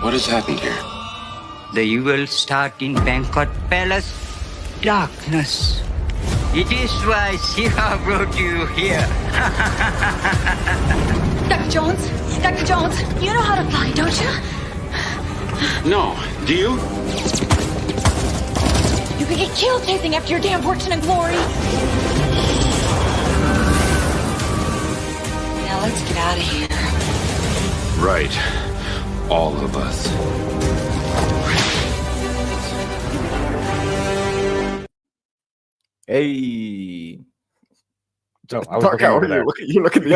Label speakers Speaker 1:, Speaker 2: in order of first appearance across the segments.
Speaker 1: What has happened here?
Speaker 2: The evil start in Bangkok Palace. Darkness. It is why Siva brought you here.
Speaker 3: Dr. Jones? Dr. Jones, you know how to fly, don't you?
Speaker 1: No. Do you?
Speaker 3: You could get killed chasing after your damn fortune and glory. Now let's get out of here.
Speaker 1: Right. All of us.
Speaker 4: Hey.
Speaker 5: So I was
Speaker 4: Dark
Speaker 5: looking
Speaker 4: Hour,
Speaker 5: over there.
Speaker 4: you look at the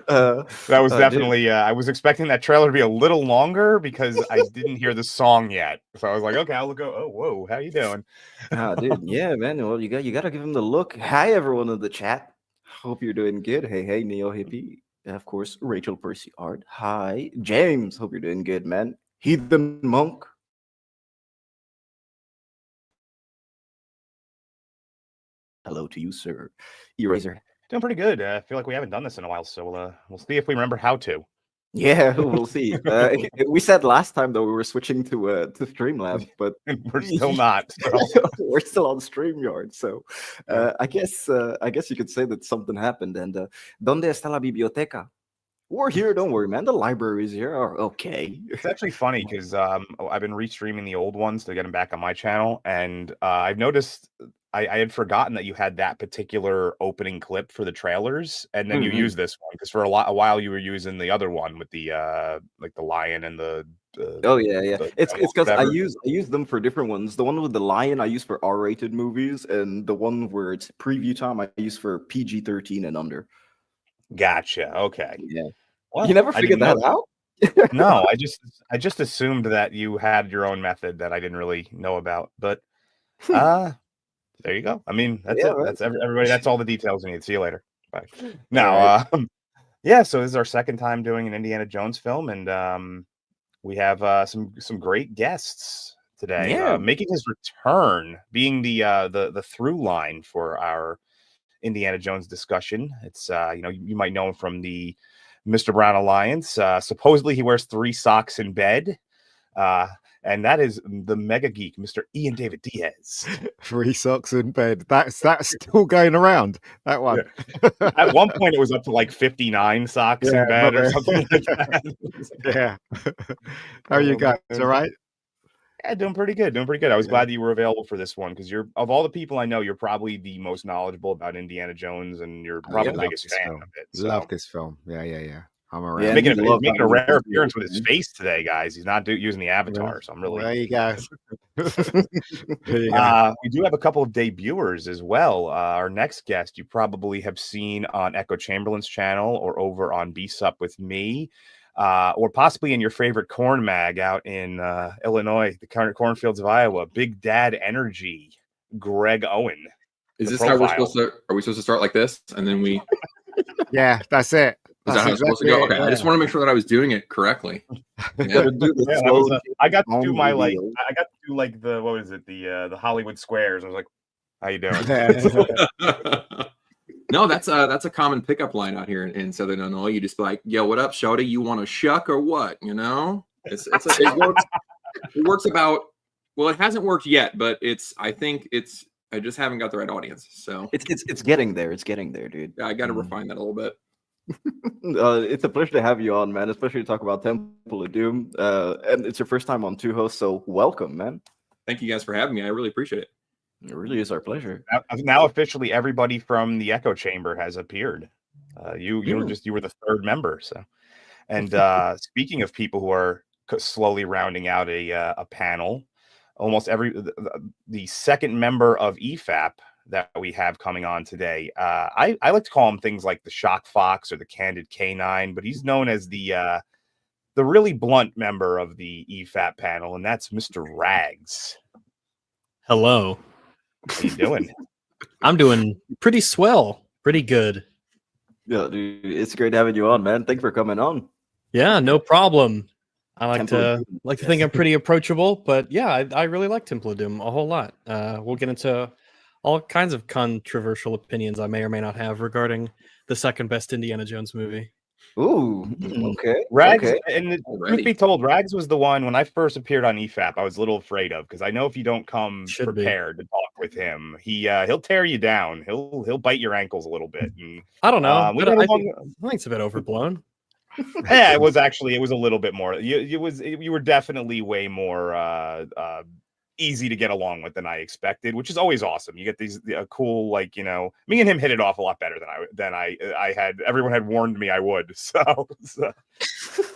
Speaker 4: other.
Speaker 5: That was definitely. I was expecting that trailer to be a little longer because I didn't hear the song yet. So I was like, okay, I'll go. Oh, whoa, how you doing?
Speaker 4: Dude, yeah, man. Well, you got to give him the look. Hi, everyone in the chat. Hope you're doing good. Hey, Neo Hippie. Of course, Rachel Percy Art. Hi, James. Hope you're doing good, man. Heathen Monk. Hello to you, sir. Eraser.
Speaker 5: Doing pretty good. I feel like we haven't done this in a while, so we'll see if we remember how to.
Speaker 4: Yeah, we'll see. We said last time though we were switching to Streamlabs, but
Speaker 5: We're still not. So.
Speaker 4: we're still on StreamYard. So I guess you could say that something happened. And ¿Dónde está la biblioteca? We're here. Don't worry, man. The libraries here are okay.
Speaker 5: It's actually funny because I've been restreaming the old ones to get them back on my channel, and I've noticed I had forgotten that you had that particular opening clip for the trailers, and then you used this one because for a while you were using the other one with the like the lion and the.
Speaker 4: Oh yeah. It's because I
Speaker 5: whatever.
Speaker 4: use them for different ones. The one with the lion I use for R-rated movies, and the one where it's preview time I use for PG-13 and under.
Speaker 5: Gotcha. Okay.
Speaker 4: Yeah.
Speaker 5: Well,
Speaker 4: You never figured that out?
Speaker 5: No, I just assumed that you had your own method that I didn't really know about, but there you go. I mean, that's it.
Speaker 4: Right.
Speaker 5: That's everybody. That's all the details you need. See you later. Bye. Now, yeah. So this is our second time doing an Indiana Jones film, and we have some great guests today.
Speaker 4: Yeah.
Speaker 5: Making his return, being the through line for our Indiana Jones discussion. It's you might know him from the Mr. Brown Alliance. Supposedly he wears 3 socks in bed. And that is the mega geek, Mr. Ian David Diaz.
Speaker 6: 3 socks in bed. That's still going around. That one.
Speaker 5: Yeah. At one point, it was up to like 59 socks in bed or something like that.
Speaker 6: Yeah. How are you guys? All right?
Speaker 5: Yeah, doing pretty good. I was glad that you were available for this one because you're, of all the people I know, you're probably the most knowledgeable about Indiana Jones, and you're probably the biggest fan of it. So.
Speaker 6: Love this film. Yeah. I'm around.
Speaker 5: Yeah, making a rare appearance with his face today, guys. He's not using the avatar, so I'm really.
Speaker 6: There you go.
Speaker 5: We do have a couple of debuters as well. Our next guest you probably have seen on Echo Chamberlain's channel or over on B Sup with me, or possibly in your favorite corn mag out in Illinois, the cornfields of Iowa. Big Dad Energy, Greg Owen.
Speaker 7: Is this how we're supposed to? Are we supposed to start like this and then we?
Speaker 6: Yeah, that's it.
Speaker 7: Is that how it's supposed to go? Okay, I just want to make sure that I was doing it correctly.
Speaker 5: Yeah. I got to do my I got to do like the what was it the Hollywood Squares. I was like, how you doing?
Speaker 7: No, that's a common pickup line out here in Southern Illinois. You just be like, yo, what up, shawty? You want to shuck or what? You know, it works. It works about. Well, it hasn't worked yet, but I think I just haven't got the right audience. So
Speaker 4: it's getting there. It's getting there, dude.
Speaker 7: Yeah, I got to refine that a little bit.
Speaker 4: It's a pleasure to have you on, man, especially to talk about Temple of Doom. And it's your first time on Two Hosts, so welcome, man.
Speaker 7: Thank you guys for having me. I really appreciate it.
Speaker 4: It really is our pleasure.
Speaker 5: Now officially everybody from the Echo Chamber has appeared. You were the third member. So, and speaking of people who are slowly rounding out a panel, almost the second member of EFAP that we have coming on today. I like to call him things like the Shock Fox or the Candid Canine, but he's known as the really blunt member of the EFAP panel, and that's Mr. Rags.
Speaker 8: Hello.
Speaker 5: How you doing?
Speaker 8: I'm doing pretty swell, pretty good.
Speaker 4: Yeah, dude, it's great having you on, man. Thanks for coming on.
Speaker 8: Yeah, no problem. I like to think I'm pretty approachable, but yeah, I really like Temple of Doom a whole lot. We'll get into all kinds of controversial opinions I may or may not have regarding the second best Indiana Jones movie.
Speaker 4: Ooh, okay.
Speaker 5: Rags,
Speaker 4: Okay.
Speaker 5: and the
Speaker 7: Already.
Speaker 5: truth be told, Rags was the one when I first appeared on EFAP. I was a little afraid of because I know if you don't come
Speaker 8: Should be.
Speaker 5: prepared to talk with him, he'll tear you down. He'll bite your ankles a little bit. And
Speaker 8: I don't know.
Speaker 5: we
Speaker 8: but
Speaker 5: got
Speaker 8: I
Speaker 5: along.
Speaker 8: think it's a bit overblown.
Speaker 5: Yeah, it was a little bit more. You were definitely way more easy to get along with than I expected, which is always awesome. You get these cool, like, me and him hit it off a lot better than I had. Everyone had warned me I would. So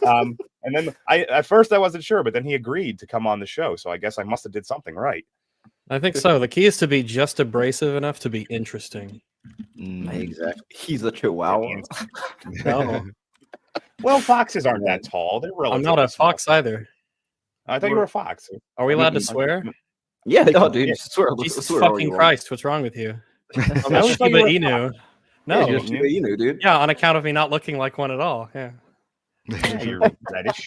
Speaker 5: and then at first I wasn't sure, but then he agreed to come on the show. So I guess I must have did something right.
Speaker 8: I think so. The key is to be just abrasive enough to be interesting.
Speaker 4: Exactly. He's a chihuahua.
Speaker 8: No,
Speaker 5: Well, foxes aren't that tall. They're
Speaker 8: I'm
Speaker 5: relatively
Speaker 8: not a
Speaker 5: small.
Speaker 8: fox either.
Speaker 5: I thought you were a fox.
Speaker 8: Are we allowed to swear?
Speaker 4: Yeah, no, dude.
Speaker 5: Yeah.
Speaker 4: Swear,
Speaker 8: Jesus
Speaker 4: swear all you
Speaker 8: fucking
Speaker 4: want.
Speaker 8: Christ, what's wrong with you? I'm
Speaker 5: I
Speaker 8: not
Speaker 5: always thought
Speaker 8: Shiba
Speaker 5: you were a
Speaker 8: Inu.
Speaker 5: fox.
Speaker 8: No.
Speaker 4: Yeah, you're Shiba Inu, dude.
Speaker 8: Yeah, on account of me not looking like one at all. Yeah.
Speaker 5: Yeah, you're reddish.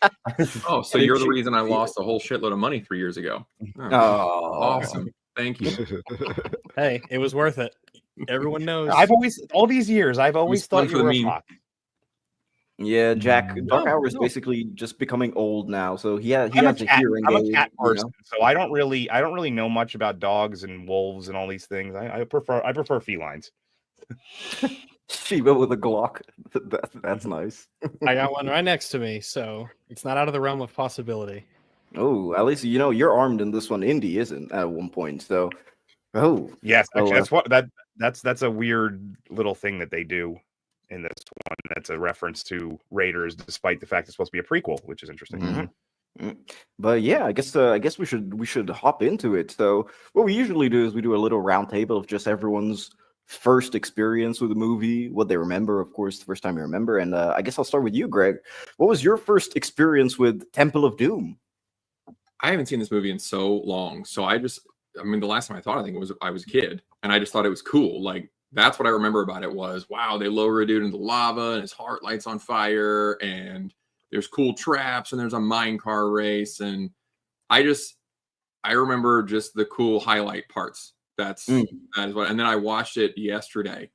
Speaker 7: Oh, so you're the reason I lost a whole shitload of money 3 years ago. Oh,
Speaker 4: Oh,
Speaker 7: awesome. Thank you.
Speaker 8: Hey, it was worth it. Everyone knows.
Speaker 5: All these years, I've always
Speaker 7: fun
Speaker 5: thought
Speaker 7: for
Speaker 5: you
Speaker 7: the
Speaker 5: were a
Speaker 7: meme.
Speaker 5: fox.
Speaker 4: Yeah, Jack. Dark
Speaker 8: No,
Speaker 4: Hour is
Speaker 8: no.
Speaker 4: basically just becoming old now, so he has
Speaker 5: I'm a
Speaker 4: a hearing
Speaker 5: I'm a
Speaker 4: aid.
Speaker 5: cat
Speaker 4: you know?
Speaker 5: person, so I don't really know much about dogs and wolves and all these things. I prefer felines.
Speaker 4: Shiba with a Glock. That's nice.
Speaker 8: I got one right next to me, so it's not out of the realm of possibility.
Speaker 4: Oh, at least you're armed in this one. Indy isn't at one point, so. Oh,
Speaker 5: Yes,
Speaker 4: Oh,
Speaker 5: actually, that's a weird little thing that they do in this one. That's a reference to Raiders, despite the fact it's supposed to be a prequel, which is interesting.
Speaker 4: Mhm. But yeah, I guess we should hop into it. So what we usually do is we do a little round table of just everyone's first experience with the movie, what they remember, of course, the first time you remember. And I guess I'll start with you, Greg. What was your first experience with Temple of Doom?
Speaker 7: I haven't seen this movie in so long. So I mean, the last time I think was I was a kid, and I just thought it was cool. Like, that's what I remember about it was, wow, they lower a dude into lava and his heart lights on fire, and there's cool traps, and there's a mine car race, and I remember just the cool highlight parts. That is what. And then I watched it yesterday,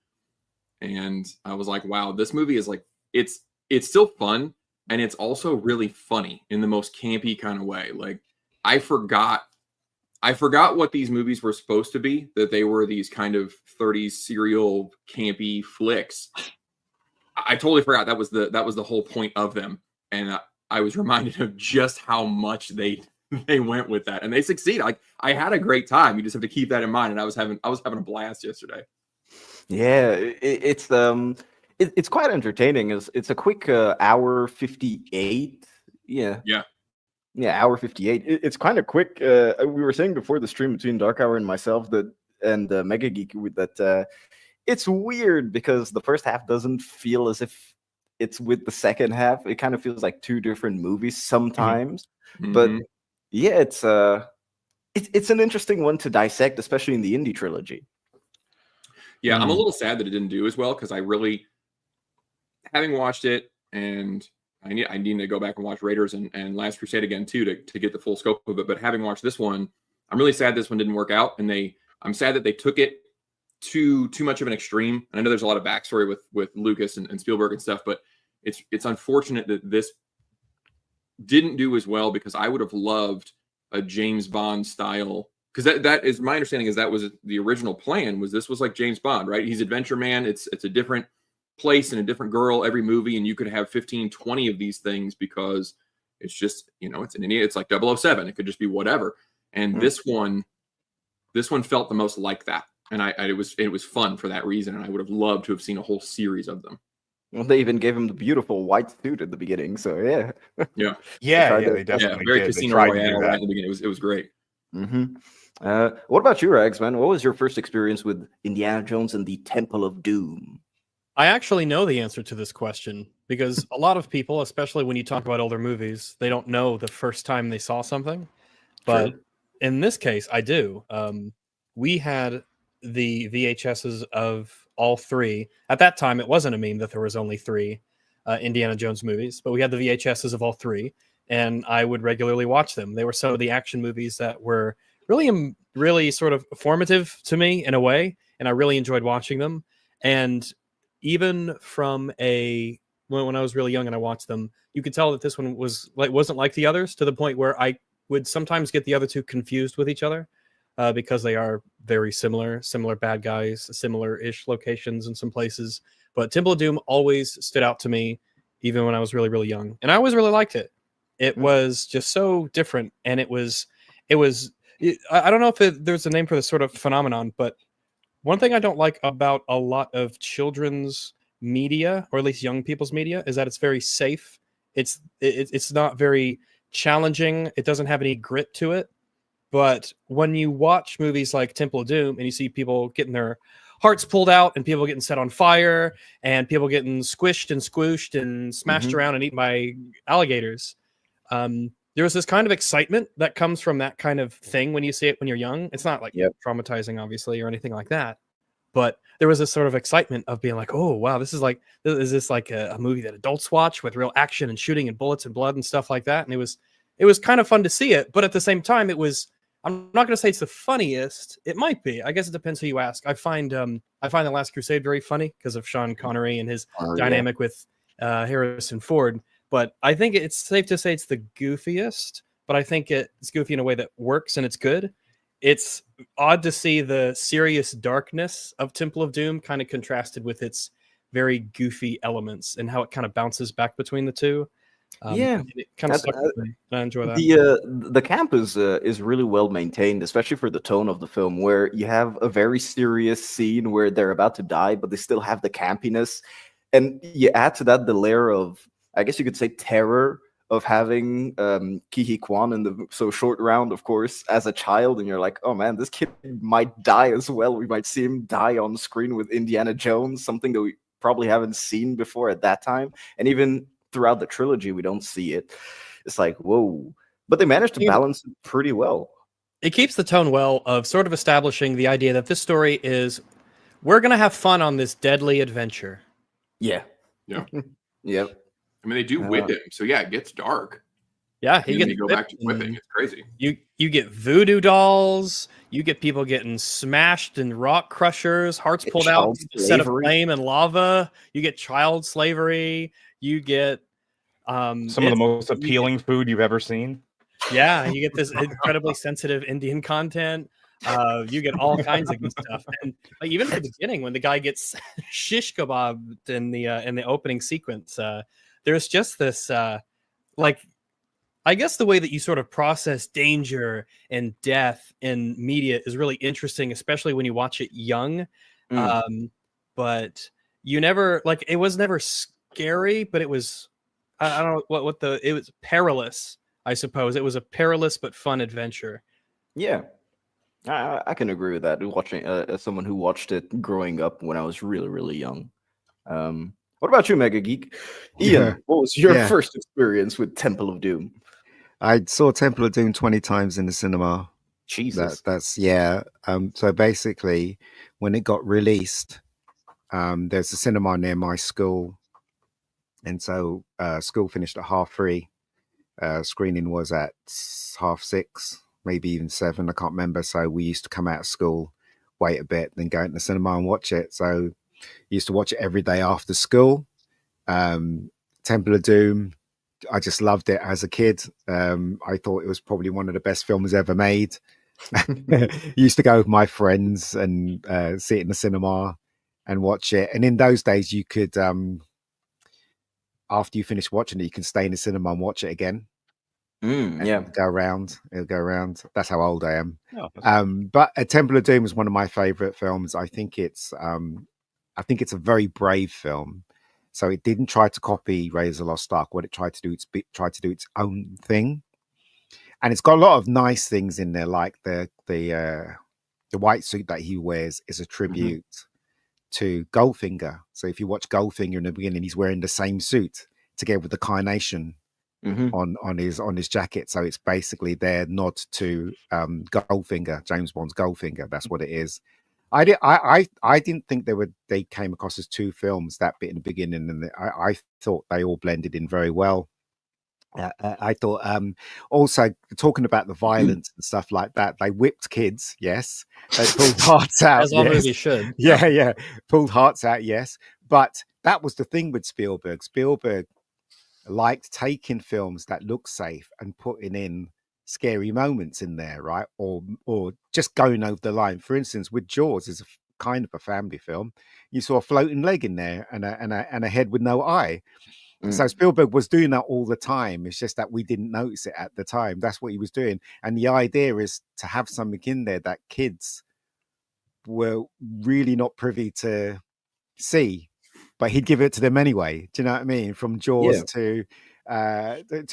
Speaker 7: and I was like, wow, this movie is like it's still fun, and it's also really funny in the most campy kind of way. Like, I forgot what these movies were supposed to be, that they were these kind of 30s serial campy flicks. I totally forgot that was the whole point of them. And I was reminded of just how much they went with that, and they succeed. I had a great time. You just have to keep that in mind. And I was having a blast yesterday.
Speaker 4: Yeah, it's quite entertaining. It's a quick hour 58. Yeah. Yeah, hour 58. It's kind of quick. We were saying before the stream between Dark Hour and myself and Mega Geek that it's weird because the first half doesn't feel as if it's with the second half. It kind of feels like two different movies sometimes.
Speaker 7: Mm-hmm.
Speaker 4: But yeah, it's an interesting one to dissect, especially in the Indy trilogy.
Speaker 7: Yeah, I'm a little sad that it didn't do as well, because I really, having watched it, and I need to go back and watch Raiders and Last Crusade again too to get the full scope of it. But having watched this one, I'm really sad this one didn't work out, and I'm sad that they took it too much of an extreme. And I know there's a lot of backstory with Lucas and Spielberg and stuff, but it's unfortunate that this didn't do as well, because I would have loved a James Bond style. Because that is my understanding, is that was the original plan, was this was like James Bond, right? He's Adventure Man. It's a different place and a different girl every movie, and you could have 15, 20 of these things, because it's just, it's an India. It's like 007. It could just be whatever. And this one felt the most like that. And it was fun for that reason. And I would have loved to have seen a whole series of them.
Speaker 4: Well, they even gave him the beautiful white suit at the beginning, so yeah.
Speaker 5: They definitely
Speaker 7: very
Speaker 5: did.
Speaker 7: Casino
Speaker 5: They tried to do
Speaker 7: Royale
Speaker 5: that.
Speaker 7: right at the beginning. It was great.
Speaker 4: Mm-hmm. What about you, Rags, man? What was your first experience with Indiana Jones and the Temple of Doom?
Speaker 8: I actually know the answer to this question, because a lot of people, especially when you talk about older movies, they don't know the first time they saw something. But in this case, I do. We had the VHSs of all three. At that time, it wasn't a meme that there was only three Indiana Jones movies, but we had the VHSs of all three, and I would regularly watch them. They were some of the action movies that were really sort of formative to me in a way, and I really enjoyed watching them. And even from a when I was really young and I watched them, you could tell that this one wasn't like the others, to the point where I would sometimes get the other two confused with each other, because they are very similar bad guys, similar-ish locations in some places. But Temple of Doom always stood out to me, even when I was really, really young, and I always really liked it. It was just so different, and it was. I don't know if there's a name for this sort of phenomenon, but one thing I don't like about a lot of children's media, or at least young people's media, is that it's very safe. It's not very challenging. It doesn't have any grit to it. But when you watch movies like Temple of Doom and you see people getting their hearts pulled out and people getting set on fire and people getting squished and squooshed and smashed around and eaten by alligators, there was this kind of excitement that comes from that kind of thing when you see it when you're young. It's not like traumatizing, obviously, or anything like that. But there was this sort of excitement of being like, oh, wow, is this like a movie that adults watch with real action and shooting and bullets and blood and stuff like that? And it was kind of fun to see it. But at the same time, I'm not going to say it's the funniest. It might be. I guess it depends who you ask. I find The Last Crusade very funny because of Sean Connery and his dynamic with Harrison Ford. But I think it's safe to say it's the goofiest, but I think it's goofy in a way that works and it's good. It's odd to see the serious darkness of Temple of Doom kind of contrasted with its very goofy elements and how it kind of bounces back between the two. It kind of stuck with me. I enjoy that.
Speaker 4: The camp is really well maintained, especially for the tone of the film, where you have a very serious scene where they're about to die, but they still have the campiness, and you add to that the layer of, I guess you could say, terror of having Ki Kwan in the short round, of course, as a child, and you're like, oh man, this kid might die as well. We might see him die on screen with Indiana Jones, something that we probably haven't seen before at that time, and even throughout the trilogy we don't see it. It's like, whoa, but they managed to balance it pretty well.
Speaker 8: It keeps the tone well of sort of establishing the idea that this story is, we're gonna have fun on this deadly adventure.
Speaker 7: Yeah.
Speaker 4: Yep.
Speaker 7: I mean, they do whip him, so it gets dark.
Speaker 8: Yeah,
Speaker 7: you go back to whipping. It's crazy.
Speaker 8: You get voodoo dolls. You get people getting smashed in rock crushers, hearts pulled out, set of flame and lava. You get child slavery. You get
Speaker 5: some of the most appealing food you've ever seen.
Speaker 8: Yeah, you get this incredibly sensitive Indian content. You get all kinds of good stuff, and even at the beginning when the guy gets shish kebab in the opening sequence, there's just this I guess the way that you sort of process danger and death in media is really interesting, especially when you watch it young. But you never it was never scary, but it was I don't know it was perilous. I suppose it was a perilous but fun adventure.
Speaker 4: Yeah. I can agree with that. Watching as someone who watched it growing up when I was really, really young. What about you, Mega Geek? Ian, what was your first experience with Temple of Doom?
Speaker 6: I saw Temple of Doom 20 times in the cinema.
Speaker 4: Jesus.
Speaker 6: So basically, when it got released, there's a cinema near my school, and so school finished at 3:30. Screening was at 6:30. Maybe even 7, I can't remember. So we used to come out of school, wait a bit, then go into the cinema and watch it. So used to watch it every day after school. Temple of Doom, I just loved it as a kid. I thought it was probably one of the best films ever made. Used to go with my friends and see it in the cinema and watch it. And in those days, you could, after you finish watching it, you can stay in the cinema and watch it again. It'll go around. That's how old I am. But Temple of Doom is one of my favorite films. I think it's a very brave film. So it didn't try to copy Raiders of the Lost Ark. What it tried to do, tried to do its own thing, and it's got a lot of nice things in there, like the white suit that he wears is a tribute to Goldfinger. So if you watch Goldfinger in the beginning, he's wearing the same suit together with the carnation on his jacket. So it's basically their nod to Goldfinger, James Bond's Goldfinger. That's what it is. I didn't think they came across as two films, that bit in the beginning, and I thought they all blended in very well. I thought also talking about the violence and stuff like that, they whipped kids, yes. They pulled hearts out.
Speaker 8: As all movies should.
Speaker 6: Yeah. Pulled hearts out, yes. But that was the thing with Spielberg. Spielberg liked taking films that look safe and putting in scary moments in there, right? Or just going over the line. For instance, with Jaws, is a kind of a family film. You saw a floating leg in there and a head with no eye. So Spielberg was doing that all the time. It's just that we didn't notice it at the time. That's what he was doing. And the idea is to have something in there that kids were really not privy to see, but he'd give it to them anyway. Do you know what I mean? From Jaws to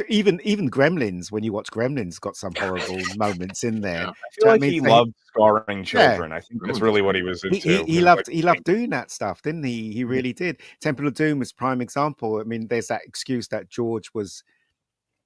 Speaker 6: even Gremlins. When you watch Gremlins, got some horrible moments in there.
Speaker 5: I feel like he loved scarring children. I think that's really what he was into.
Speaker 6: He loved doing that stuff, didn't he? He really did. Temple of Doom is a prime example. I mean, there's that excuse that George was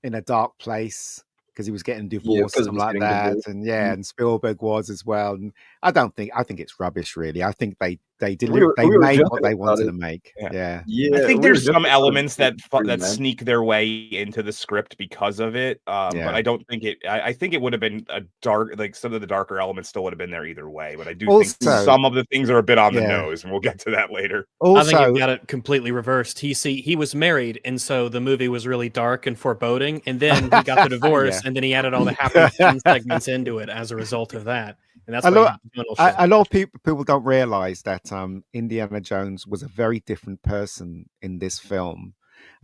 Speaker 6: in a dark place because he was getting divorced, something like that. Divorced. And and Spielberg was as well. And I think it's rubbish, really. I think they made what they wanted to make. Yeah.
Speaker 5: I think there's some elements that sneak their way into the script because of it. But I don't think it. I think it would have been a dark, like some of the darker elements still would have been there either way. But I do think some of the things are a bit on the nose, and we'll get to that later.
Speaker 8: Also, I think you got it completely reversed. He was married, and so the movie was really dark and foreboding, and then he got the divorce, and then he added all the happy segments into it as a result of that. And that's
Speaker 6: a lot of people don't realize that Indiana Jones was a very different person in this film.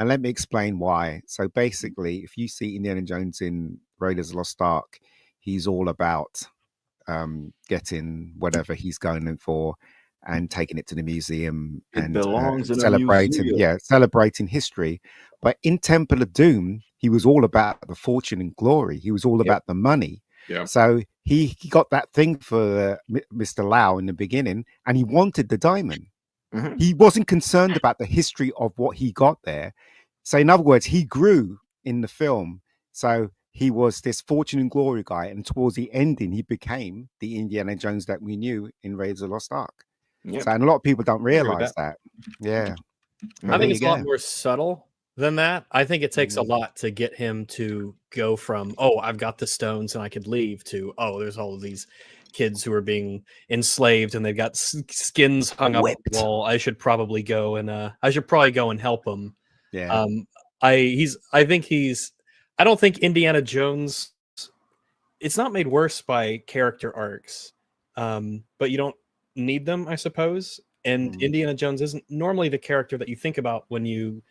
Speaker 6: And let me explain why. So basically, if you see Indiana Jones in Raiders of the Lost Ark, he's all about getting whatever he's going in for and taking it to the museum and celebrating history. But in Temple of Doom, he was all about the fortune and glory. He was all about the money.
Speaker 7: Yeah.
Speaker 6: So he got that thing for Mr. Lau in the beginning, and he wanted the diamond. Mm-hmm. He wasn't concerned about the history of what he got there. So in other words, he grew in the film. So he was this fortune and glory guy, and towards the ending, he became the Indiana Jones that we knew in Raiders of the Lost Ark. Yep. So, and a lot of people don't realize that. Yeah.
Speaker 8: I think it's a lot more subtle than that. I think it takes a lot to get him to go from, oh, I've got the stones and I could leave, to, oh, there's all of these kids who are being enslaved and they've got skins hung up on the wall. I should probably go and help them.
Speaker 6: Yeah.
Speaker 8: I don't think Indiana Jones, it's not made worse by character arcs. But you don't need them, I suppose. And Indiana Jones isn't normally the character that you think about when you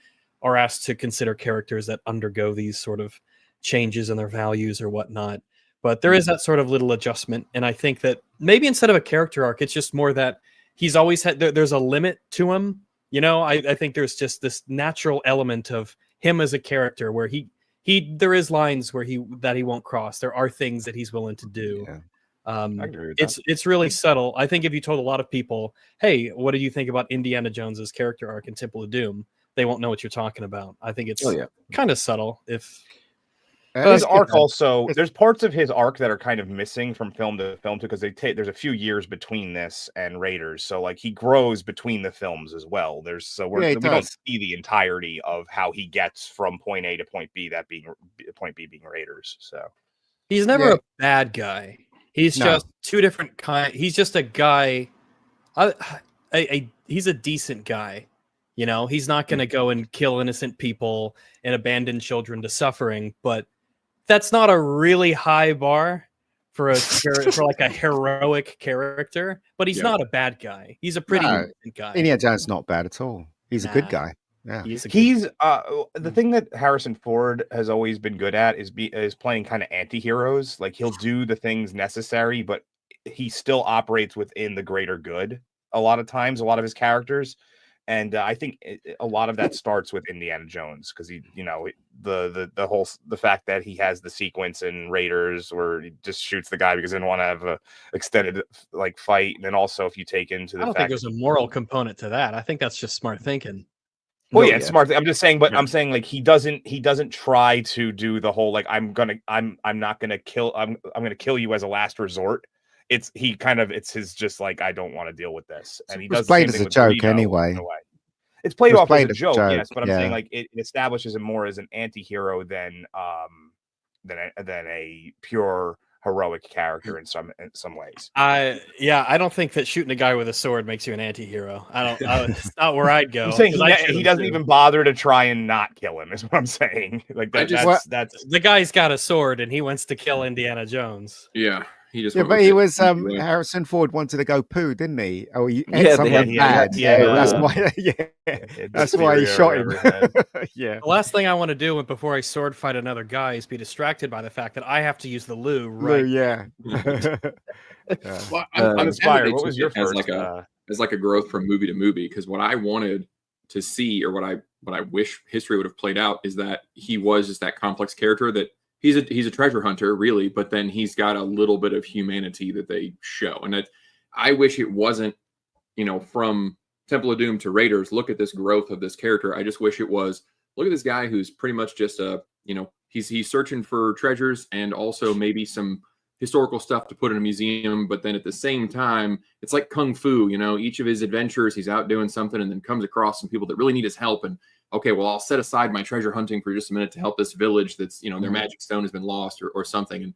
Speaker 8: are asked to consider characters that undergo these sort of changes in their values or whatnot. But there is that sort of little adjustment. And I think that maybe instead of a character arc, it's just more that he's always had, there's a limit to him. You know, I think there's just this natural element of him as a character where there is lines where he won't cross. There are things that he's willing to do.
Speaker 6: Yeah.
Speaker 5: I agree with that.
Speaker 8: It's really subtle. I think if you told a lot of people, hey, what do you think about Indiana Jones's character arc in Temple of Doom? They won't know what you're talking about. I think it's kind of subtle.
Speaker 5: His arc also, there's parts of his arc that are kind of missing from film to film too, because there's a few years between this and Raiders, so like he grows between the films as well. We don't see the entirety of how he gets from point A to point B, that being point B being Raiders. So
Speaker 8: he's never a bad guy. He's just two different kinds. He's just a guy. He's a decent guy. You know, he's not going to go and kill innocent people and abandon children to suffering, but that's not a really high bar for like a heroic character. But he's not a bad guy. He's a pretty decent guy.
Speaker 6: Indiana Jones not bad at all. He's a good guy. Yeah,
Speaker 5: he's the thing that Harrison Ford has always been good at is playing kind of anti-heroes. Like he'll do the things necessary, but he still operates within the greater good. A lot of times, a lot of his characters. And I think a lot of that starts with Indiana Jones because the fact that he has the sequence in Raiders where he just shoots the guy because he didn't want to have a extended like fight. And then also if you take into the
Speaker 8: I don't think there's a moral component to that. I think that's just smart thinking.
Speaker 5: Well, it's smart. I'm just saying, but I'm saying like he doesn't try to do the whole like I'm gonna kill you as a last resort. It's his just like I don't want to deal with this, and he does
Speaker 6: played as a joke anyway.
Speaker 5: It's played off as a joke, yes, but I'm saying like it establishes him more as an anti-hero than a pure heroic character in some ways.
Speaker 8: I don't think that shooting a guy with a sword makes you an anti-hero. It's not where I'd go.
Speaker 5: I'm saying he doesn't even bother to try and not kill him, is what I'm saying. Like that's
Speaker 8: the guy's got a sword and he wants to kill Indiana Jones.
Speaker 7: Yeah. He just
Speaker 6: but he was Harrison Ford wanted to go poo, didn't he? Oh, he ate something bad. That's why. That's why he shot him. Yeah.
Speaker 8: The last thing I want to do before I sword fight another guy is be distracted by the fact that I have to use the loo. Right?
Speaker 6: Yeah.
Speaker 7: Well, I'm inspired. What was your first? As like a growth from movie to movie, because what I wanted to see, or what I wish history would have played out, is that he was just that complex character that. He's a treasure hunter, really, but then he's got a little bit of humanity that they show. And I wish it wasn't, from Temple of Doom to Raiders, look at this growth of this character. I just wish it was, look at this guy who's pretty much just he's searching for treasures and also maybe some historical stuff to put in a museum. But then at the same time, it's like Kung Fu, each of his adventures, he's out doing something and then comes across some people that really need his help. And okay, well, I'll set aside my treasure hunting for just a minute to help this village that's, their magic stone has been lost or something. And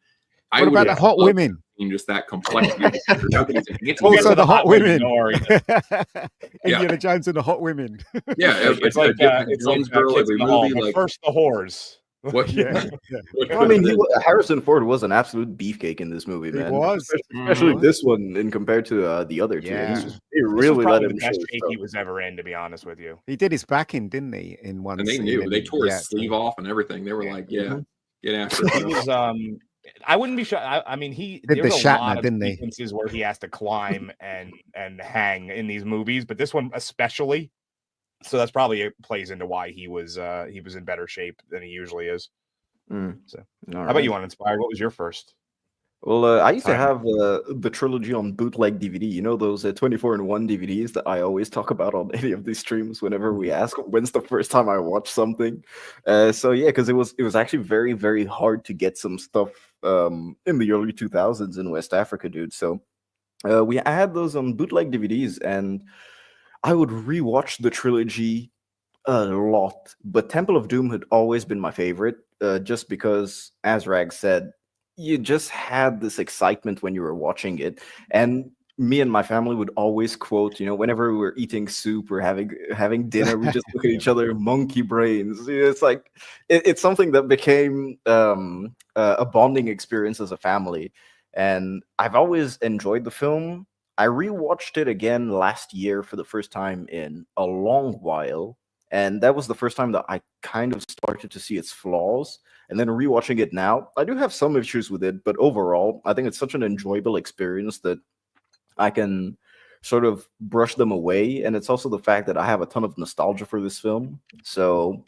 Speaker 6: what about the hot women?
Speaker 7: Just that complexity.
Speaker 6: Also the hot women. Indiana Jones and the hot women.
Speaker 7: Yeah, it's like girl every movie. Like
Speaker 5: first the whores.
Speaker 7: What?
Speaker 4: Yeah. I mean, Harrison Ford was an absolute beefcake in this movie, man.
Speaker 6: He was,
Speaker 4: especially this one, in compared to the other two.
Speaker 6: Yeah.
Speaker 4: He really let him
Speaker 5: the best shape he was ever in, to be honest with you.
Speaker 6: He did his backing, didn't he? In one,
Speaker 7: and they knew they tore his sleeve off and everything. They were like, "Yeah, get after it."
Speaker 5: He was. I wouldn't be sure. I mean, he
Speaker 6: did the Shatner, didn't he?
Speaker 5: Sequences where he has to climb and hang in these movies, but this one especially. So that's probably plays into why he was in better shape than he usually is. So, how about you, Uninspired? What was your first?
Speaker 4: Well, I used to have the trilogy on bootleg DVD. Those 24-in-1 DVDs that I always talk about on any of these streams whenever we ask when's the first time I watched something. So yeah, because it was actually very, very hard to get some stuff in the early 2000s in West Africa, dude. So I had those on bootleg DVDs, and I would rewatch the trilogy a lot, but Temple of Doom had always been my favorite, just because, as Rag said, you just had this excitement when you were watching it. And me and my family would always quote, whenever we were eating soup or having dinner, we just look at each other, monkey brains. It's like, it's something that became a bonding experience as a family. And I've always enjoyed the film. I rewatched it again last year for the first time in a long while. And that was the first time that I kind of started to see its flaws. And then rewatching it now, I do have some issues with it, but overall, I think it's such an enjoyable experience that I can sort of brush them away. And it's also the fact that I have a ton of nostalgia for this film. So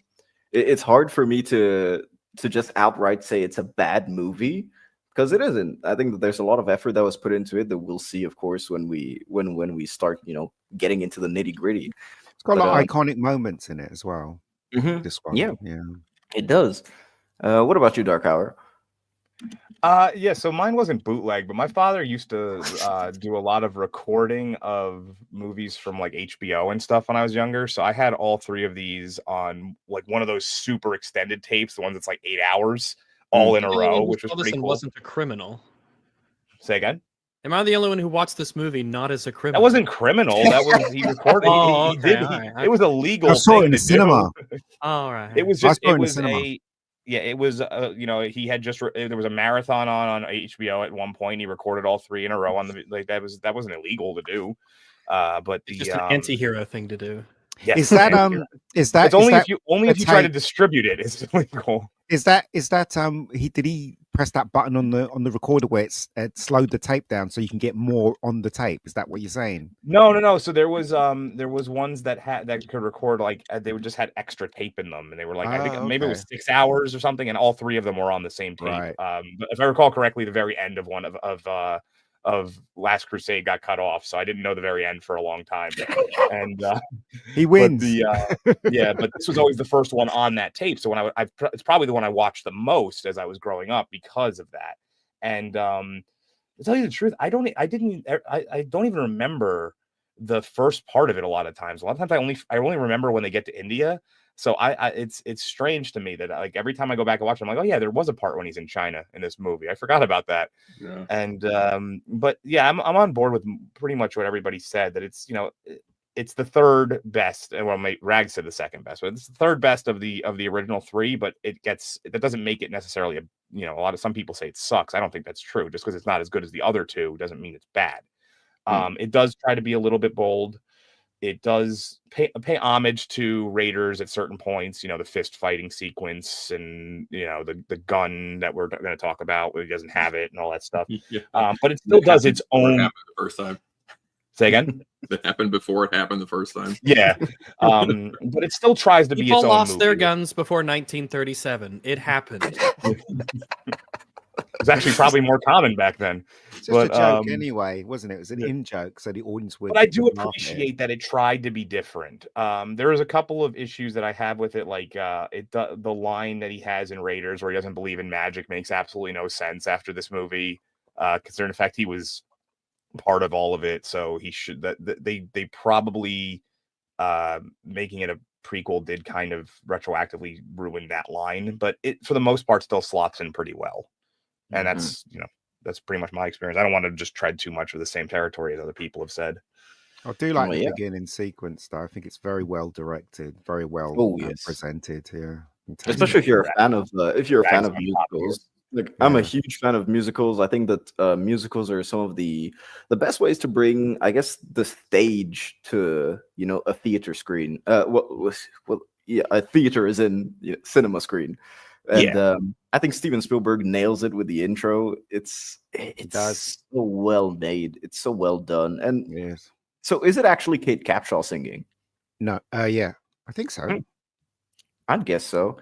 Speaker 4: it's hard for me to just outright say it's a bad movie, because it isn't. I think that there's a lot of effort that was put into it that we'll see, of course, when we start, getting into the nitty gritty.
Speaker 6: It's got a lot of iconic moments in it as well. This one,
Speaker 4: yeah, it does. What about you, Dark Hour?
Speaker 5: Yeah, so mine wasn't bootleg, but my father used to do a lot of recording of movies from like HBO and stuff when I was younger. So I had all three of these on like one of those super extended tapes, the ones that's like 8 hours, all in a row, which was pretty cool.
Speaker 8: Wasn't a criminal.
Speaker 5: Say again?
Speaker 8: Am I the only one who watched this movie not as a criminal?
Speaker 5: That wasn't criminal. That was he recorded. He did. It was illegal.
Speaker 6: I saw it in the cinema.
Speaker 8: All right.
Speaker 5: It was just. It was a. Yeah, it was. He had just. There was a marathon on HBO at one point. He recorded all three in a row on the. Like that wasn't illegal to do. But
Speaker 8: it's just an anti-hero thing to do.
Speaker 5: Yes.
Speaker 6: Is that
Speaker 5: it's only if you try to distribute it, it's illegal.
Speaker 6: Is that did he press that button on the recorder where it slowed the tape down so you can get more on the tape? Is that what you're saying?
Speaker 5: No. So there was ones that could record like they would just had extra tape in them, and they were like I think maybe it was 6 hours or something, and all three of them were on the same tape.
Speaker 6: Right.
Speaker 5: But if I recall correctly, the very end of one of Last Crusade got cut off, so I didn't know the very end for a long time. And
Speaker 6: he wins.
Speaker 5: But this was always the first one on that tape. So when it's probably the one I watched the most as I was growing up because of that. And to tell you the truth, I don't even remember the first part of it. A lot of times I only remember when they get to India. So it's strange to me that like every time I go back and watch it, I'm like, oh yeah, there was a part when he's in China in this movie. I forgot about that.
Speaker 7: Yeah.
Speaker 5: And but yeah, I'm on board with pretty much what everybody said, that it's, you know, it's the third best. And well, Rag said the second best, but it's the third best of the original three. But that doesn't make it necessarily some people say it sucks. I don't think that's true. Just because it's not as good as the other two doesn't mean it's bad. It does try to be a little bit bold. It does pay homage to Raiders at certain points, the fist fighting sequence and, the gun that we're going to talk about where he doesn't have it and all that stuff.
Speaker 7: Yeah.
Speaker 5: But it still does its own.
Speaker 7: The first time.
Speaker 5: Say again?
Speaker 7: That happened before it happened the first time.
Speaker 5: Yeah. But it still tries to be its own
Speaker 8: People lost
Speaker 5: movie.
Speaker 8: their guns before 1937. It happened.
Speaker 5: It was actually probably more common back then.
Speaker 6: It's just a joke anyway, wasn't it? It was an in-joke, so the audience would.
Speaker 5: But I do appreciate that it tried to be different. There is a couple of issues that I have with it, like the line that he has in Raiders where he doesn't believe in magic makes absolutely no sense after this movie, considering the fact he was part of all of it. So he should they probably making it a prequel did kind of retroactively ruin that line, but it for the most part still slots in pretty well. And that's, that's pretty much my experience. I don't want to just tread too much of the same territory as other people have said.
Speaker 6: I do like the beginning sequence, though. I think it's very well directed, very well presented here.
Speaker 4: Especially if you're a fan of musicals. Like I'm a huge fan of musicals. I think that musicals are some of the best ways to bring, I guess, the stage to a theater screen. A theater is in cinema screen. And I think Steven Spielberg nails it with the intro. It's so well made. It's so well done. And
Speaker 6: yes.
Speaker 4: So is it actually Kate Capshaw singing?
Speaker 6: No. Yeah, I think so.
Speaker 4: I'd guess so.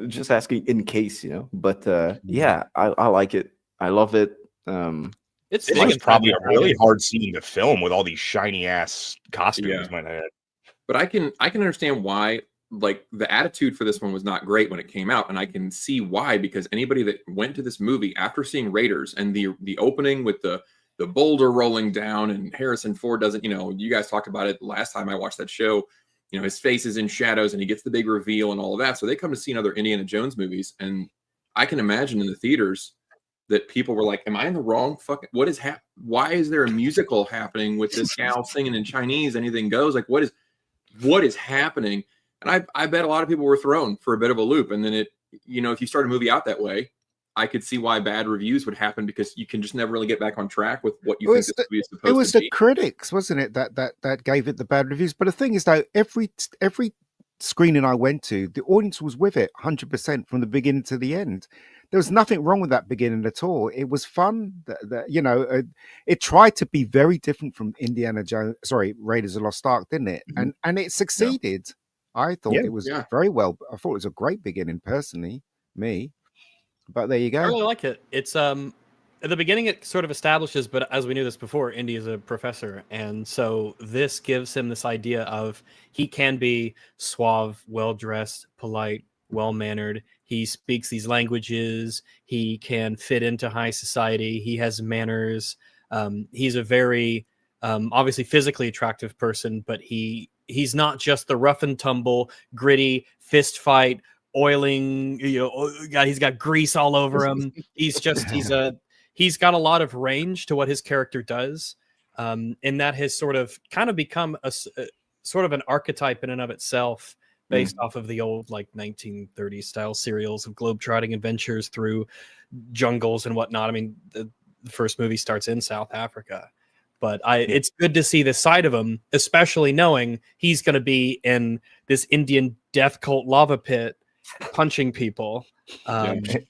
Speaker 4: Just asking in case, But yeah, I like it. I love it.
Speaker 5: It's probably a really hard scene to film with all these shiny ass costumes.
Speaker 7: Yeah. But I can understand why. Like the attitude for this one was not great when it came out, and I can see why, because anybody that went to this movie after seeing Raiders and the opening with the boulder rolling down and Harrison Ford doesn't, you guys talked about it last time I watched that show, his face is in shadows and he gets the big reveal and all of that. So they come to see other Indiana Jones movies, and I can imagine in the theaters that people were like, am I in the wrong fucking, what is why is there a musical happening with this gal singing in Chinese? Anything goes. Like, what is happening? And I bet a lot of people were thrown for a bit of a loop. And then if you start a movie out that way, I could see why bad reviews would happen, because you can just never really get back on track with what you think this movie is supposed to be.
Speaker 6: It was the critics, wasn't it, that gave it the bad reviews. But the thing is, though, every screening I went to, the audience was with it 100% from the beginning to the end. There was nothing wrong with that beginning at all. It was fun. It tried to be very different from Raiders of the Lost Ark, didn't it? Mm-hmm. And it succeeded. Yeah. I thought it was very well. I thought it was a great beginning, personally, me. But there you go.
Speaker 8: I really like it. It's at the beginning it sort of establishes, but as we knew this before, Indy is a professor, and so this gives him this idea of he can be suave, well dressed, polite, well mannered. He speaks these languages. He can fit into high society. He has manners. He's a very obviously physically attractive person, but he's not just the rough and tumble, gritty fist fight, oiling. He's got grease all over him. He's got a lot of range to what his character does, and that has sort of kind of become a sort of an archetype in and of itself, based off of the old 1930s style serials of globetrotting adventures through jungles and whatnot. I mean, the first movie starts in South Africa. But it's good to see this side of him, especially knowing he's going to be in this Indian death cult lava pit punching people.
Speaker 5: In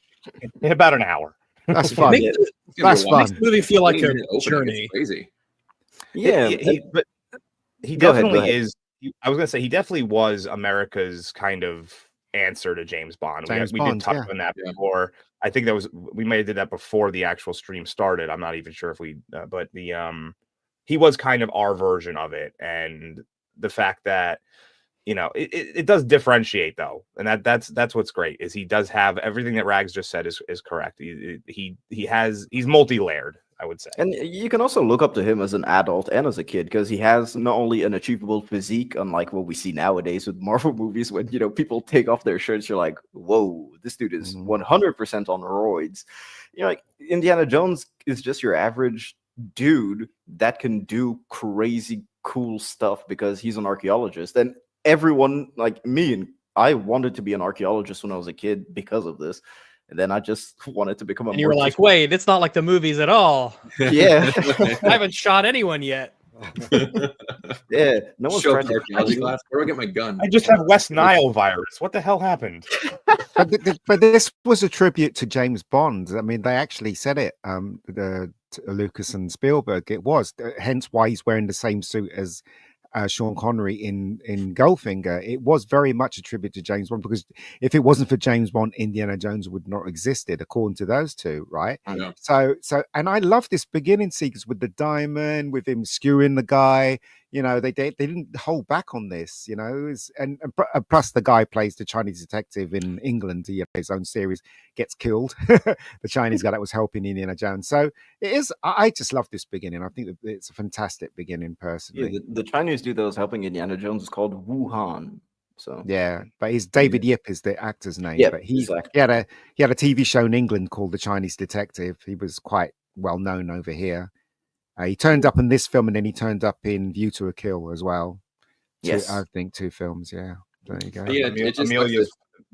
Speaker 5: about an hour.
Speaker 6: That's fun.
Speaker 8: That's fun. Makes the movie feel like a journey.
Speaker 7: Crazy.
Speaker 4: Yeah,
Speaker 5: but he definitely is. I was going to say he definitely was America's kind of answer to James Bond. We did touch on that before. I think we may have did that before the actual stream started. I'm not even sure if but he was kind of our version of it, and the fact that it does differentiate though, and that's what's great is he does have everything that Rags just said is correct. He's multi-layered. I would say.
Speaker 4: And you can also look up to him as an adult and as a kid because he has not only an achievable physique, unlike what we see nowadays with Marvel movies, when people take off their shirts, you're like, "Whoa, this dude is 100% on roids." Like Indiana Jones is just your average dude that can do crazy cool stuff because he's an archaeologist, and everyone like me and I wanted to be an archaeologist when I was a kid because of this. And then I just wanted to become a.
Speaker 8: And you were like, "Wait, it's not like the movies at all."
Speaker 4: Yeah,
Speaker 8: I haven't shot anyone yet.
Speaker 4: Yeah, no one's
Speaker 7: Show
Speaker 4: tried to.
Speaker 7: archaeology class. Where do I get my gun?
Speaker 5: I just have West Nile virus. What the hell happened?
Speaker 6: But this was a tribute to James Bond. I mean, they actually said it. Lucas and Spielberg. It was hence why he's wearing the same suit as Sean Connery in Goldfinger. It was very much a tribute to James Bond, because if it wasn't for James Bond, Indiana Jones would not have existed, according to those two, right?
Speaker 7: I know.
Speaker 6: So and I love this beginning sequence with the diamond, with him skewing the guy. They didn't hold back on this. And plus the guy plays the Chinese detective in England. His own series gets killed. The Chinese guy that was helping Indiana Jones. So it is. I just love this beginning. I think that it's a fantastic beginning, personally.
Speaker 4: Yeah, the Chinese dude that was helping Indiana Jones is called Wuhan. So
Speaker 6: yeah, but he's David Yip is the actor's name.
Speaker 4: Yeah,
Speaker 6: but he
Speaker 4: exactly.
Speaker 6: had a TV show in England called The Chinese Detective. He was quite well known over here. He turned up in this film, and then he turned up in View to a Kill as well.
Speaker 4: Yes,
Speaker 6: I think 2 films. Yeah, there you go.
Speaker 7: Yeah,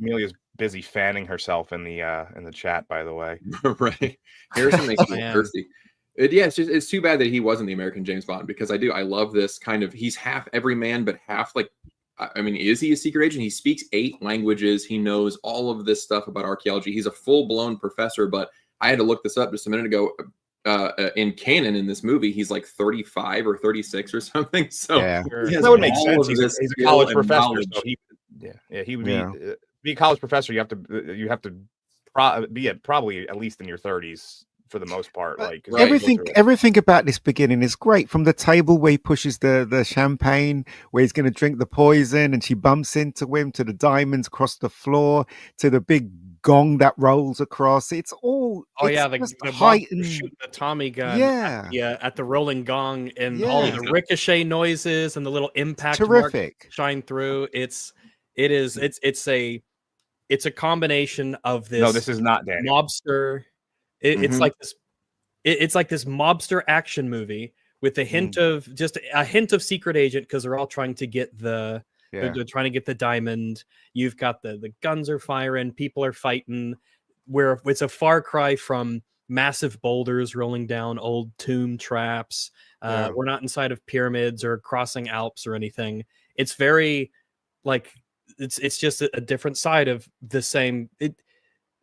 Speaker 5: Amelia's busy fanning herself in the chat, by the way.
Speaker 7: Right. Harrison makes me thirsty. It's too bad that he wasn't the American James Bond, because I love this kind of, he's half everyman, but half like, I mean, is he a secret agent? He speaks 8 languages. He knows all of this stuff about archaeology. He's a full-blown professor, but I had to look this up just a minute ago. In canon in this movie, he's like 35 or 36 or something. So
Speaker 6: yeah,
Speaker 5: that would make sense. He's a college professor, so he would be a college professor. You have to be probably at least in your 30s for the most part. Like
Speaker 6: everything about this beginning is great. From the table where he pushes the champagne, where he's going to drink the poison, and she bumps into him, to the diamonds across the floor, to the big gong that rolls across. It's all
Speaker 8: the heightened, shoot the Tommy gun at the rolling gong, and all of the ricochet noises and the little impact
Speaker 6: terrific
Speaker 8: shine through. It's a combination of this.
Speaker 5: No, this is not Daniel.
Speaker 8: Mobster. It's like this. It's like this mobster action movie with a hint of secret agent, because they're all trying to get the. They're trying to get the diamond. You've got the guns are firing, people are fighting. Where it's a far cry from massive boulders rolling down old tomb traps. We're not inside of pyramids or crossing Alps or anything. It's very like it's just a different side of the same.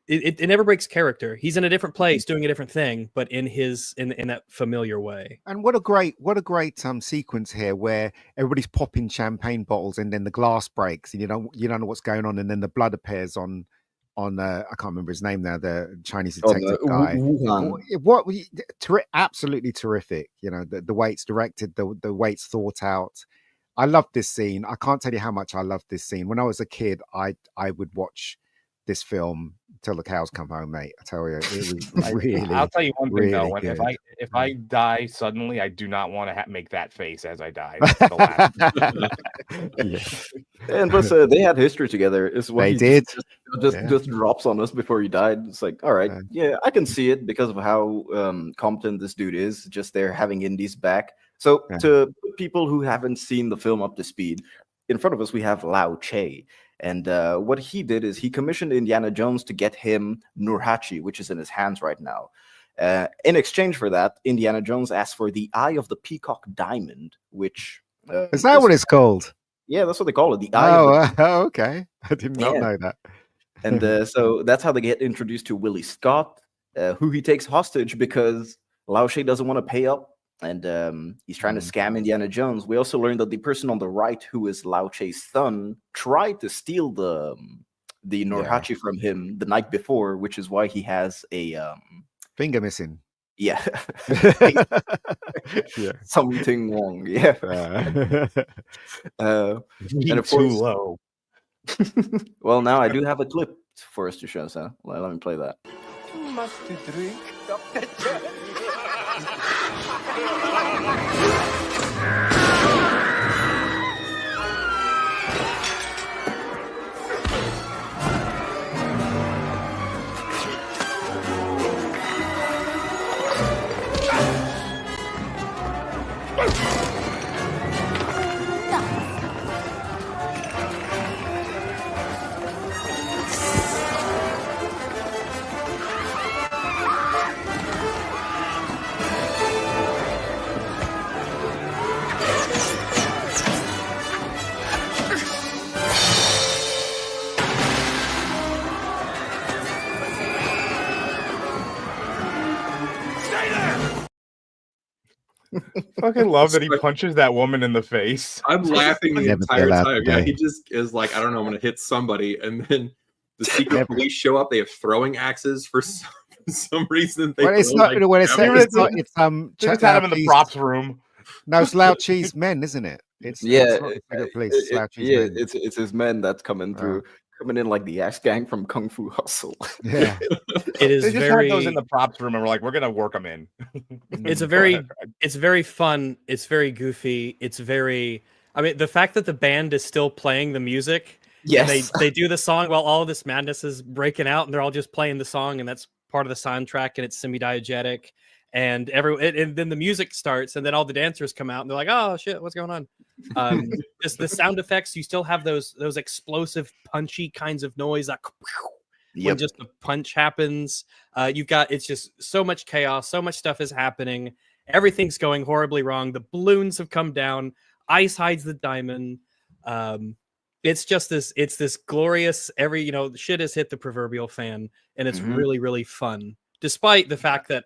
Speaker 8: It never breaks character. He's in a different place doing a different thing, but in that familiar way.
Speaker 6: And what a great sequence here, where everybody's popping champagne bottles, and then the glass breaks, and you don't know what's going on, and then the blood appears on I can't remember his name now, the Chinese detective guy. Absolutely terrific. The way it's directed, the way it's thought out. I love this scene. I can't tell you how much I love this scene. When I was a kid, I would watch this film till the cows come home, mate. I tell you, it was really.
Speaker 5: I'll tell you one thing though.
Speaker 6: Good.
Speaker 5: If I die suddenly, I do not want to make that face as I die. That's the last.
Speaker 4: And plus, they had history together. Is what
Speaker 6: they did.
Speaker 4: Just drops on us before he died. It's like, all right, I can see it because of how competent this dude is. Just there having Indy's back. So to people who haven't seen the film up to speed, in front of us we have Lao Che. And what he did is he commissioned Indiana Jones to get him Nurhaci, which is in his hands right now. In exchange for that, Indiana Jones asked for the Eye of the Peacock Diamond, which...
Speaker 6: is that what it's called?
Speaker 4: Yeah, that's what they call it. The Eye
Speaker 6: okay. I did not know that.
Speaker 4: And so that's how they get introduced to Willie Scott, who he takes hostage because Lao Che doesn't want to pay up. And he's trying to scam Indiana Jones. We also learned that the person on the right, who is Lao Che's son, tried to steal the Nurhaci from him the night before, which is why he has a
Speaker 6: finger missing.
Speaker 4: Yeah. Something wrong. Yeah. And of course,
Speaker 5: too low.
Speaker 4: Well, now I do have a clip for us to show, so let me play that.
Speaker 9: Too much to drink, Dr. Chen.
Speaker 5: Fucking love that he punches that woman in the face.
Speaker 7: I'm laughing the
Speaker 6: Never
Speaker 7: entire
Speaker 6: allowed
Speaker 7: time.
Speaker 6: to
Speaker 7: Yeah,
Speaker 6: go.
Speaker 7: he just is like, I don't know, I'm gonna hit somebody, and then the secret police show up. They have throwing axes for some reason. They
Speaker 6: Well, it's
Speaker 7: throw,
Speaker 6: not.
Speaker 7: like,
Speaker 6: Well, it's
Speaker 7: everything.
Speaker 5: They just had him in the props room.
Speaker 6: No, it's Loud Cheese Men, isn't it? It's not the secret police. It's Loud Cheese Men.
Speaker 4: It's his men that's coming through, coming in like the Axe Gang from Kung Fu Hustle.
Speaker 6: Yeah,
Speaker 8: It is
Speaker 5: They just
Speaker 8: very.
Speaker 5: had those in the props room, and we're like, we're gonna work them in.
Speaker 8: It's a very. It's very fun. It's very goofy. It's very. I mean, the fact that the band is still playing the music.
Speaker 4: Yes.
Speaker 8: And they do the song while all of this madness is breaking out, and they're all just playing the song, and that's part of the soundtrack, and it's semi-diegetic, and and then the music starts, and then all the dancers come out, and they're like, "Oh shit, what's going on?" Just the sound effects. You still have those explosive, punchy kinds of noise, like when just a punch happens. You've got it's just so much chaos, so much stuff is happening. Everything's going horribly wrong. The balloons have come down. Ice hides the diamond. It's just this glorious shit has hit the proverbial fan, and it's really, really fun. Despite the fact that,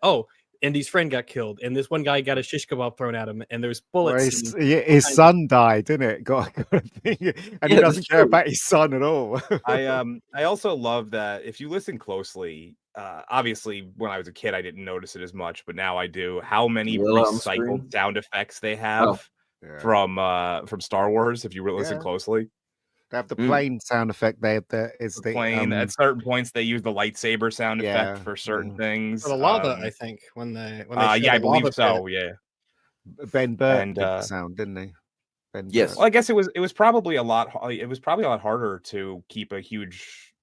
Speaker 8: Indy's friend got killed, and this one guy got a shish kebab thrown at him, and there's bullets.
Speaker 6: Well, his son died, didn't it? And he doesn't care about his son at all.
Speaker 5: I also love that if you listen closely, obviously when I was a kid I didn't notice it as much, but now I do. How many recycled sound effects they have from Star Wars? If you listen closely.
Speaker 6: They have the plane sound effect. They have the
Speaker 5: plane. At certain points, they use the lightsaber sound effect for certain things.
Speaker 8: For the lava, I think when they
Speaker 5: I believe so. Yeah,
Speaker 6: Ben Burtt did the sound, didn't he?
Speaker 5: Yes. Well, I guess it was probably a lot. It was probably a lot harder to keep a huge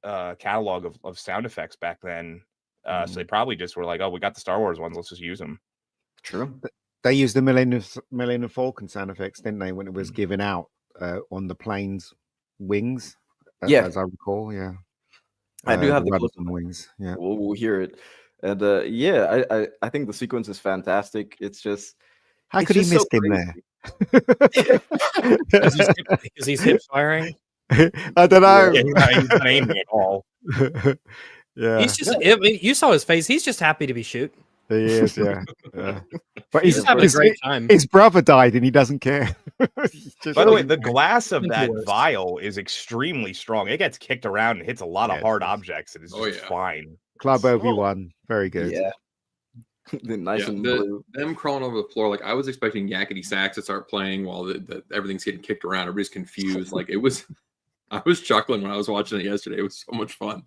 Speaker 5: catalog of sound effects back then. So they probably just were like, "Oh, we got the Star Wars ones. Let's just use them."
Speaker 4: True.
Speaker 6: They used the Millennium Falcon sound effects, didn't they, when it was given out on the plane's wings? As I recall, yeah.
Speaker 4: I do have the clip
Speaker 6: on the wings. Yeah,
Speaker 4: we'll hear it, and I think the sequence is fantastic. It's just
Speaker 6: how could he miss him there?
Speaker 8: Because he's hip firing.
Speaker 6: I don't know.
Speaker 5: Yeah, he's not aiming at all.
Speaker 6: Yeah,
Speaker 8: he's just. You saw his face. He's just happy to be shooting.
Speaker 6: He is, yeah. But
Speaker 8: he's having a great time.
Speaker 6: His brother died, and he doesn't care.
Speaker 5: By the way, the glass of that vial is extremely strong. It gets kicked around and hits a lot of hard objects, and it's just fine.
Speaker 6: Club Obi-Wan, very good.
Speaker 4: Yeah. Nice and blue.
Speaker 7: Them crawling over the floor, like I was expecting yakety sax to start playing while everything's getting kicked around. Everybody's confused. Like I was chuckling when I was watching it yesterday. It was so much fun.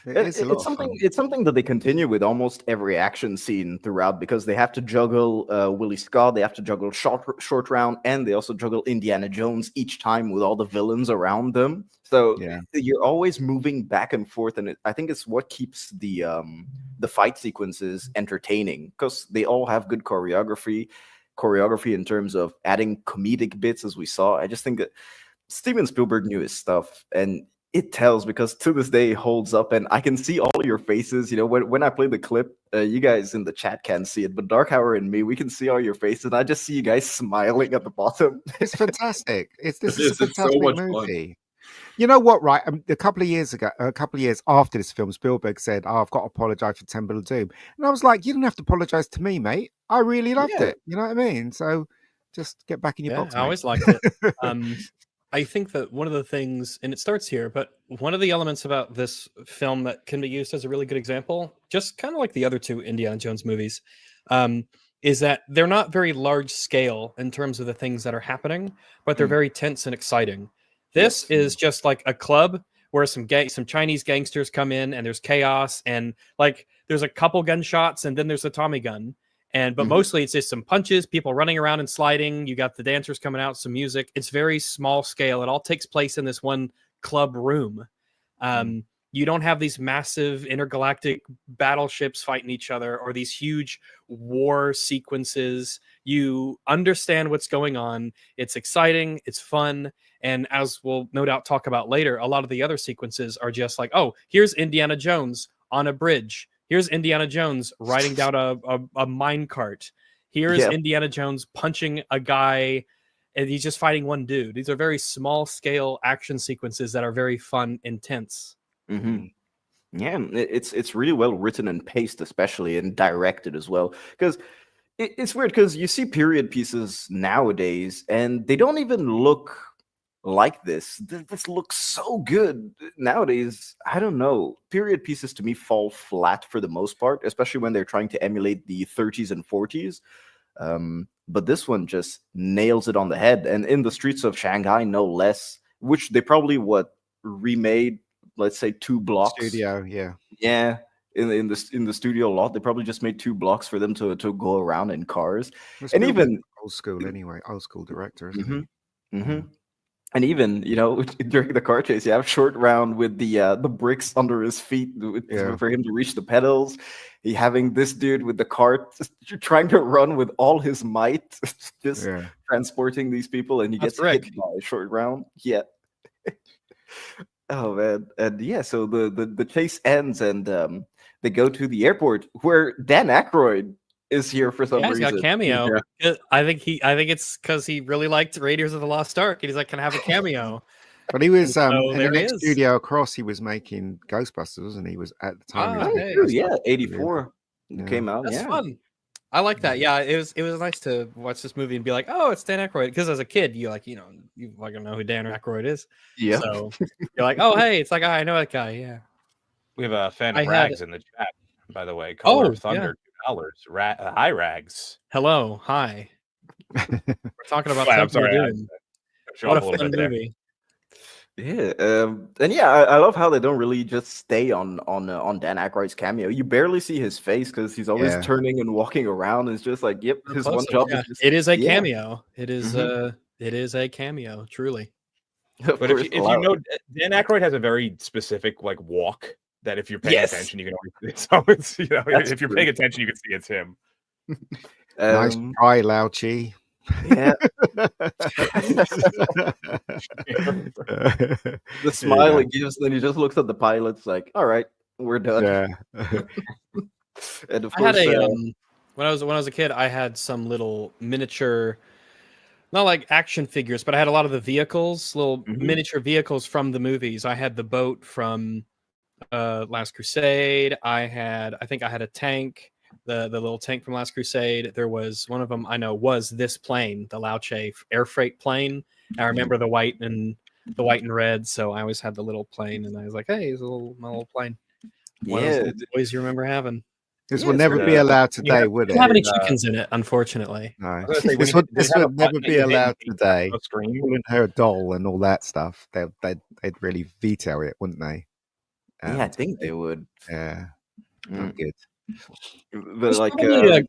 Speaker 4: It's something that they continue with almost every action scene throughout, because they have to juggle Willie Scott, they have to juggle short round, and they also juggle Indiana Jones each time with all the villains around them. So you're always moving back and forth, and I think it's what keeps the fight sequences entertaining, because they all have good choreography in terms of adding comedic bits, as we saw. I just think that Steven Spielberg knew his stuff, and it tells, because to this day it holds up, and I can see all your faces. You know, when I play the clip, you guys in the chat can't see it, but Dark Hour and me, we can see all your faces, and I just see you guys smiling at the bottom.
Speaker 6: It's fantastic. This is a fantastic
Speaker 7: so much
Speaker 6: movie.
Speaker 7: Fun.
Speaker 6: You know what, right? A couple of years after this film, Spielberg said, I've got to apologize for Temple of Doom. And I was like, you don't have to apologize to me, mate. I really loved it. You know what I mean? So just get back in your box.
Speaker 8: I always liked it. I think that one of the things, and it starts here, but one of the elements about this film that can be used as a really good example, just kind of like the other two Indiana Jones movies, is that they're not very large scale in terms of the things that are happening, but they're very tense and exciting. This is just like a club where some Chinese gangsters come in, and there's chaos, and like there's a couple gunshots, and then there's a Tommy gun, But mostly it's just some punches, people running around and sliding. You got the dancers coming out, some music. It's very small scale. It all takes place in this one club room. You don't have these massive intergalactic battleships fighting each other or these huge war sequences. You understand what's going on. It's exciting. It's fun. And as we'll no doubt talk about later, a lot of the other sequences are just like, oh, here's Indiana Jones on a bridge. Here's Indiana Jones riding down a mine cart. Here's Indiana Jones punching a guy, and he's just fighting one dude. These are very small scale action sequences that are very fun, intense.
Speaker 4: Yeah, it's really well written and paced, especially, and directed as well. Because it's weird because you see period pieces nowadays, and they don't even look like this. This looks so good nowadays. I don't know. Period pieces to me fall flat for the most part, especially when they're trying to emulate the 30s and 40s. But this one just nails it on the head. And in the streets of Shanghai, no less, which they probably remade, let's say, 2 blocks.
Speaker 6: Studio,
Speaker 4: yeah. In the studio a lot. They probably just made 2 blocks for them to go around in cars. And even
Speaker 6: old school anyway, old school director, isn't he?
Speaker 4: And even, during the car chase, you have Short Round with the bricks under his feet for him to reach the pedals. He having this dude with the cart trying to run with all his might, just transporting these people, and he gets hit by Short Round. Yeah. Oh man, and so the chase ends, and they go to the airport where Dan Aykroyd is here for some reason.
Speaker 8: He's got a cameo. Yeah. I think it's because he really liked Raiders of the Lost Ark, and he's like, "Can I have a cameo?"
Speaker 6: But he was in the next studio across. He was making Ghostbusters, wasn't he? Was at the time.
Speaker 4: 84 came out.
Speaker 8: That's fun. I like that. Yeah, it was nice to watch this movie and be like, "Oh, it's Dan Aykroyd." Because as a kid, you like know who Dan Aykroyd is. Yeah. So you're like, "Oh, hey, it's like I know that guy." Yeah.
Speaker 5: We have a fan of Rags in the chat, by the way. Color of Thunder. Hi, Rags.
Speaker 8: Hello. Hi. We're talking about I'm sorry. What a fun movie.
Speaker 4: Yeah, and I love how they don't really just stay on Dan Aykroyd's cameo. You barely see his face because he's always turning and walking around. It's just like, yep, his one job is just,
Speaker 8: it is a cameo. It is it is a cameo, truly.
Speaker 5: But if you know, Dan Aykroyd has a very specific walk that if you're paying attention, you can always see. So it's if you're paying attention, you can see it's him.
Speaker 6: Nice try, Lao Chi.
Speaker 4: Yeah. The smile he gives, then he just looks at the pilots like, all right, we're done.
Speaker 6: Yeah.
Speaker 4: And of
Speaker 8: course,
Speaker 4: I had
Speaker 8: when I was a kid, I had some little miniature, not like action figures, but I had a lot of the vehicles, little miniature vehicles from the movies. I had the boat from Last Crusade. I think I had a tank. The little tank from Last Crusade. There was one of them I know was this plane, the Lao Che air freight plane. I remember the white and red, so I always had the little plane, and I was like, "Hey, it's my little plane." One of those toys you remember having.
Speaker 6: This would never be allowed today, would it?
Speaker 8: Don't have any chickens in it, unfortunately.
Speaker 6: No. This would never be allowed today. Calling her a doll and all that stuff. They'd really veto it, wouldn't they?
Speaker 4: I think they would.
Speaker 6: Yeah, not good.
Speaker 4: But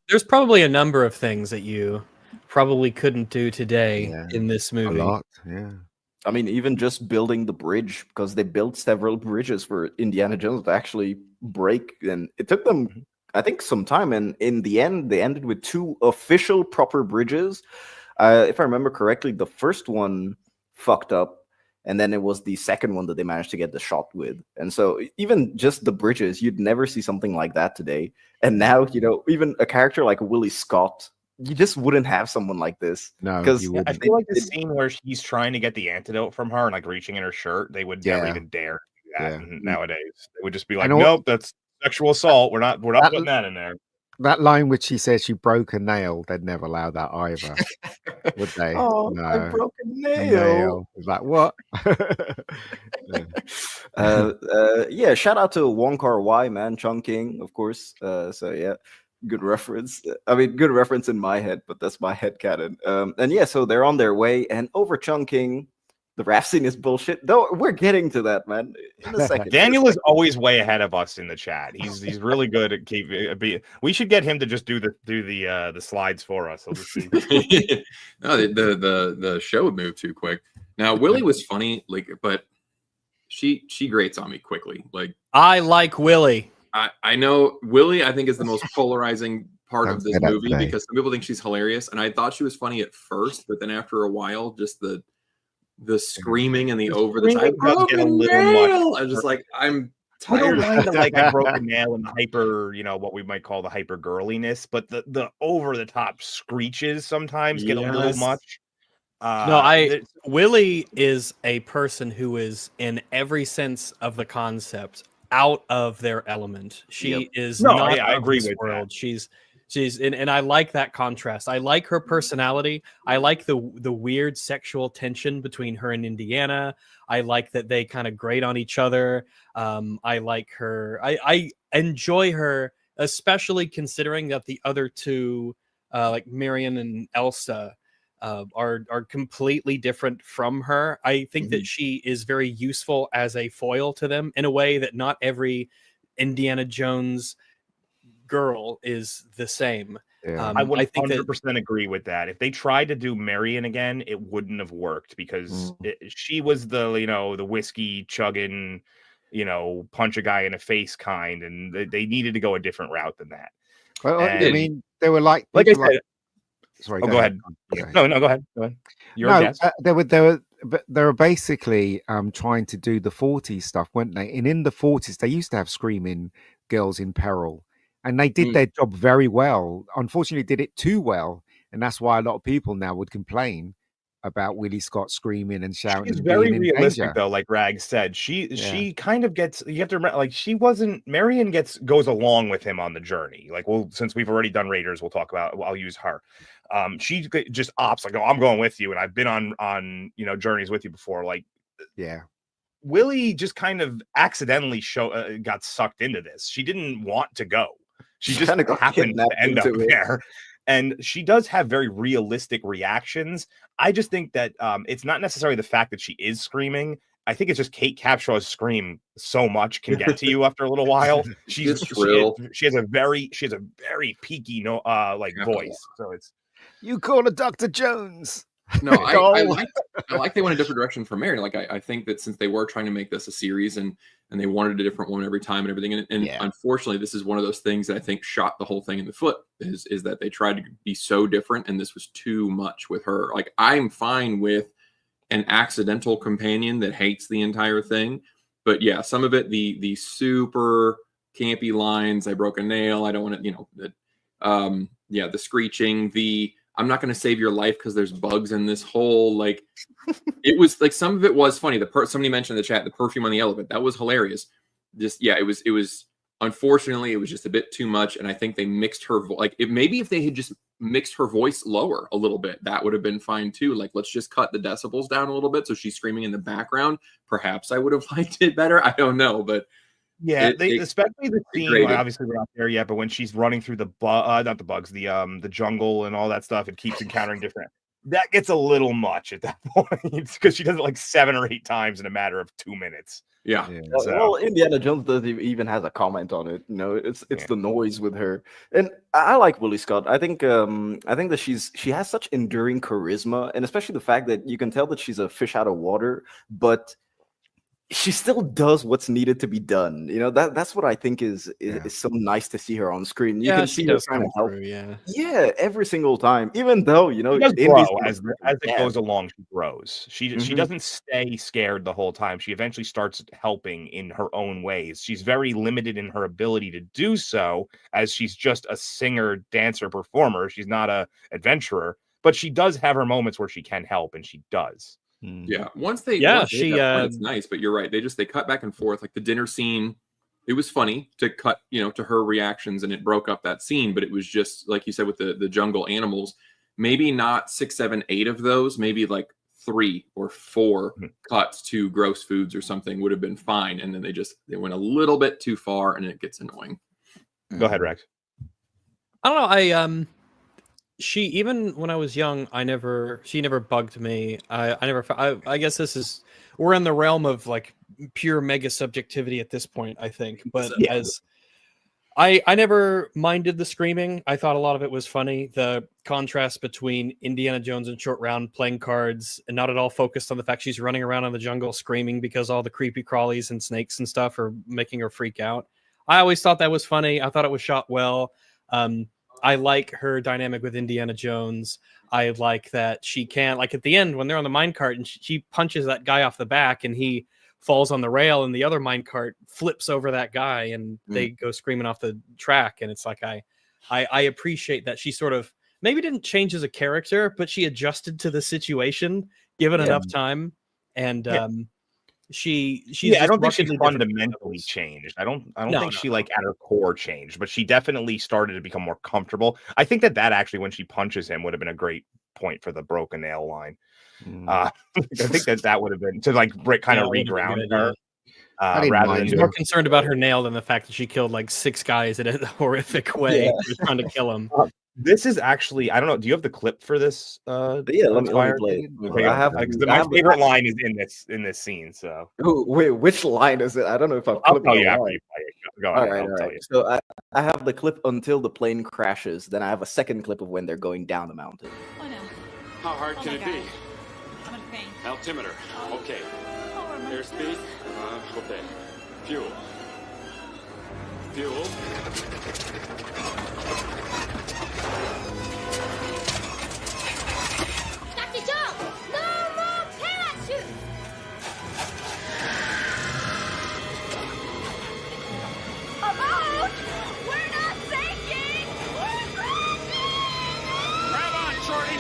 Speaker 8: there's probably a number of things that you probably couldn't do today in this movie.
Speaker 6: A lot, yeah.
Speaker 4: I mean, even just building the bridge, because they built several bridges for Indiana Jones to actually break, and it took them, I think, some time. And in the end, they ended with 2 official proper bridges. If I remember correctly, the first one fucked up. And then it was the second one that they managed to get the shot with. And so even just the bridges, you'd never see something like that today. And now, even a character like Willie Scott, you just wouldn't have someone like this.
Speaker 6: No,
Speaker 4: because
Speaker 5: I feel like the scene where she's trying to get the antidote from her and reaching in her shirt, they would never even dare do that nowadays. They would just be like, nope, that's sexual assault. We're not putting that in there.
Speaker 6: That line which she says she broke a nail, they'd never allow that either, would they?
Speaker 4: Oh, no. I broke a nail.
Speaker 6: It's like, what?
Speaker 4: Shout out to Wong Kar-wai, man, Chungking, of course. Good reference. I mean, good reference in my head, but that's my head canon. So they're on their way, and over Chungking, The rap scene is bullshit. Though we're getting to that, man, in a second.
Speaker 5: Daniel is always way ahead of us in the chat. He's really good at keeping. We should get him to just do the slides for us. He'll just be...
Speaker 7: No, the show would move too quick. Now Willie was funny, like, but she grates on me quickly. Like,
Speaker 8: I like Willie.
Speaker 7: I know Willie, I think, is the most polarizing part of this movie because some people think she's hilarious, and I thought she was funny at first, but then after a while, just the screaming and the over the top
Speaker 5: does get a little much.
Speaker 7: I'm just like, I'm
Speaker 5: I don't
Speaker 7: tired.
Speaker 5: mind the like I broke a nail and the hyper, what we might call the hyper girliness, but the over the top screeches sometimes get a little much.
Speaker 8: Willie is a person who is in every sense of the concept out of their element. She is not
Speaker 5: I agree with
Speaker 8: world.
Speaker 5: that.
Speaker 8: She's and I like that contrast. I like her personality. I like the weird sexual tension between her and Indiana. I like that they kind of grate on each other. I like her. I enjoy her, especially considering that the other two, like Marion and Elsa, are completely different from her. I think that she is very useful as a foil to them in a way that not every Indiana Jones girl is the same.
Speaker 5: I would 100% agree with that. If they tried to do Marion again, it wouldn't have worked because she was the whiskey chugging, punch a guy in the face kind, and they needed to go a different route than that.
Speaker 6: Well, I mean, they were like
Speaker 5: I said.
Speaker 6: Sorry,
Speaker 5: go ahead. No, go ahead. You're a guest.
Speaker 6: They were basically trying to do the 40s stuff, weren't they? And in the 40s, they used to have screaming girls in peril. And they did their job very well. Unfortunately, did it too well, and that's why a lot of people now would complain about Willie Scott screaming and shouting.
Speaker 5: She's very realistic, though. Like Rag said, she kind of gets. You have to remember, like she wasn't. Marion goes along with him on the journey. Like, well, since we've already done Raiders, we'll talk about. I'll use her. She just opts like, oh, I'm going with you, and I've been on journeys with you before. Like, Willie just kind of accidentally got sucked into this. She didn't want to go. She just kind of happened to end up there. And she does have very realistic reactions. I just think that it's not necessarily the fact that she is screaming. I think it's just Kate Capshaw's scream so much can get to you after a little while. She has a very peaky voice. So it's
Speaker 6: you call it Dr. Jones.
Speaker 7: No, I like they went a different direction from Mary. Like I think that since they were trying to make this a series and they wanted a different woman every time and everything, and unfortunately, this is one of those things that I think shot the whole thing in the foot. Is that they tried to be so different, and this was too much with her. Like I'm fine with an accidental companion that hates the entire thing, but yeah, some of it, the super campy lines. I broke a nail. I don't want to, the screeching. I'm not going to save your life because there's bugs in this hole. Like it was like some of it was funny. Somebody mentioned in the chat the perfume on the elephant. That was hilarious. It was unfortunately it was just a bit too much, and I think they mixed her maybe if they had just mixed her voice lower a little bit, that would have been fine too. Like let's just cut the decibels down a little bit so she's screaming in the background. Perhaps I would have liked it better. I don't know, but.
Speaker 5: Yeah, especially the scene. Obviously, we're not there yet, but when she's running through the jungle and all that stuff, and keeps encountering different. That gets a little much at that point because she does it like 7 or 8 times in a matter of 2 minutes.
Speaker 7: Yeah.
Speaker 4: Well, Indiana Jones even has a comment on it. It's the noise with her, and I like Willie Scott. I think that she has such enduring charisma, and especially the fact that you can tell that she's a fish out of water, but she still does what's needed to be done. That's what I think is so nice to see her on screen. You can see her trying to help. Yeah, every single time. Even though
Speaker 5: she does grow as it goes along, she grows. She doesn't stay scared the whole time. She eventually starts helping in her own ways. She's very limited in her ability to do so, as she's just a singer, dancer, performer. She's not a adventurer, but she does have her moments where she can help, and she does.
Speaker 7: Yeah, it's nice, but you're right. They cut back and forth. Like the dinner scene, it was funny to cut, to her reactions, and it broke up that scene. But it was just like you said with the jungle animals. Maybe not 6, 7, 8 of those. Maybe like 3 or 4 cuts to gross foods or something would have been fine. And then they went a little bit too far, and it gets annoying.
Speaker 5: Go ahead, Rex.
Speaker 8: I don't know. she, even when I was young, she never bugged me. I guess we're in the realm of like pure mega subjectivity at this point, I think. But as I never minded the screaming. I thought a lot of it was funny. The contrast between Indiana Jones and Short Round playing cards and not at all focused on the fact she's running around in the jungle screaming because all the creepy crawlies and snakes and stuff are making her freak out. I always thought that was funny. I thought it was shot well. I like her dynamic with Indiana Jones. I like that she can, like at the end when they're on the minecart and she punches that guy off the back and he falls on the rail and the other minecart flips over that guy and they go screaming off the track. And it's like, I appreciate that she sort of maybe didn't change as a character, but she adjusted to the situation given enough time. And
Speaker 5: I don't think she fundamentally changed. I don't think she like at her core changed, but she definitely started to become more comfortable. I think that actually when she punches him would have been a great point for the broken nail line. I think that would have been to like kind of reground her.
Speaker 8: Rather than more concerned about her nail than the fact that she killed like 6 guys in a horrific way, just trying to kill them.
Speaker 5: This is actually, I don't know. Do you have the clip for this?
Speaker 4: Let me play it.
Speaker 5: I have my favorite line is in this scene. So
Speaker 4: wait, which line is it? I don't know if
Speaker 5: I'll tell you after you play it. Go ahead.
Speaker 4: All right. So I have the clip until the plane crashes. Then I have a second clip of when they're going down the mountain.
Speaker 3: Oh no.
Speaker 1: How hard can it be?
Speaker 3: I'm gonna faint.
Speaker 1: Altimeter. Okay.
Speaker 3: Oh,
Speaker 1: Airspeed. Okay. Fuel.
Speaker 3: Dr. Jones, no more parachute! Alone? We're not sinking! We're crashing!
Speaker 1: Grab on, Shorty.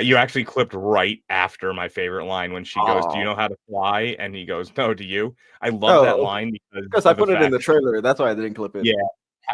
Speaker 5: You actually clipped right after my favorite line when she goes, "Do you know how to fly?" And he goes, "No, do you?" I love that line
Speaker 4: because I put it in the trailer. That's why I didn't clip it.
Speaker 5: Yeah,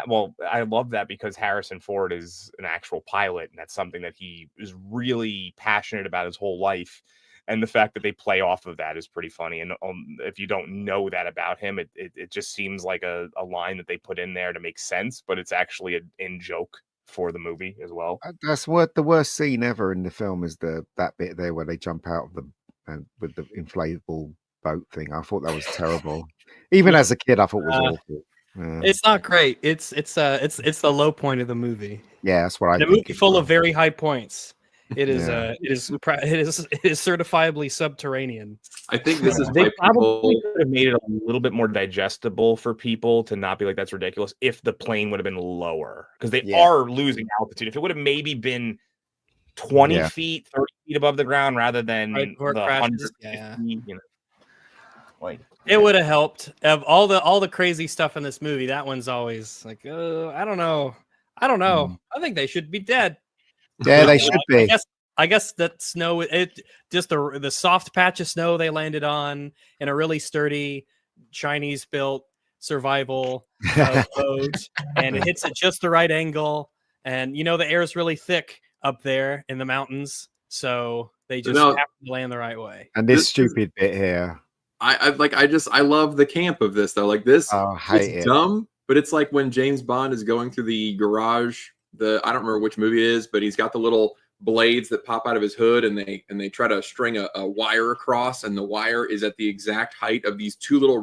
Speaker 5: well, I love that because Harrison Ford is an actual pilot, and that's something that he is really passionate about his whole life. And the fact that they play off of that is pretty funny. And if you don't know that about him, it just seems like a line that they put in there to make sense, but it's actually an in joke for the movie as well.
Speaker 6: That's what the worst scene ever in the film is that bit there where they jump out of the with the inflatable boat thing. I thought that was terrible. Even as a kid, I thought it was awful.
Speaker 8: It's not great. It's the low point of the movie.
Speaker 6: Yeah, that's what I think.
Speaker 8: A movie full of very high points. It is certifiably subterranean.
Speaker 7: I think this is
Speaker 5: they probably could have made it a little bit more digestible for people to not be like that's ridiculous if the plane would have been lower because they are losing altitude. If it would have maybe been 20 feet, 30 feet above the ground rather than the 100 feet, like
Speaker 8: it would have helped. Of all the crazy stuff in this movie, that one's always like, I don't know. I think they should be dead.
Speaker 6: Yeah, they should be.
Speaker 8: I guess that snow, just the soft patch of snow they landed on in a really sturdy Chinese-built survival boat, and it hits at just the right angle. And the air is really thick up there in the mountains, so they just have to land the right way.
Speaker 6: And this stupid bit here,
Speaker 7: I love the camp of this though. Like this, it's dumb, but it's like when James Bond is going through the garage. I don't remember which movie it is, but he's got the little blades that pop out of his hood, and they try to string a wire across, and the wire is at the exact height of these two little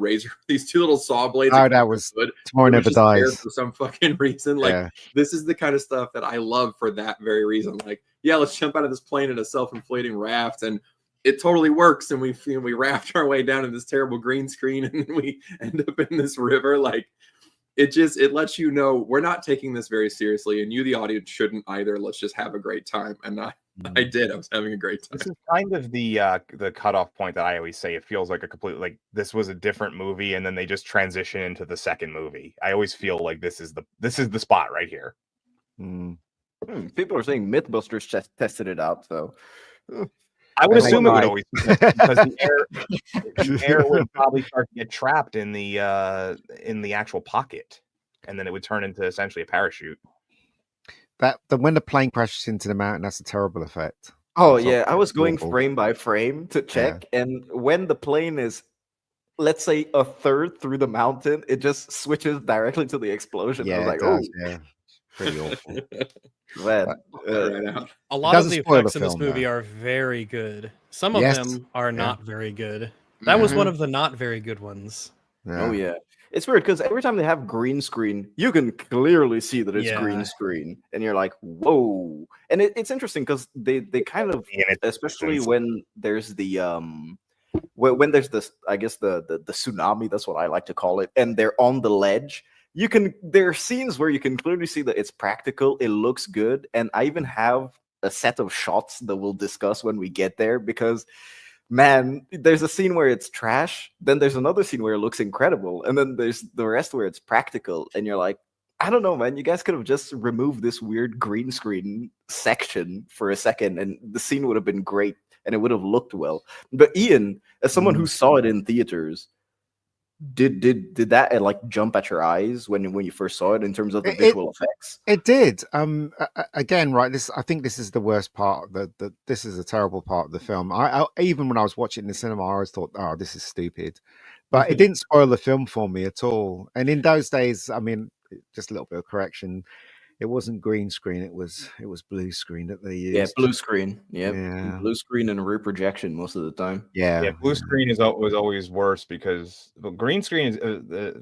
Speaker 7: saw blades.
Speaker 6: Oh, that was Tomorrow Never Dies
Speaker 7: for some fucking reason. Like this is the kind of stuff that I love for that very reason. Like, let's jump out of this plane in a self-inflating raft, and it totally works. And we raft our way down in this terrible green screen, and then we end up in this river. Like, it lets you know we're not taking this very seriously, and you, the audience, shouldn't either. Let's just have a great time. And I was having a great time.
Speaker 5: This is kind of the cutoff point that I always say. It feels like a complete, like this was a different movie, and then they just transition into the second movie. I always feel like this is the spot right here.
Speaker 4: People are saying MythBusters just tested it out, so
Speaker 5: I would assume it would always be because the air would probably start to get trapped in the actual pocket, and then it would turn into essentially a parachute.
Speaker 6: when the plane crashes into the mountain, that's a terrible effect.
Speaker 4: Oh
Speaker 6: That's
Speaker 4: yeah, I was going
Speaker 6: awful.
Speaker 4: frame by frame to check, and when the plane is, let's say, a third through the mountain, it just switches directly to the explosion. I
Speaker 6: Yeah,
Speaker 4: was
Speaker 6: it
Speaker 4: like,
Speaker 6: does.
Speaker 4: oh,
Speaker 6: Yeah, pretty awful.
Speaker 4: man.
Speaker 7: Right out.
Speaker 8: A lot of
Speaker 6: doesn't
Speaker 8: the
Speaker 6: spoil
Speaker 8: effects
Speaker 6: the
Speaker 8: in this
Speaker 6: film,
Speaker 8: movie
Speaker 6: though.
Speaker 8: are very good. Some of
Speaker 6: Yes.
Speaker 8: them are
Speaker 6: Yeah.
Speaker 8: not very good. That was
Speaker 4: Mm-hmm.
Speaker 8: one of the not very good ones.
Speaker 4: Oh yeah, it's weird because every time they have green screen, you can clearly see that it's
Speaker 8: Yeah.
Speaker 4: green screen, and you're like, whoa. And it's interesting because they kind of, especially when there's the when there's this, I guess the tsunami, that's what I like to call it, and they're on the ledge. There are scenes where you can clearly see that it's practical, it looks good, and I even have a set of shots that we'll discuss when we get there, because man, there's a scene where it's trash, then there's another scene where it looks incredible, and then there's the rest where it's practical, and you're like, I don't know, man, you guys could have just removed this weird green screen section for a second, and the scene would have been great, and it would have looked well. But Ian, as someone who saw it in theaters, did that like jump at your eyes when you first saw it in terms of the visual effects?
Speaker 6: It did. Again, right. I think this is the worst part. This is a terrible part of the film. I even when I was watching it in the cinema, I always thought, "Oh, this is stupid," but it didn't spoil the film for me at all. And in those days, I mean, just a little bit of correction. It wasn't green screen. It was blue screen that they used.
Speaker 4: Yeah, blue screen. Yep.
Speaker 6: Yeah,
Speaker 4: Blue screen and rear projection most of the time.
Speaker 6: Yeah,
Speaker 5: blue screen was always worse because the green screen is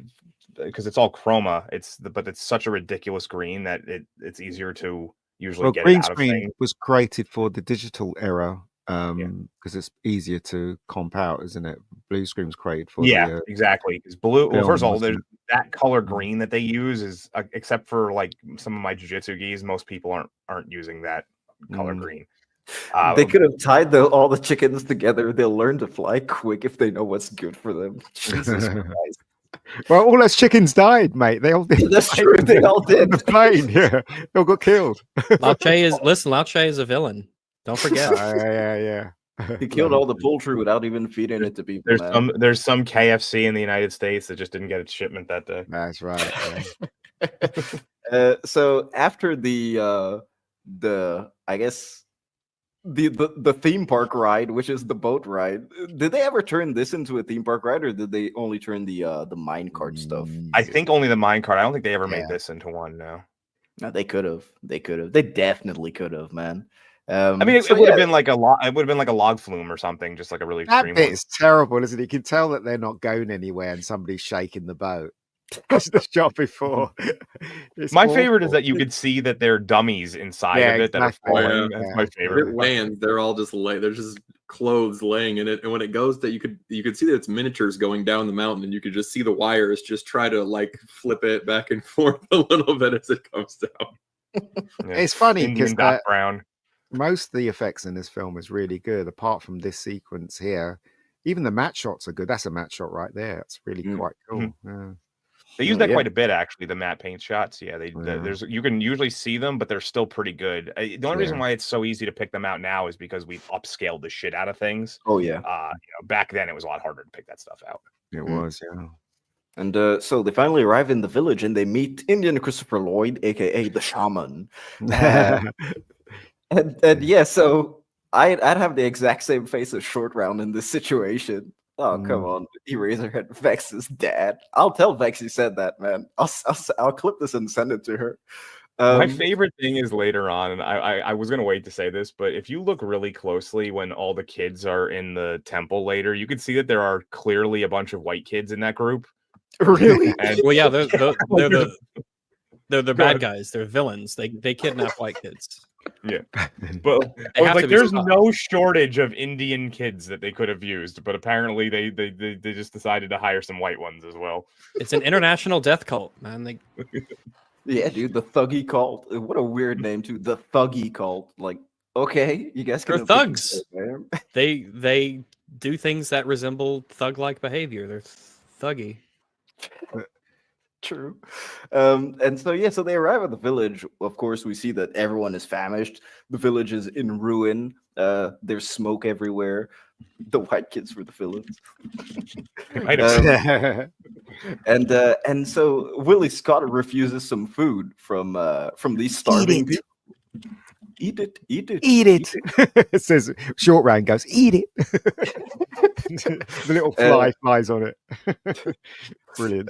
Speaker 5: because it's all chroma. But it's such a ridiculous green that it's easier to usually get
Speaker 6: green
Speaker 5: it out
Speaker 6: screen
Speaker 5: of things.
Speaker 6: was created for the digital era because it's easier to comp out, isn't it? Blue screen was created for
Speaker 5: exactly. Because blue. Well, first of all,
Speaker 6: film,
Speaker 5: that color green that they use is except for like some of my jiu-jitsu gis, most people aren't using that color green.
Speaker 4: They could have tied all the chickens together. They'll learn to fly quick if they know what's good for them. Jesus Christ.
Speaker 6: Well, all those chickens died, mate. They all did.
Speaker 4: That's true. They all did.
Speaker 6: The plane, yeah. They all got killed.
Speaker 8: Lao Che is a villain. Don't forget.
Speaker 6: Yeah.
Speaker 4: He killed all the poultry without even feeding it to people.
Speaker 5: There's some KFC in the United States that just didn't get its shipment that day.
Speaker 6: That's right.
Speaker 4: So after the I guess the theme park ride, which is the boat ride, did they ever turn this into a theme park ride, or did they only turn the minecart stuff?
Speaker 5: I think only the minecart. I don't think they ever made this into one. No,
Speaker 4: they could have. They definitely could have, man.
Speaker 5: I mean, it would have been like a log. It would have been like a log flume or something, just like a really extreme.
Speaker 6: That bit is terrible, isn't it? You can tell that they're not going anywhere, and somebody's shaking the boat. That's the shot before.
Speaker 5: My favorite is that you could see that they're dummies inside of it that are falling. That's my favorite.
Speaker 7: It lands. They're all just there's just clothes laying in it, and when it goes, that you could see that it's miniatures going down the mountain, and you could just see the wires just try to like flip it back and forth a little bit as it comes down.
Speaker 6: It's funny because
Speaker 5: background.
Speaker 6: Most of the effects in this film is really good, apart from this sequence here. Even the matte shots are good. That's a matte shot right there. It's really quite cool. Yeah.
Speaker 5: They use that quite a bit, actually. The matte paint shots. Yeah, there's you can usually see them, but they're still pretty good. The only reason why it's so easy to pick them out now is because we've upscaled the shit out of things.
Speaker 4: Oh yeah.
Speaker 5: Back then it was a lot harder to pick that stuff out.
Speaker 6: It was, yeah.
Speaker 4: And so they finally arrive in the village and they meet Indian Christopher Lloyd, aka the shaman. And yeah, so I'd have the exact same face as Short Round in this situation. Oh, come on. Eraserhead Vex's dad. I'll tell Vex you said that, man. I'll clip this and send it to her.
Speaker 5: My favorite thing is later on, and I was going to wait to say this, but if you look really closely when all the kids are in the temple later, you can see that there are clearly a bunch of white kids in that group.
Speaker 4: Really?
Speaker 5: And,
Speaker 8: well, yeah, they're the bad guys. They're villains. They kidnap white kids.
Speaker 5: Yeah, but like there's no shortage of Indian kids that they could have used, but apparently they just decided to hire some white ones as well.
Speaker 8: It's an international death cult, man.
Speaker 4: Yeah, dude, the Thuggee cult. What a weird name too. The Thuggee cult. Like, okay, you guys can.
Speaker 8: They're thugs. They do things that resemble thug-like behavior. They're thuggy.
Speaker 4: True. And so yeah, so they arrive at the village. Of course, we see that everyone is famished. The village is in ruin. There's smoke everywhere. The white kids were the villains. And so Willie Scott refuses some food from these starving people. Eat it, eat it,
Speaker 6: eat it. It says Short Round goes, eat it. The little fly flies on it. Brilliant.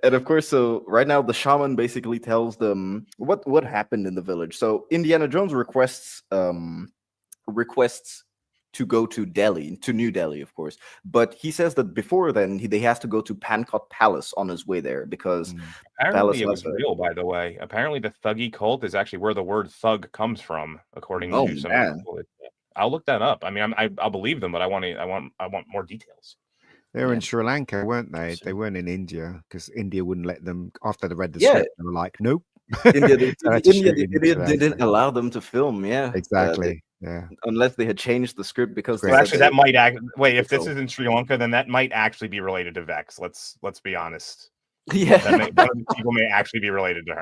Speaker 4: And of course, so right now the shaman basically tells them what happened in the village. So Indiana Jones requests to go to Delhi, to New Delhi, of course. But he says that before then, he has to go to Pankot Palace on his way there because
Speaker 5: apparently it was real, by the way. Apparently the Thuggee cult is actually where the word thug comes from, according to some people. I'll look that up. I mean, I'll believe them, but I want more details.
Speaker 6: They were in Sri Lanka, weren't they? They weren't in India because India wouldn't let them. After they read the script, they were like, "Nope."
Speaker 4: India didn't allow them to film. Yeah,
Speaker 6: exactly.
Speaker 4: Unless they had changed the script because
Speaker 5: actually that might wait. If this is in Sri Lanka, then that might actually be related to Vex. Let's be honest.
Speaker 4: Yeah,
Speaker 5: one of the people may actually be related to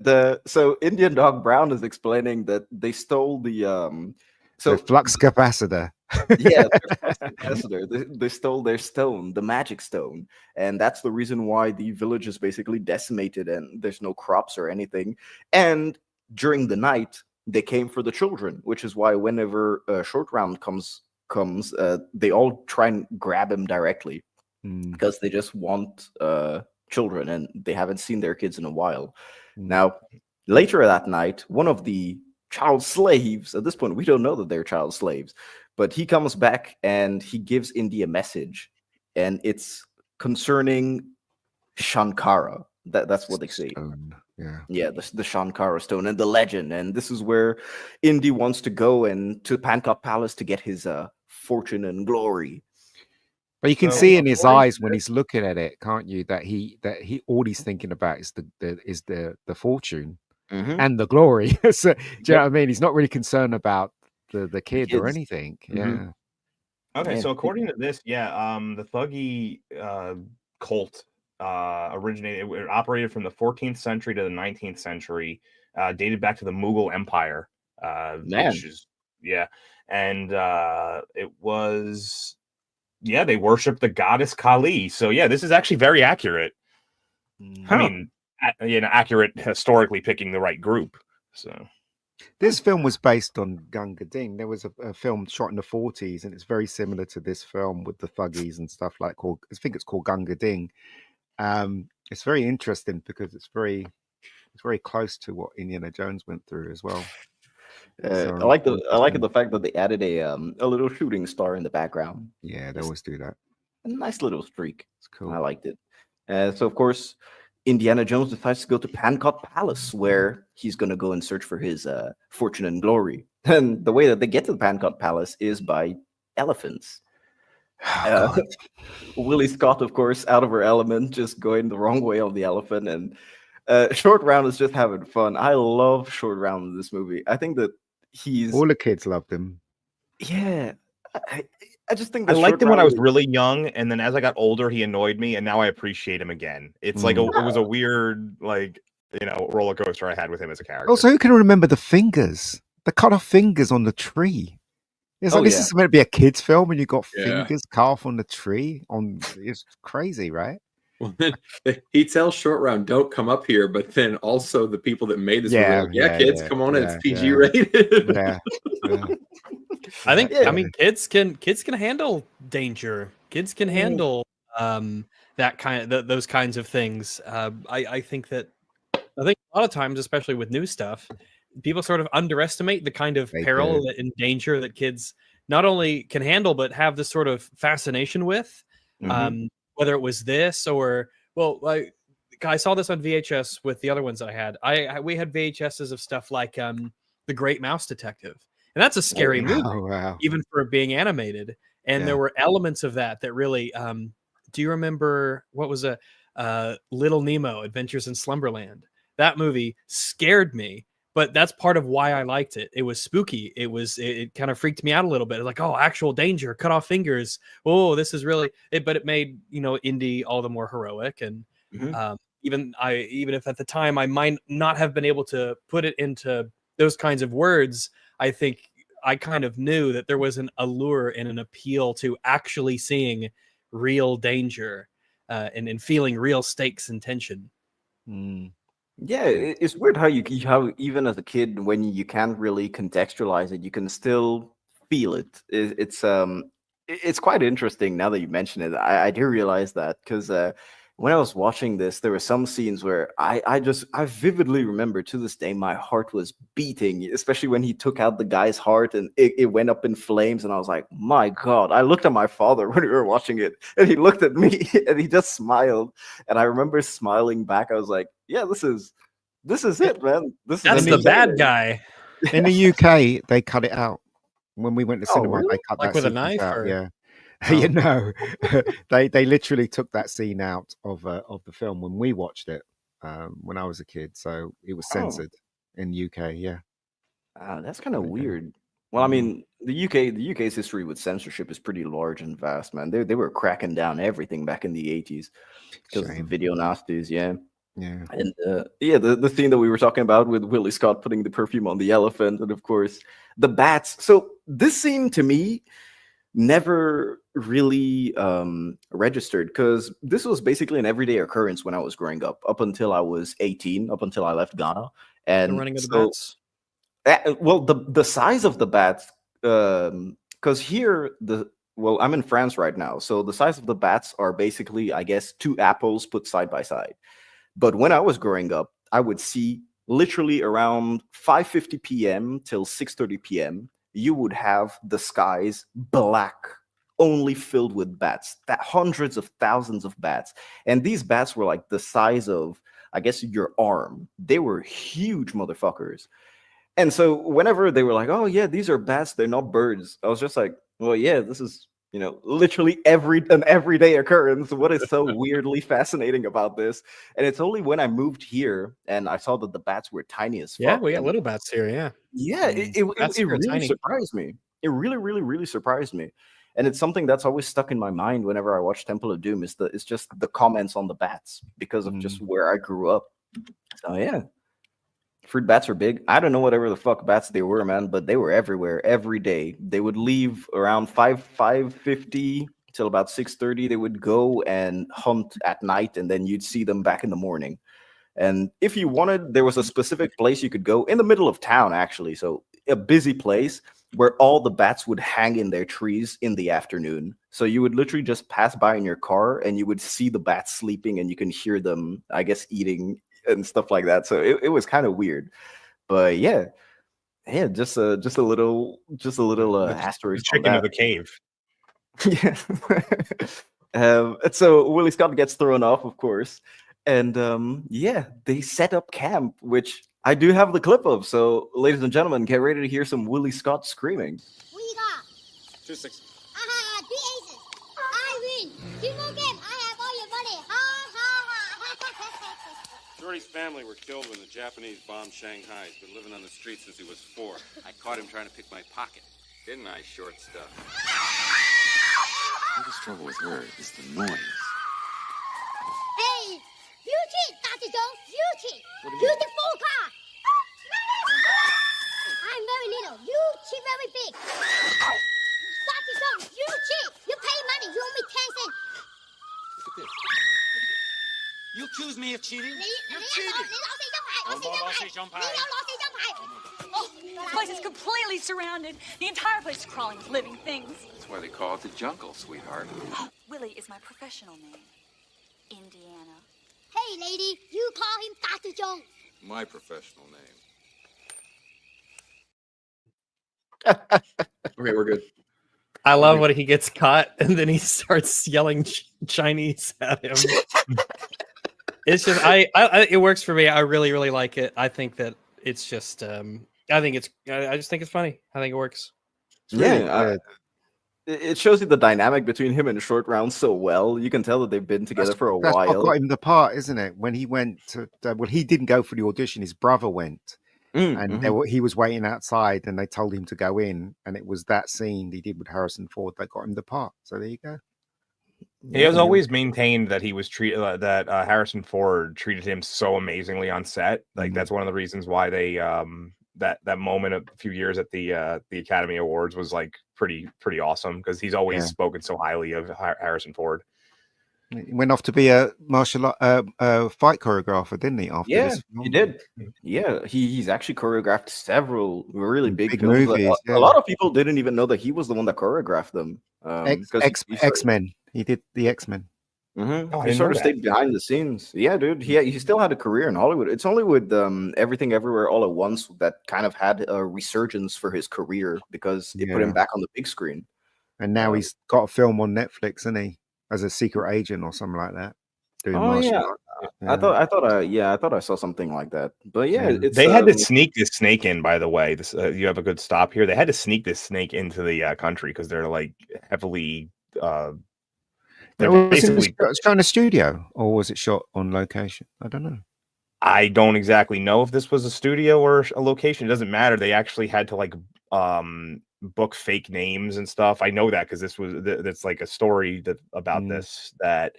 Speaker 4: her. So Indian Dog Brown is explaining that they stole the
Speaker 6: flux capacitor.
Speaker 4: Yeah, they stole their stone, the magic stone, and that's the reason why the village is basically decimated and there's no crops or anything. And during the night, they came for the children, which is why whenever Short Round comes, they all try and grab him directly because they just want children and they haven't seen their kids in a while. Now, later that night, one of the child slaves, at this point, we don't know that they're child slaves, but he comes back and he gives Indy a message, and it's concerning Shankara. That's what they say. Yeah, the Shankara stone and the legend. And this is where Indy wants to go and to Pankot Palace to get his fortune and glory.
Speaker 6: But you can see in his eyes when he's looking at it, can't you? That he all he's thinking about is the fortune and the glory. So, do you know what I mean? He's not really concerned about the kid or anything. Yeah.
Speaker 5: Okay, so according to this, the Thuggee cult operated from the 14th century to the 19th century, dated back to the Mughal Empire. Which is, and it was, they worshiped the goddess Kali. So this is actually very accurate. I mean, accurate historically, picking the right group. So
Speaker 6: this film was based on Gunga Din. There was a film shot in the 40s, and it's very similar to this film with the Thuggees and stuff I think it's called Gunga Din. It's very interesting because it's very close to what Indiana Jones went through as well.
Speaker 4: I like the fact that they added a little shooting star in the background.
Speaker 6: Yeah, they always do that.
Speaker 4: A nice little streak.
Speaker 6: It's cool.
Speaker 4: I liked it. So of course, Indiana Jones decides to go to Pankot Palace, where he's going to go and search for his fortune and glory. And the way that they get to the Pankot Palace is by elephants. Willie Scott, of course, out of her element, just going the wrong way on the elephant. And Short Round is just having fun. I love Short Round in this movie. I think that all
Speaker 6: the kids loved him.
Speaker 4: Yeah. I just think
Speaker 5: I liked him when I was really young, and then as I got older, he annoyed me, and now I appreciate him again. It's like it was a weird, roller coaster I had with him as a character.
Speaker 6: Also, who can remember the fingers? The cut off fingers on the tree. It's like this is meant to be a kids' film, and you got fingers carved on the tree. It's crazy, right?
Speaker 7: Well, then he tells Short Round, "Don't come up here," but then also the people that made this movie, like, kids, come on, it's PG rated.
Speaker 8: I think I mean kids can handle danger. Kids can handle that those kinds of things. I think a lot of times, especially with new stuff, people sort of underestimate the kind of peril and danger that kids not only can handle but have this sort of fascination with. Whether it was this or I saw this on VHS with the other ones that I had. We had VHSs of stuff like The Great Mouse Detective. And that's a scary movie, even for it being animated. And there were elements of that really. Do you remember what was Little Nemo: Adventures in Slumberland? That movie scared me, but that's part of why I liked it. It was spooky. It kind of freaked me out a little bit. Like, oh, actual danger, cut off fingers. Oh, this is really it. But it made Indy all the more heroic. And even if at the time I might not have been able to put it into those kinds of words, I think I kind of knew that there was an allure and an appeal to actually seeing real danger and feeling real stakes and tension.
Speaker 4: Yeah, it's weird how how even as a kid, when you can't really contextualize it, you can still feel it. It's quite interesting now that you mention it. I do realize that because when I was watching this, there were some scenes where I vividly remember to this day my heart was beating, especially when he took out the guy's heart and it went up in flames, and I was like, my God! I looked at my father when we were watching it, and he looked at me and he just smiled, and I remember smiling back. I was like, yeah, this is it, man.
Speaker 8: That's the bad guy.
Speaker 6: In the UK, they cut it out. When we went to cinema,
Speaker 4: really?
Speaker 6: they cut
Speaker 8: Like
Speaker 6: that
Speaker 8: with a
Speaker 6: sequence
Speaker 8: knife,
Speaker 6: out.
Speaker 8: or?
Speaker 6: Yeah.
Speaker 8: Oh.
Speaker 6: You know, they literally took that scene out of the film when we watched it when I was a kid. So it was censored in UK. Yeah.
Speaker 4: That's kind of weird. Well, I mean, the UK's history with censorship is pretty large and vast, man. They were cracking down everything back in the 80s because of the video nasties, yeah.
Speaker 6: Yeah.
Speaker 4: And the scene that we were talking about with Willie Scott putting the perfume on the elephant, and of course the bats. So this scene to me never really registered because this was basically an everyday occurrence when I was growing up until I was 18, up until I left Ghana. And
Speaker 8: The running of the bats.
Speaker 4: Well, the size of the bats, because here I'm in France right now, so the size of the bats are basically, I guess, 2 apples put side by side. But when I was growing up, I would see literally around 5:50 p.m. till 6:30 p.m. you would have the skies black, only filled with bats, that hundreds of thousands of bats. And these bats were like the size of, I guess, your arm. They were huge motherfuckers. And so whenever they were like, oh yeah, these are bats, they're not birds, I was just like, well, yeah, this is, literally an everyday occurrence. What is so weirdly fascinating about this? And it's only when I moved here and I saw that the bats were tiny as fuck.
Speaker 8: Yeah, we got little bats here. Yeah.
Speaker 4: Yeah, it really
Speaker 8: tiny.
Speaker 4: surprised me. It really, really, really surprised me. And it's something that's always stuck in my mind whenever I watch Temple of Doom. It's just the comments on the bats because of just where I grew up. So yeah. Fruit bats are big. I don't know whatever the fuck bats they were, man, but they were everywhere every day. They would leave around 5:50 till about 6:30. They would go and hunt at night, and then you'd see them back in the morning. And if you wanted, there was a specific place you could go in the middle of town, actually. So a busy place where all the bats would hang in their trees in the afternoon. So you would literally just pass by in your car and you would see the bats sleeping and you can hear them, I guess, eating and stuff like that. So it was kind of weird. But yeah, just a little asterisk.
Speaker 5: The chicken of the cave.
Speaker 4: Yeah. So Willie Scott gets thrown off, of course. And they set up camp, which I do have the clip of. So, ladies and gentlemen, get ready to hear some Willie Scott screaming.
Speaker 9: What you got?
Speaker 1: 2-6.
Speaker 9: Aha, 3 aces. I win. 2 more game. I have all your money. Ha ha.
Speaker 1: Jordy's family were killed when the Japanese bombed Shanghai. He's been living on the street since he was 4. I caught him trying to pick my pocket. Didn't I, short stuff? The biggest trouble with her is the noise.
Speaker 9: Hey, you cheat, Dr. Jones. You cheat. You the full car. I'm very little. You cheat very big. Dr. Jones, you cheat. You pay money. You owe me 10 cents.
Speaker 1: Look at this. You accuse me of cheating? You're cheating.
Speaker 3: The place is completely surrounded. The entire place is crawling with living things.
Speaker 1: That's why they call it the jungle, sweetheart.
Speaker 3: Willie is my professional name. Indiana.
Speaker 9: Hey, lady, you call him Dr. Jones.
Speaker 1: My professional name.
Speaker 7: Okay, we're good.
Speaker 8: I love when he gets caught and then he starts yelling Chinese at him. It's just it works for me. I really, really like it. I think that it's just I just think it's funny. I think it works.
Speaker 4: It shows you the dynamic between him and Short Round so well. You can tell that they've been together for a while.
Speaker 6: That's what got him the part, isn't it? When he went to, he didn't go for the audition. His brother went, and he was waiting outside, and they told him to go in, and it was that scene he did with Harrison Ford that got him the part. So there you go.
Speaker 5: He has always maintained that he was treated that Harrison Ford treated him so amazingly on set. Like that's one of the reasons why they that moment a few years at the Academy Awards was like pretty awesome because he's always spoken so highly of Harrison Ford.
Speaker 6: He went off to be a martial art fight choreographer, didn't he? After this film?
Speaker 4: He did. Yeah, he's actually choreographed several really big films.
Speaker 6: movies.
Speaker 4: A lot of people didn't even know that he was the one that choreographed them.
Speaker 6: X-Men. He did the X-Men.
Speaker 4: Mm-hmm. He sort of stayed behind the scenes. Yeah, dude. He still had a career in Hollywood. It's only with Everything Everywhere All at Once that kind of had a resurgence for his career because it put him back on the big screen.
Speaker 6: And now he's got a film on Netflix, isn't he? As a secret agent or something like that.
Speaker 4: I thought I saw something like that. But
Speaker 5: they had to sneak this snake in. By the way, this you have a good stop here. They had to sneak this snake into the country because they're like heavily.
Speaker 6: Was it shot in a studio or was it shot on location? I don't know.
Speaker 5: I don't exactly know if this was a studio or a location. It doesn't matter. They actually had to like book fake names and stuff. I know that because that's like a story about this that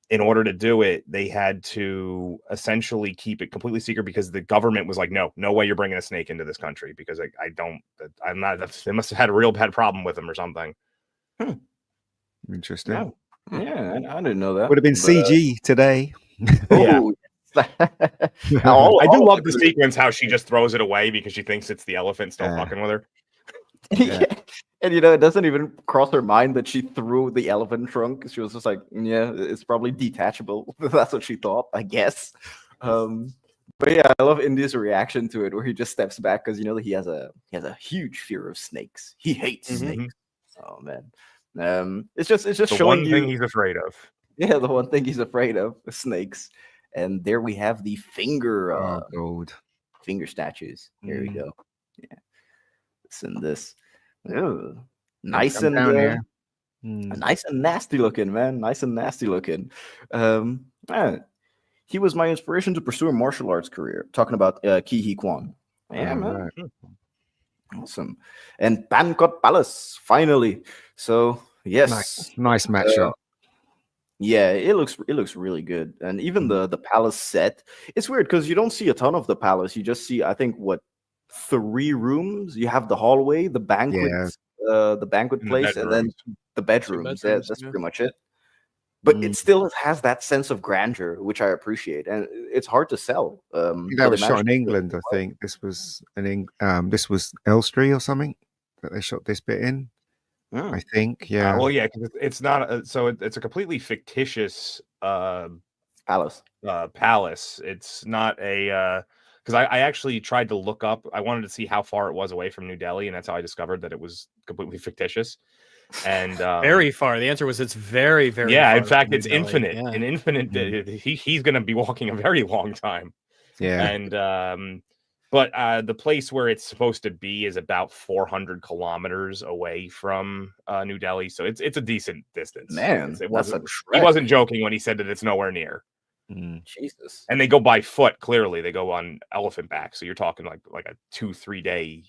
Speaker 5: in order to do it, they had to essentially keep it completely secret because the government was like, no way you're bringing a snake into this country because I'm not. They must have had a real bad problem with them or something.
Speaker 6: Interesting.
Speaker 4: Yeah, I didn't know that.
Speaker 6: Would have been CG today.
Speaker 5: Yeah. I do love the sequence how she just throws it away because she thinks it's the elephant still fucking with her.
Speaker 4: And it doesn't even cross her mind that she threw the elephant trunk. She was just like, yeah, it's probably detachable. That's what she thought, I guess. But yeah, I love Indy's reaction to it where he just steps back because he has a huge fear of snakes. He hates snakes. Oh man. It's just showing
Speaker 5: one thing he's afraid of.
Speaker 4: Yeah, the one thing he's afraid of, snakes. And there we have the finger statues. Here we go. Yeah. This. Ooh, nice and nice and nasty looking, man. Nice and nasty looking. He was my inspiration to pursue a martial arts career. Talking about Ki Hee Kwan. Yeah, man. Right. Awesome. And Bangkok Palace, finally. So yes.
Speaker 6: Nice matchup.
Speaker 4: Yeah, it looks really good. And even the palace set, it's weird because you don't see a ton of the palace. You just see, I think, 3 rooms. You have the hallway, the banquet place, and then the bedrooms. That's pretty much it. But it still has that sense of grandeur, which I appreciate, and it's hard to sell.
Speaker 6: That was shot in England, I think. This was this was Elstree or something that they shot this bit in. I think, yeah.
Speaker 5: Well, yeah, because it's not. It's a completely fictitious
Speaker 4: palace.
Speaker 5: Palace. It's not a. Because I actually tried to look up. I wanted to see how far it was away from New Delhi, and that's how I discovered that it was completely fictitious. And
Speaker 8: very far. The answer was it's very, very.
Speaker 5: Yeah,
Speaker 8: far
Speaker 5: in fact, it's
Speaker 8: Delhi.
Speaker 5: infinite.
Speaker 8: Yeah.
Speaker 5: An infinite. He's going to be walking a very long time.
Speaker 6: Yeah.
Speaker 5: And but the place where it's supposed to be is about 400 kilometers away from New Delhi, so it's a decent distance.
Speaker 4: Man,
Speaker 5: he wasn't joking when he said that it's nowhere near.
Speaker 4: Jesus.
Speaker 5: And they go by foot. Clearly, they go on elephant back. So you're talking like a 2-3 day,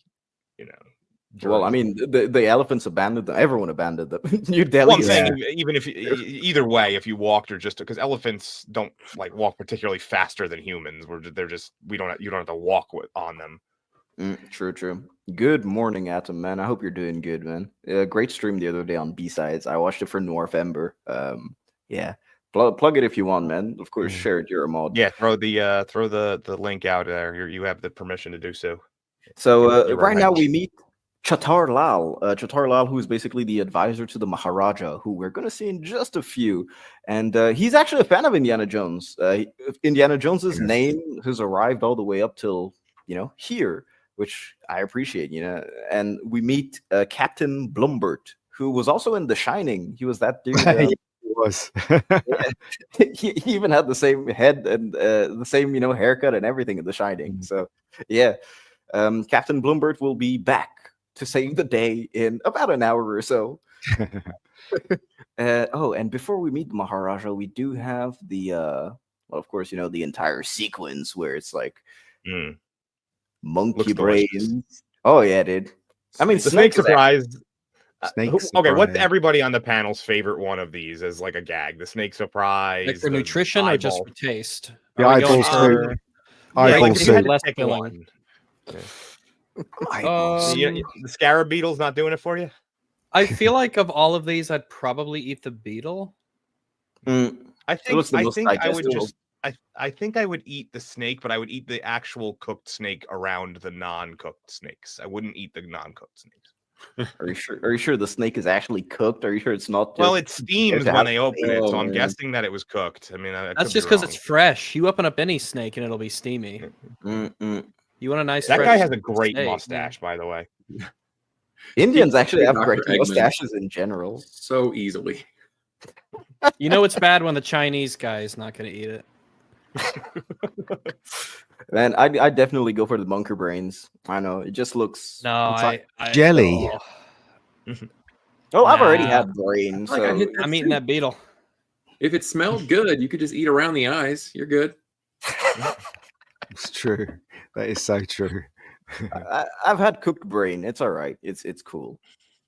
Speaker 5: journey.
Speaker 4: Well, I mean, the elephants abandoned them. Everyone abandoned them. New Delhi.
Speaker 5: Well, I'm saying even if either way, if you walked or just because elephants don't like walk particularly faster than humans, you don't have to walk on them.
Speaker 4: True. Good morning, Atom, man. I hope you're doing good, man. Great stream the other day on B-Sides. I watched it for November. Yeah. Plug it if you want, man. Of course, share it. You're a mod.
Speaker 5: Yeah, throw the link out there. You have the permission to do so.
Speaker 4: So right now we meet Chatar Lal, who is basically the advisor to the Maharaja, who we're going to see in just a few. And he's actually a fan of Indiana Jones. Indiana Jones's name has arrived all the way up till here, which I appreciate. And we meet Captain Blumbert, who was also in The Shining. He was that dude.
Speaker 6: Was
Speaker 4: he even had the same head and the same haircut and everything in The Shining. So yeah, Captain Blumbert will be back to save the day in about an hour or so. And before we meet the Maharaja, we do have the of course the entire sequence where it's like monkey brains. Oh yeah, dude. I mean,
Speaker 5: the snake surprise.
Speaker 6: Snakes.
Speaker 5: Okay, what's everybody on the panel's favorite one of these as like a gag? The snake surprise.
Speaker 8: Like for nutrition or just for taste?
Speaker 6: The eyeballs too. Eyeball
Speaker 5: if you had
Speaker 6: soup.
Speaker 5: to pick one.
Speaker 8: Um,
Speaker 5: The scarab beetle's not doing it for you?
Speaker 8: I feel like of all of these, I'd probably eat the beetle.
Speaker 5: I think I would
Speaker 4: digestible.
Speaker 5: I think I would eat the snake, but I would eat the actual cooked snake around the non-cooked snakes. I wouldn't eat the non-cooked snakes.
Speaker 4: Are you sure? Are you sure the snake is actually cooked? Are you sure it's not?
Speaker 5: Well,
Speaker 4: just
Speaker 5: it steams
Speaker 4: to
Speaker 5: when
Speaker 4: have
Speaker 5: they open it, so I'm
Speaker 4: man.
Speaker 5: guessing that it was cooked. I mean,
Speaker 8: That's just because it's fresh. You open up any snake and it'll be steamy. You want a nice.
Speaker 5: That
Speaker 8: fresh
Speaker 5: guy has a great
Speaker 8: steak,
Speaker 5: mustache, by the way.
Speaker 4: Indians actually have
Speaker 7: Dr.
Speaker 4: great
Speaker 7: Eggman.
Speaker 4: mustaches in general.
Speaker 7: So easily.
Speaker 8: You know it's bad when the Chinese guy is not going to eat it.
Speaker 4: Man, I definitely go for the bunker brains. I know it just looks
Speaker 8: No,
Speaker 4: it's
Speaker 8: I
Speaker 6: jelly.
Speaker 4: Oh, I've already
Speaker 8: Nah.
Speaker 4: had brains.
Speaker 7: Like I
Speaker 4: So
Speaker 7: hit that
Speaker 8: I'm eating that beetle.
Speaker 7: If it smelled good, you could just eat around the eyes. You're good.
Speaker 6: It's true. That is so true.
Speaker 4: I've had cooked brain. It's all right. It's cool.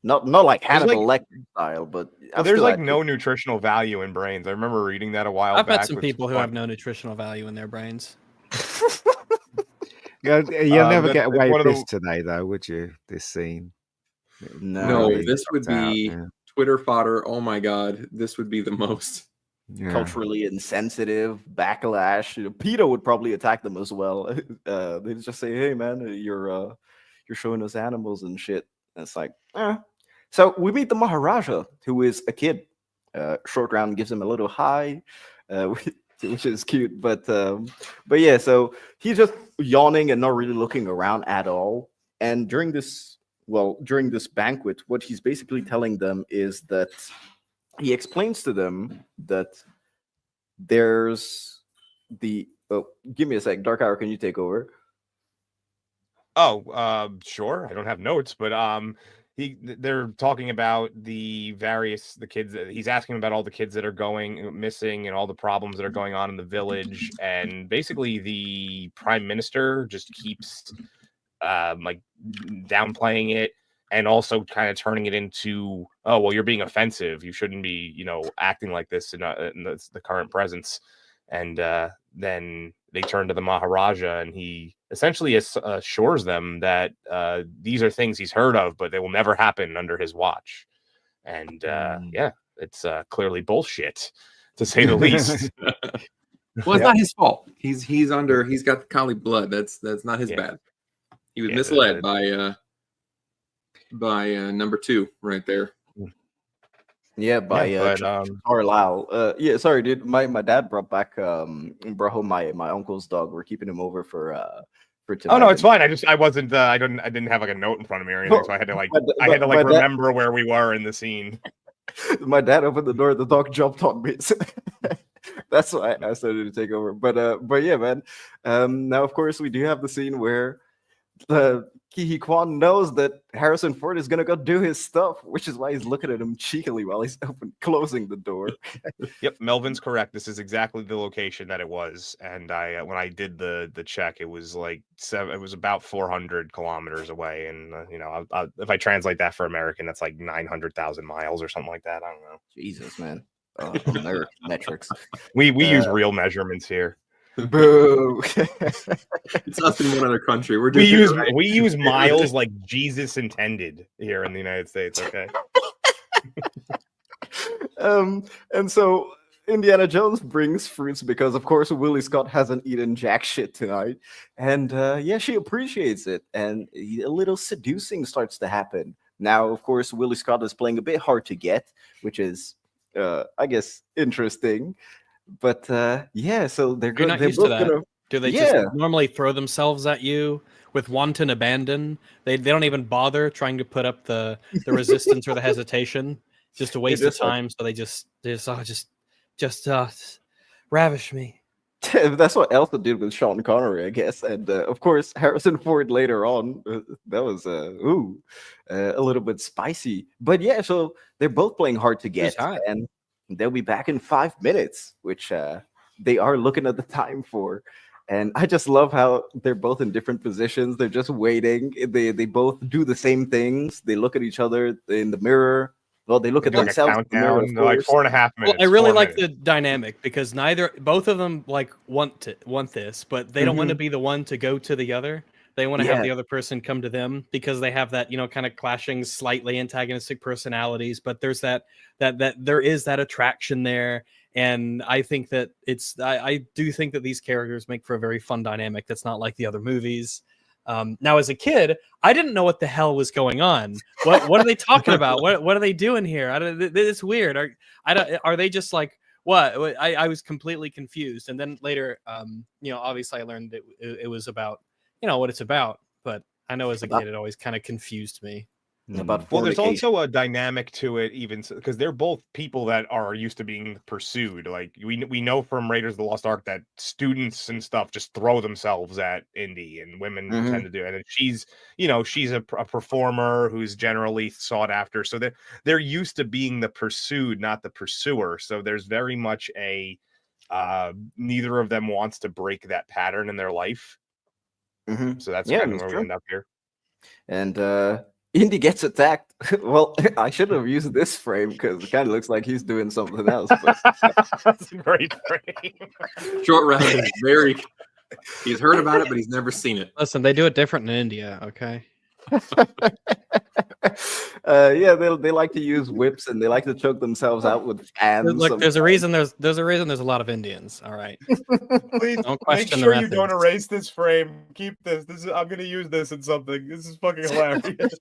Speaker 4: Not like Hannibal Lecter style, but
Speaker 5: Well, there's like no nutritional value in brains. I remember reading that a while
Speaker 8: I've
Speaker 5: back.
Speaker 8: met some
Speaker 5: which
Speaker 8: people
Speaker 5: was
Speaker 8: who
Speaker 5: fun.
Speaker 8: have no nutritional value in their brains.
Speaker 6: You'll never get
Speaker 5: that's
Speaker 6: away
Speaker 5: one
Speaker 6: with
Speaker 5: of
Speaker 6: this today, though, would you? This scene.
Speaker 7: No,
Speaker 6: really
Speaker 7: this would
Speaker 6: comes out,
Speaker 7: be
Speaker 6: yeah.
Speaker 7: Twitter fodder. Oh my god, this would be the most.
Speaker 6: Yeah.
Speaker 4: culturally insensitive backlash. You know, PETA would probably attack them as well. They'd just say, "Hey, man, you're showing us animals and shit." And it's like, eh. So we meet the Maharaja, who is a kid. Short Round gives him a little high, which is cute. But yeah, so he's just yawning and not really looking around at all. And during this banquet, what he's basically telling them is that he explains to them that there's the give me a sec, Dark Hour, can you take over?
Speaker 5: Sure. I don't have notes, but they're talking about the kids. He's asking about all the kids that are going missing and all the problems that are going on in the village, and basically the prime minister just keeps like downplaying it and also kind of turning it into, oh, well, you're being offensive. You shouldn't be, acting like this in the current presence. And then they turn to the Maharaja, and he essentially assures them that these are things he's heard of, but they will never happen under his watch. And yeah, it's clearly bullshit, to say the least.
Speaker 7: Well, it's not his fault. He's got the Kali blood. That's not his bad. He was misled by number 2 right there.
Speaker 4: Yeah, by Carlisle. Yeah, sorry, dude. My dad brought home my uncle's dog. We're keeping him over for tonight.
Speaker 5: Oh no, it's fine. I wasn't. I didn't have like a note in front of me or anything, so I had to remember where we were in the scene.
Speaker 4: My dad opened the door. The dog jumped on me. That's why I started to take over. But yeah, man. Now, of course, we do have the scene where Ke Huy Quan knows that Harrison Ford is gonna go do his stuff, which is why he's looking at him cheekily while he's closing the door.
Speaker 5: Yep, Melvin's correct. This is exactly the location that it was, and I when I did the check, it was like it was about 400 kilometers away, and if I translate that for American, that's like 900,000 miles or something like that. I don't know.
Speaker 4: Jesus, man. Metrics.
Speaker 5: We use real measurements here.
Speaker 4: Boo!
Speaker 7: It's us in one other country.
Speaker 5: We use miles like Jesus intended here in the United States. Okay.
Speaker 4: And so Indiana Jones brings fruits because, of course, Willie Scott hasn't eaten jack shit tonight, and yeah, she appreciates it, and a little seducing starts to happen. Now, of course, Willie Scott is playing a bit hard to get, which is, I guess, interesting. But yeah, so they're
Speaker 8: You're not
Speaker 4: they're
Speaker 8: used
Speaker 4: both
Speaker 8: to that.
Speaker 4: gonna.
Speaker 8: Do they
Speaker 4: Yeah.
Speaker 8: just normally throw themselves at you with wanton abandon? They don't even bother trying to put up the resistance or the hesitation, just a waste of time. So they just ravish me.
Speaker 4: That's what Elsa did with Sean Connery, I guess, and of course Harrison Ford later on. That was a little bit spicy, but yeah. So they're both playing hard to get, and they'll be back in 5 minutes, which they are looking at the time for. And I just love how they're both in different positions. They're just waiting. They both do the same things. They look at each other in the mirror. Well, they look at
Speaker 5: Doing a
Speaker 4: themselves in the mirror,
Speaker 5: countdown.
Speaker 4: of
Speaker 5: They're like
Speaker 4: course.
Speaker 5: 4.5
Speaker 8: Well,
Speaker 5: minutes.
Speaker 8: I really
Speaker 5: 4
Speaker 8: like
Speaker 5: minutes.
Speaker 8: the dynamic because both of them like want this, but they don't want to be the one to go to the other. They want to have
Speaker 4: Yeah.
Speaker 8: the other person come to them because they have that, kind of clashing, slightly antagonistic personalities. But there's that there is that attraction there, and I think that I do think that these characters make for a very fun dynamic that's not like the other movies. Now, as a kid, I didn't know what the hell was going on. What are they talking about? What are they doing here? It's weird. Are they just like what? I was completely confused, and then later, obviously, I learned that it was about what it's about. But I know as a kid, it always kind of confused me.
Speaker 4: About
Speaker 5: Well, there's
Speaker 4: fornication.
Speaker 5: also a dynamic to it, even because they're both people that are used to being pursued. Like we know from Raiders of the Lost Ark that students and stuff just throw themselves at Indy, and women tend to do it. And she's a performer who's generally sought after, so they're used to being the pursued, not the pursuer. So there's very much a neither of them wants to break that pattern in their life. So that's kind of where we end up here.
Speaker 4: And Indy gets attacked. Well, I should have used this frame because it kind of looks like he's doing something else. But...
Speaker 5: That's a great frame.
Speaker 7: Short Round is very. He's heard about it, but he's never seen it.
Speaker 8: Listen, they do it different in India. Okay.
Speaker 4: Yeah, they like to use whips and they like to choke themselves out with fans.
Speaker 8: Look, there's a reason. There's a lot of Indians. All right.
Speaker 5: Please
Speaker 8: Don't
Speaker 5: make
Speaker 8: question
Speaker 5: sure
Speaker 8: the
Speaker 5: you don't
Speaker 8: methods.
Speaker 5: erase this frame. Keep this. I'm going to use this in something. This is fucking hilarious.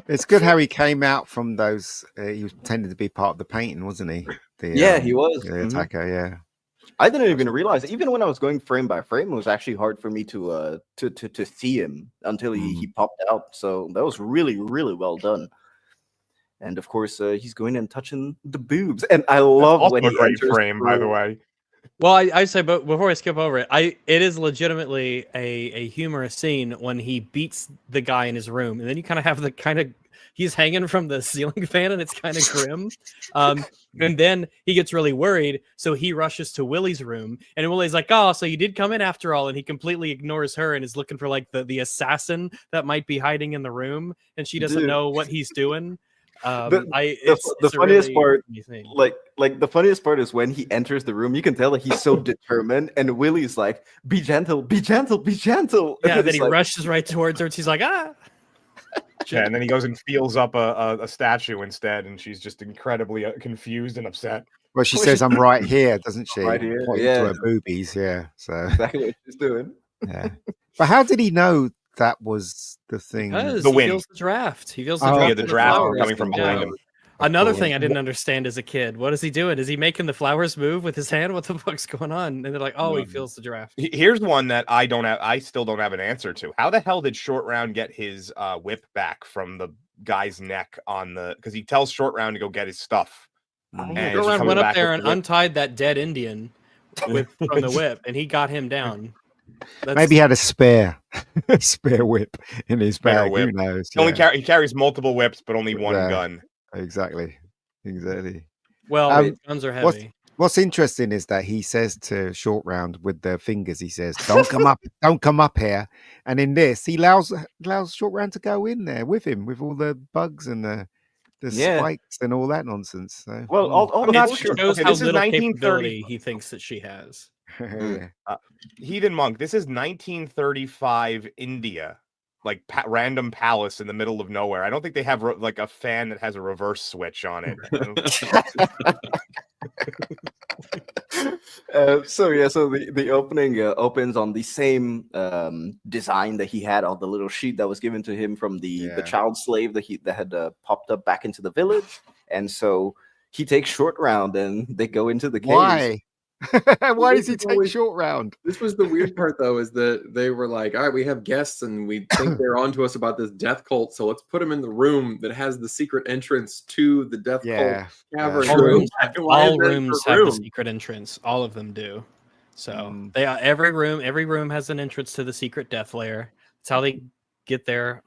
Speaker 6: It's good how he came out from those. He was pretending to be part of the painting, wasn't he?
Speaker 4: He was.
Speaker 6: The attacker, yeah.
Speaker 4: I didn't even realize. Even when I was going frame by frame, it was actually hard for me to see him until he popped out. So that was really, really well done. And of course, he's going and touching the boobs, and I love
Speaker 5: also
Speaker 4: when
Speaker 5: a
Speaker 4: he
Speaker 5: great
Speaker 4: enters
Speaker 5: frame, by the way.
Speaker 8: Well, I say, but before I skip over it, it is legitimately a humorous scene when he beats the guy in his room, and then you kind of have he's hanging from the ceiling fan, and it's kind of grim. And then he gets really worried, so he rushes to Willie's room, and Willie's like, "Oh, so you did come in after all," and he completely ignores her and is looking for like the assassin that might be hiding in the room, and she doesn't know what he's doing.
Speaker 4: The funniest part, like the funniest part is when he enters the room. You can tell that he's so determined, and Willie's like, "Be gentle, be gentle, be gentle."
Speaker 8: Yeah,
Speaker 4: and
Speaker 8: then he rushes right towards her, and she's like, "Ah."
Speaker 5: Yeah, and then he goes and feels up a statue instead, and she's just incredibly confused and upset.
Speaker 6: Well, she says, "I'm right here," doesn't she?
Speaker 4: Right here,
Speaker 6: pointing
Speaker 4: yeah.
Speaker 6: to her boobies, yeah. So
Speaker 4: exactly what she's doing.
Speaker 6: Yeah, but how did he know that was the thing?
Speaker 8: Because
Speaker 5: The
Speaker 8: he
Speaker 5: wind.
Speaker 8: feels the draft. He feels the
Speaker 6: Oh,
Speaker 8: draft.
Speaker 5: Yeah, the
Speaker 8: of
Speaker 5: draft
Speaker 8: flowers.
Speaker 5: coming from behind him.
Speaker 8: Another thing I didn't understand as a kid. What is he doing? Is he making the flowers move with his hand? What the fuck's going on? And they're like, "Oh, he feels the draft."
Speaker 5: Here's one that I still don't have an answer to. How the hell did Short Round get his whip back from the guy's neck because he tells Short Round to go get his stuff.
Speaker 8: Short Round went up there and untied that dead Indian from the whip, and he got him down.
Speaker 6: Maybe he had a spare whip in his bag. Who knows?
Speaker 5: He carries multiple whips, but only one gun.
Speaker 6: Exactly.
Speaker 8: Well, guns are heavy.
Speaker 6: What's interesting is that he says to Short Round with the fingers, he says, "Don't come up here." And in this, he allows Short Round to go in there with him, with all the bugs and the spikes and all that nonsense. So,
Speaker 4: well, all
Speaker 8: it
Speaker 4: that
Speaker 8: shows how little capability he thinks that she has.
Speaker 5: Heathen Monk, this is 1935 India, like random palace in the middle of nowhere. I don't think they have like a fan that has a reverse switch on it.
Speaker 4: So the opening opens on the same design that he had on the little sheet that was given to him from the child slave that had popped up back into the village, and so he takes Short Round and they go into the cave.
Speaker 6: Why? Why does he take Short Round?
Speaker 7: This was the weird part, though, is that they were like, "All right, we have guests, and we think they're onto us about this death cult, so let's put them in the room that has the secret entrance to the death cult cavern."
Speaker 8: All rooms have the secret entrance. All of them do. So every room has an entrance to the secret death lair. That's how they get there.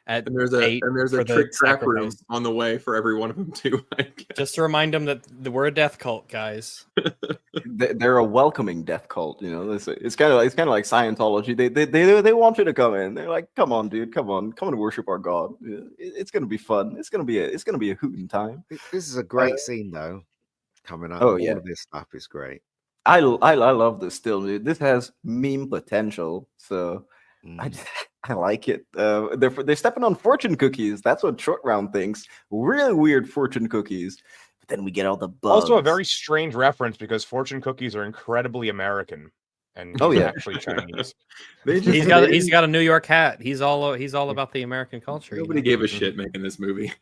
Speaker 8: at
Speaker 7: And there's
Speaker 8: 8
Speaker 7: a
Speaker 8: for the
Speaker 7: trick trap room
Speaker 8: sacrifice.
Speaker 7: on the way for every one of them too. I guess.
Speaker 8: Just to remind them that we're a death cult, guys.
Speaker 4: They're a welcoming death cult, you know. It's kind of like Scientology. They want you to come in. They're like, come on, dude, come on to worship our God. It's gonna be fun. It's gonna be a hooting time.
Speaker 6: This is a great scene though. Coming up,
Speaker 4: Oh,
Speaker 6: all
Speaker 4: yeah.
Speaker 6: of this stuff is great.
Speaker 4: I love this still, dude. This has meme potential, so I like it. They're stepping on fortune cookies. That's what Short Round thinks. Really weird fortune cookies. But then we get all the bugs.
Speaker 5: Also, a very strange reference because fortune cookies are incredibly American and actually Chinese.
Speaker 8: He's got a New York hat. He's all about the American culture.
Speaker 7: Nobody gave a shit making this movie.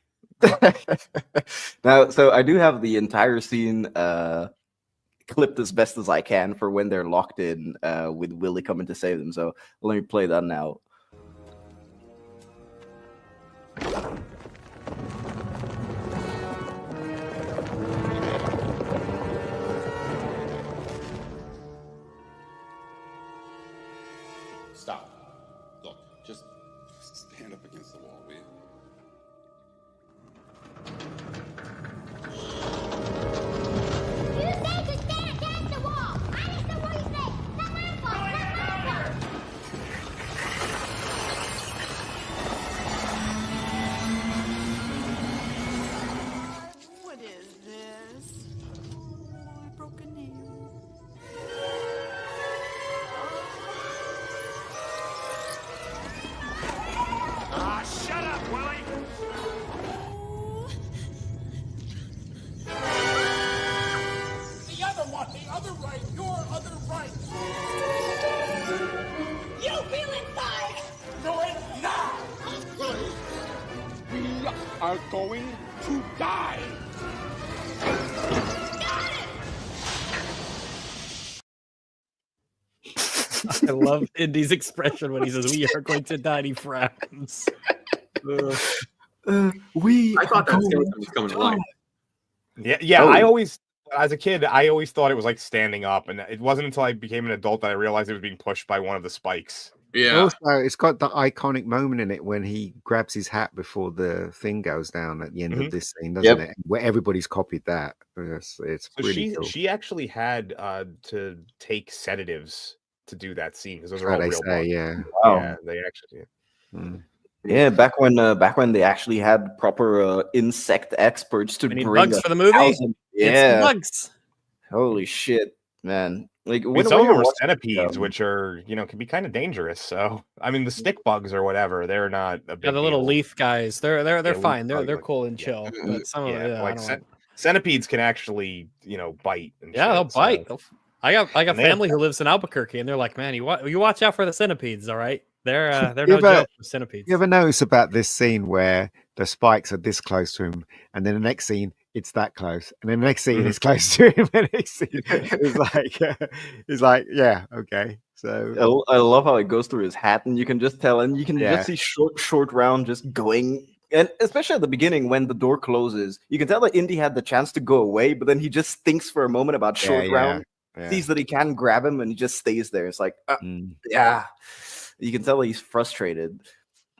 Speaker 4: Now, so I do have the entire scene clipped as best as I can for when they're locked in with Willie coming to save them. So let me play that now.
Speaker 1: Stop. Look, just stand up against the wall, will you?
Speaker 9: You say to stand against the wall. I just know what you say. Not my fault. Not my fault.
Speaker 10: What is this? Oh, I broke a nail.
Speaker 11: Shut up, Willie! The other one, the other right, your other right.
Speaker 9: You feel inside.
Speaker 11: No, it's not! Willie, we are going to die.
Speaker 8: I love Indy's expression when he says, "We are going to die," and he frowns.
Speaker 7: I thought that skeleton was coming to life.
Speaker 5: Yeah. I always, as a kid, I always thought it was like standing up, and it wasn't until I became an adult that I realized it was being pushed by one of the spikes.
Speaker 7: Yeah.
Speaker 6: Also, it's got the iconic moment in it when he grabs his hat before the thing goes down at the end of this scene, doesn't it? Where everybody's copied that. It's
Speaker 5: So
Speaker 6: really cool.
Speaker 5: she actually had to take sedatives to do that scene because those are
Speaker 6: Right,
Speaker 5: all
Speaker 6: they
Speaker 5: real
Speaker 6: say,
Speaker 5: bugs.
Speaker 6: yeah.
Speaker 4: Wow.
Speaker 5: Yeah, they actually did.
Speaker 4: Yeah, back when they actually had proper insect experts to
Speaker 8: We need
Speaker 4: bring
Speaker 8: bugs for the movie.
Speaker 4: Yeah,
Speaker 8: It's bugs.
Speaker 4: Holy shit, man! Like
Speaker 5: I mean, some of them are centipedes, which are can be kind of dangerous. So I mean, the stick bugs or whatever, they're not a big
Speaker 8: Yeah, the little
Speaker 5: deal.
Speaker 8: leaf guys. They're
Speaker 5: leaf
Speaker 8: fine. They're
Speaker 5: bugs,
Speaker 8: cool and chill. But some of them,
Speaker 5: like
Speaker 8: I don't like.
Speaker 5: centipedes can actually bite. And
Speaker 8: Yeah, they'll
Speaker 5: shit,
Speaker 8: bite.
Speaker 5: so.
Speaker 8: I got
Speaker 5: And they
Speaker 8: family who lives in Albuquerque, and they're like, "Man, you watch out for the centipedes, all right? They're no
Speaker 6: You
Speaker 8: joke for centipedes."
Speaker 6: ever notice about this scene where the spikes are this close to him, and then the next scene it's that close, and then the next scene it's close to him, and the next scene it's like, yeah, okay. So
Speaker 4: I love how it goes through his hat, and you can just tell, and you can just see short round just going. And especially at the beginning when the door closes, you can tell that Indy had the chance to go away, but then he just thinks for a moment about short round, sees that he can grab him, and he just stays there. It's like, yeah, you can tell he's frustrated.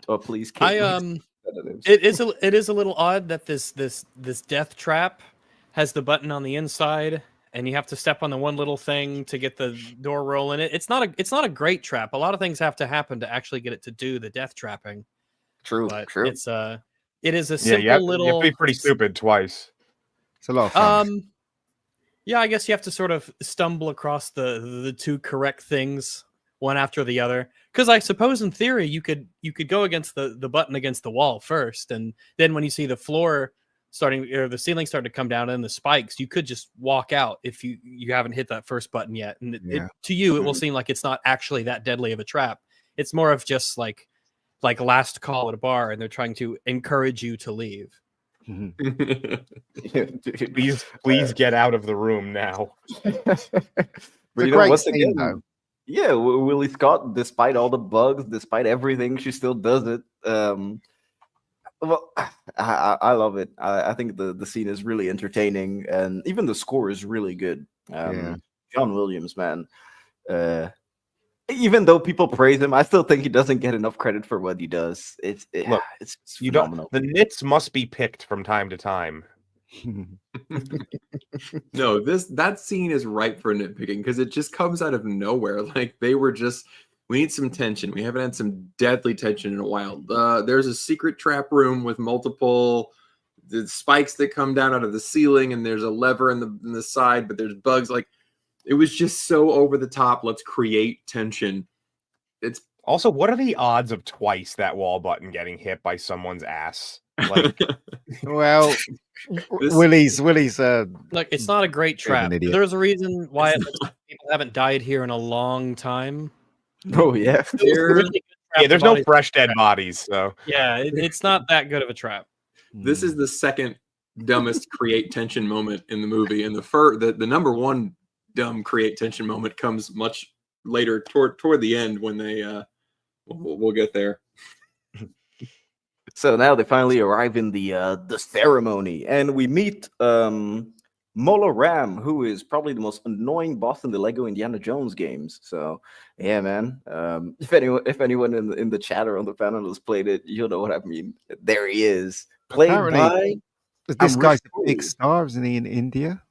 Speaker 4: Oh, please, kid.
Speaker 8: It is a little odd that this death trap has the button on the inside, and you have to step on the one little thing to get the door rolling. It's not a great trap. A lot of things have to happen to actually get it to do the death trapping.
Speaker 4: True.
Speaker 8: It is a simple
Speaker 5: you have
Speaker 8: little.
Speaker 5: to be pretty stupid twice.
Speaker 6: It's a lot of fun.
Speaker 8: Yeah, I guess you have to sort of stumble across the two correct things one after the other. Because I suppose in theory you could go against the button against the wall first, and then when you see the floor starting or the ceiling starting to come down and the spikes, you could just walk out if you haven't hit that first button yet. And to you, it will seem like it's not actually that deadly of a trap. It's more of just like last call at a bar, and they're trying to encourage you to leave.
Speaker 5: Please get out of the room now.
Speaker 4: But you know, once again, though. Yeah, Willie Scott, despite all the bugs, despite everything, she still does it. Well, I love it. I think the scene is really entertaining, and even the score is really good. John Williams, man. even though people praise him, I still think he doesn't get enough credit for what he does.
Speaker 5: Look,
Speaker 4: it's
Speaker 5: you
Speaker 4: phenomenal.
Speaker 5: don't. The nits must be picked from time to time.
Speaker 7: No, that scene is ripe for nitpicking because it just comes out of nowhere. Like they were just, we need some tension. We haven't had some deadly tension in a while. There's a secret trap room with multiple the spikes that come down out of the ceiling, and there's a lever in the side, but there's bugs. Like it was just so over the top. Let's create tension. It's
Speaker 5: also, what are the odds of twice that wall button getting hit by someone's ass? Like,
Speaker 6: well, Willie's
Speaker 8: look, it's not a great trap. There's a reason why people haven't died here in a long time.
Speaker 4: Oh yeah,
Speaker 5: there's no fresh dead bodies, so
Speaker 8: yeah, it's not that good of a trap.
Speaker 7: This is the second dumbest create tension moment in the movie, and the number one dumb create tension moment comes much later toward the end when they we'll get there.
Speaker 4: So now they finally arrive in the ceremony, and we meet Mola Ram, who is probably the most annoying boss in the Lego Indiana Jones games. So yeah, man. If anyone in the chat or on the panel has played it, you'll know what I mean. There he is, played by
Speaker 6: this guy's a big star, isn't he, in India?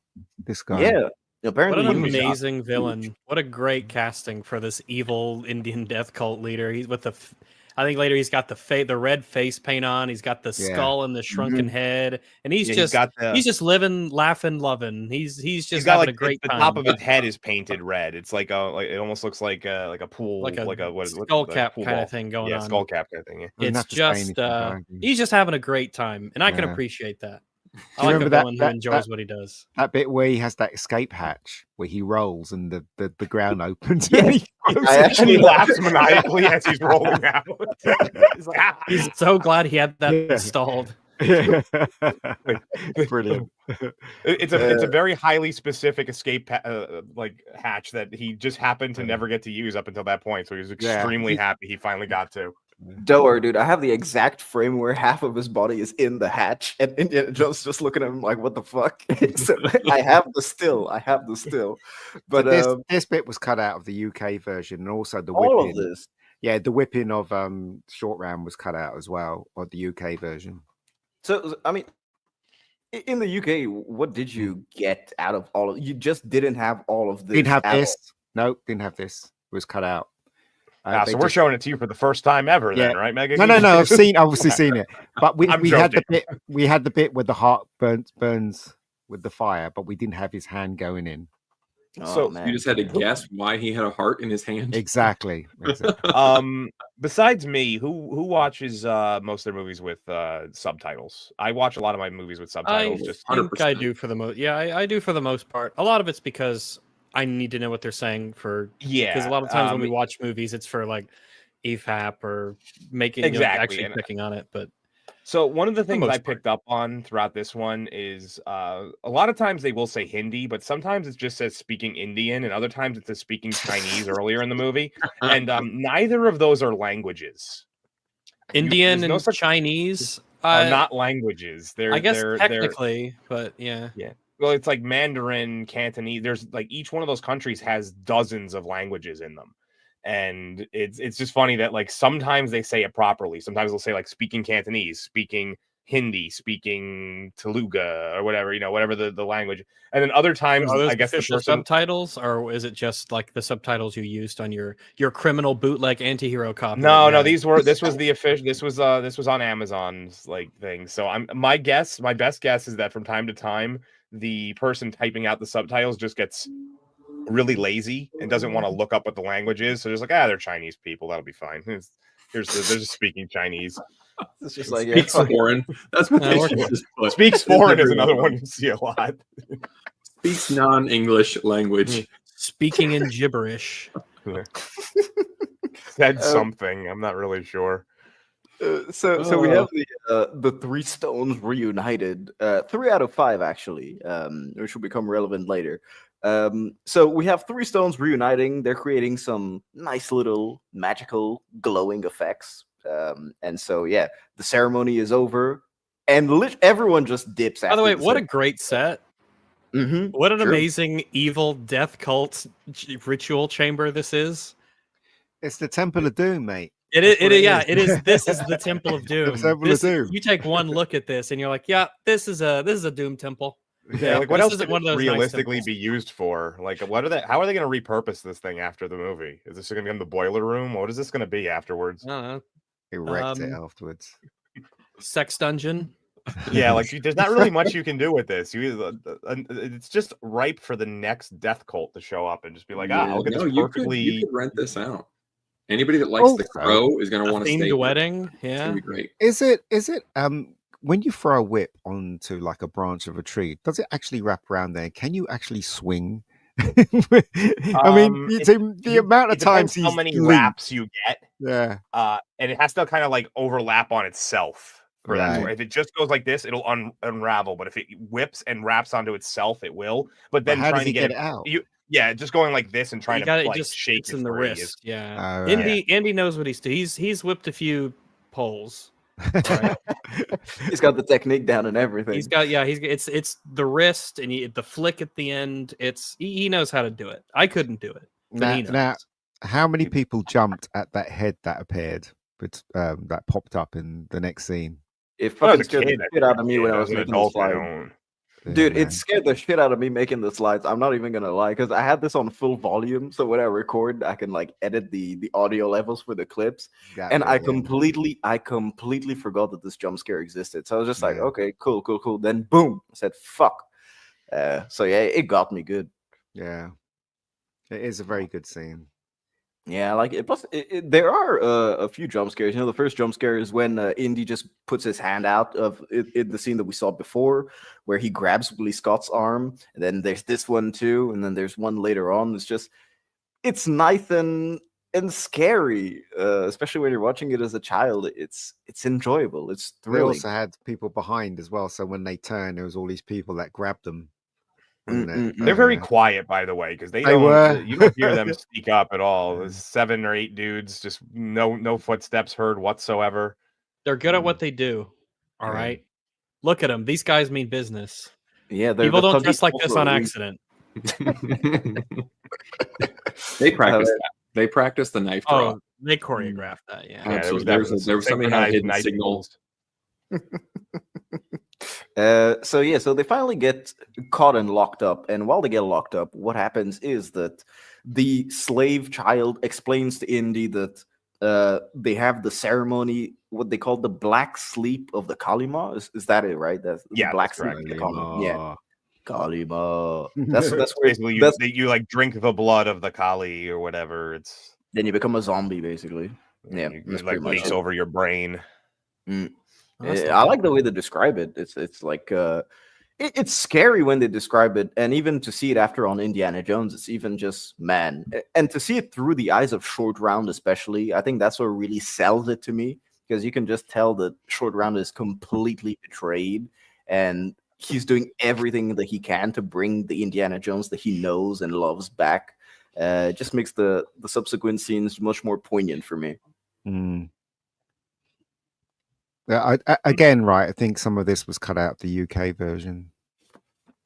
Speaker 6: This guy,
Speaker 4: yeah. Apparently,
Speaker 8: what an amazing villain! What a great casting for this evil Indian death cult leader. He's with I think later he's got the red face paint on. He's got the skull and the shrunken head, and he's just living, laughing, loving. He's just having
Speaker 5: got
Speaker 8: a great
Speaker 5: the
Speaker 8: time.
Speaker 5: top of his head is painted red. It's like it almost looks like a pool,
Speaker 8: like a
Speaker 5: what is
Speaker 8: skull cap
Speaker 5: pool
Speaker 8: kind
Speaker 5: ball.
Speaker 8: of thing going on.
Speaker 5: Yeah, skull cap kind of thing. Yeah.
Speaker 8: It's just he's just having a great time, and I can appreciate that. I like a villain who enjoys what he does.
Speaker 6: That bit where he has that escape hatch where he rolls and the ground opens.
Speaker 4: Yeah,
Speaker 5: he laughs maniacally as he's rolling out.
Speaker 8: He's, like, he's so glad he had that installed.
Speaker 6: Brilliant.
Speaker 5: It's a very highly specific escape hatch that he just happened to never get to use up until that point. So he was extremely happy he finally got to.
Speaker 4: Don't worry, dude. I have the exact frame where half of his body is in the hatch, and Indiana Jones just looking at him like, "What the fuck?" So I have the still. But
Speaker 6: this bit was cut out of the UK version, and also the
Speaker 4: all
Speaker 6: whipping.
Speaker 4: of this.
Speaker 6: Yeah, the whipping of Short Round was cut out as well, of the UK version.
Speaker 4: So I mean, in the UK, what did you get out of all of? You just didn't have all of this.
Speaker 6: Didn't have this. No, didn't have this. It was cut out.
Speaker 5: So we're showing it to you for the first time ever, then, right, Megan?
Speaker 6: No. I've obviously seen it, but we had the bit. We had the bit where the heart burns with the fire, but we didn't have his hand going in.
Speaker 7: So you just had to guess why he had a heart in his hand.
Speaker 6: Exactly.
Speaker 5: Besides me, who watches most of their movies with subtitles? I watch a lot of my movies with subtitles.
Speaker 8: I do for the most. Yeah, I do for the most part. A lot of it's because I need to know what they're saying because a lot of times when we watch movies, it's for like EFAP or making actually picking on it. But
Speaker 5: so one of the things I picked up on throughout this one is a lot of times they will say Hindi, but sometimes it just says speaking Indian, and other times it says speaking Chinese earlier in the movie, and neither of those are languages.
Speaker 8: Indian and Chinese
Speaker 5: are not languages.
Speaker 8: I guess technically, but yeah.
Speaker 5: Well, it's like Mandarin, Cantonese. There's like each one of those countries has dozens of languages in them. And it's just funny that like sometimes they say it properly. Sometimes they'll say like speaking Cantonese, speaking Hindi, speaking Telugu or whatever, whatever the language. And then other times, I guess the
Speaker 8: subtitles, or is it just like the subtitles you used on your criminal bootleg anti-hero copy?
Speaker 5: No, this was the official. This was on Amazon's like thing. So my best guess is that from time to time, the person typing out the subtitles just gets really lazy and doesn't want to look up what the language is. So just like, they're Chinese people. That'll be fine. They're just speaking Chinese.
Speaker 4: It's just like
Speaker 7: speaks foreign. That's what they should just put.
Speaker 5: Speaks foreign is another one you see a lot.
Speaker 7: Speaks non-English language.
Speaker 8: Speaking in gibberish.
Speaker 5: Said something. I'm not really sure.
Speaker 4: So we have the three stones reunited. 3 out of 5 actually, which will become relevant later. So we have 3 stones reuniting. They're creating some nice little magical glowing effects. And so the ceremony is over, and everyone just dips.
Speaker 8: By the way, what a great set! What an amazing evil death cult ritual chamber this is.
Speaker 6: It's the Temple of Doom, mate.
Speaker 8: It is. It is. This is the Temple of Doom.
Speaker 6: Temple of Doom.
Speaker 8: You take one look at this, and you're like, yeah, this is a Doom temple.
Speaker 5: Yeah, like what else
Speaker 8: isn't
Speaker 5: could
Speaker 8: one of
Speaker 5: it
Speaker 8: those
Speaker 5: realistically
Speaker 8: nice
Speaker 5: be used for? Like, what are they? How are they going to repurpose this thing after the movie? Is this going to be in the boiler room? What is this going to be afterwards?
Speaker 8: I don't know.
Speaker 6: Erect it afterwards.
Speaker 8: Sex dungeon.
Speaker 5: Yeah, like there's not really much you can do with this. It's just ripe for the next death cult to show up and just be like, look at this perfectly.
Speaker 7: You could rent this out. Anybody that likes The Crow is going to want to stay.
Speaker 8: Themed wedding. Yeah,
Speaker 7: it's gonna be great.
Speaker 6: Is it? When you throw a whip onto like a branch of a tree, does it actually wrap around there? Can you actually swing? I mean, the amount of times
Speaker 5: how many wraps you get.
Speaker 6: Yeah.
Speaker 5: And it has to kind of like overlap on itself. For that. If it just goes like this, it'll unravel. But if it whips and wraps onto itself, it will. But then
Speaker 6: how
Speaker 5: trying to
Speaker 6: get it out?
Speaker 5: Just going like this and trying to like
Speaker 8: just
Speaker 5: shake it
Speaker 8: in the wrist. Yeah.
Speaker 6: Right.
Speaker 8: Andy knows what he's doing. He's whipped a few poles. Right?
Speaker 4: He's got the technique down and everything.
Speaker 8: It's the wrist and the flick at the end. He knows how to do it. I couldn't do it.
Speaker 6: Now, how many people jumped at that head that appeared, but that popped up in the next scene?
Speaker 4: It fucking scared the shit out of me when I was making the slide. Dude, it scared the shit out of me making the slides. I'm not even gonna lie, because I had this on full volume, so when I record, I can like edit the audio levels for the clips. And I completely forgot that this jump scare existed. So I was just like, okay, cool. Then boom, I said, fuck. So yeah, it got me good.
Speaker 6: Yeah, it is a very good scene.
Speaker 4: Yeah, like it. Plus, there are a few jump scares. You know, the first jump scare is when Indy just puts his hand out of in the scene that we saw before, where he grabs Willie Scott's arm. And then there's this one too, and then there's one later on. It's nice and scary, especially when you're watching it as a child. It's enjoyable. It's thrilling.
Speaker 6: They also had people behind as well, so when they turn, there was all these people that grabbed them.
Speaker 5: They're very quiet, by the way, because you don't hear them speak up at all. There's 7 or 8 dudes, just no footsteps heard whatsoever.
Speaker 8: They're good at what they do. All right, look at them. These guys mean business.
Speaker 4: Yeah,
Speaker 8: people don't dress like this on accident.
Speaker 7: They practice that. They practice the knife draw.
Speaker 8: Oh, they choreographed that. Yeah,
Speaker 7: absolutely. There was something had hidden signals.
Speaker 4: So they finally get caught and locked up, and while they get locked up, what happens is that the slave child explains to Indy that they have the ceremony, what they call the black sleep of the Kalima. Is that it, right? That's the black sleep of the Kalima. Yeah, Kalima. That's where
Speaker 5: basically you like drink the blood of the Kali or whatever.
Speaker 4: Then you become a zombie, basically. Yeah,
Speaker 5: it like leaks over your brain.
Speaker 4: I like the way they describe it. It's like it's scary when they describe it, and even to see it after on Indiana Jones, it's even just and to see it through the eyes of Short Round, especially, I think that's what really sells it to me, because you can just tell that Short Round is completely betrayed, and he's doing everything that he can to bring the Indiana Jones that he knows and loves back. It just makes the subsequent scenes much more poignant for me.
Speaker 6: Yeah, again, right. I think some of this was cut out the UK version.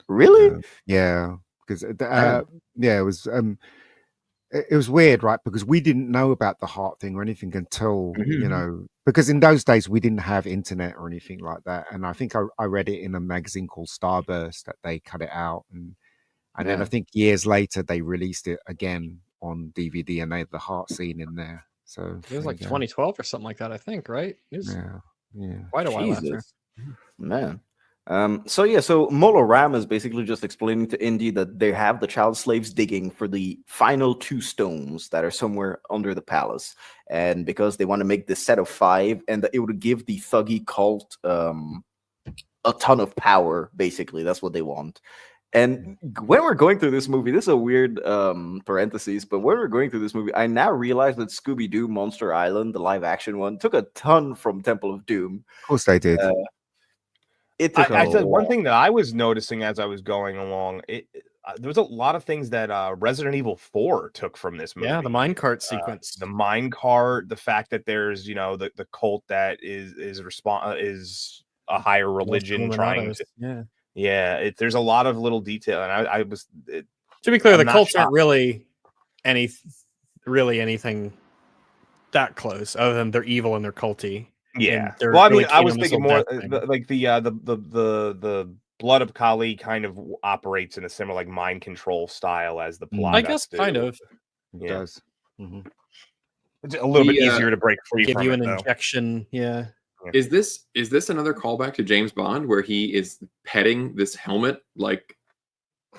Speaker 4: Really?
Speaker 6: Yeah, because it was. It was weird, right? Because we didn't know about the heart thing or anything until because in those days we didn't have internet or anything like that. And I think I read it in a magazine called Starburst that they cut it out, and then I think years later they released it again on DVD, and they had the heart scene in there. So
Speaker 8: it was like 2012 or something like that, I think, right? It was quite a while after.
Speaker 4: Man. So Molo Ram is basically just explaining to Indy that they have the child slaves digging for the final 2 stones that are somewhere under the palace, and because they want to make this set of 5, and that it would give the Thuggee cult a ton of power. Basically, that's what they want. And when we're going through this movie, this is a weird parentheses, but when we're going through this movie, I now realize that Scooby-Doo Monster Island, the live-action one, took a ton from Temple of Doom.
Speaker 6: Of course they did.
Speaker 4: It took
Speaker 5: I said one thing that I was noticing as I was going along. There was a lot of things that Resident Evil 4 took from this movie.
Speaker 8: Yeah, the minecart sequence,
Speaker 5: the minecart, the fact that there's the cult that is a higher religion trying to there's a lot of little detail, and I was
Speaker 8: to be clear, the cults aren't really anything that close, other than they're evil and they're culty.
Speaker 5: Yeah.
Speaker 8: And
Speaker 5: Well, I
Speaker 8: really
Speaker 5: mean, I was
Speaker 8: keen on this
Speaker 5: thinking
Speaker 8: whole
Speaker 5: more
Speaker 8: death thing.
Speaker 5: like the Blood of Kali kind of operates in a similar like mind control style as the plot.
Speaker 8: I guess kind of.
Speaker 6: It does. Mm-hmm.
Speaker 5: It's a little bit easier to break free
Speaker 8: give
Speaker 5: from
Speaker 8: you
Speaker 5: it,
Speaker 8: an
Speaker 5: though.
Speaker 8: injection. Yeah.
Speaker 7: Is this another callback to James Bond where he is petting this helmet like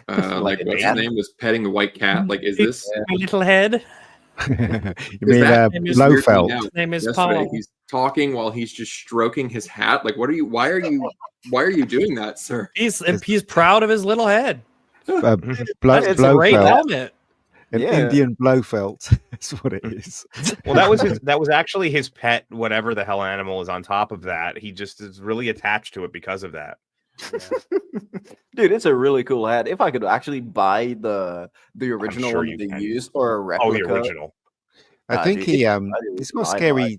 Speaker 7: what's his name was petting the white cat? Like, is this
Speaker 8: my little head?
Speaker 6: You mean Blofeld?
Speaker 8: His name is
Speaker 7: yesterday,
Speaker 8: Paul.
Speaker 7: he's talking while he's just stroking his hat. Like, why are you doing that, sir?
Speaker 8: He's proud of his little head.
Speaker 6: It's
Speaker 8: a great helmet.
Speaker 6: An Indian Blofeld. That's what it is.
Speaker 5: Well, that was actually his pet, whatever the hell animal is on top of that. He just is really attached to it because of that.
Speaker 4: Yeah. Dude, it's a really cool hat. If I could actually buy the original
Speaker 5: sure
Speaker 4: one
Speaker 5: you
Speaker 4: they
Speaker 5: can.
Speaker 4: used or a replica.
Speaker 5: Oh, the original.
Speaker 6: I think
Speaker 4: dude,
Speaker 6: he's got scary.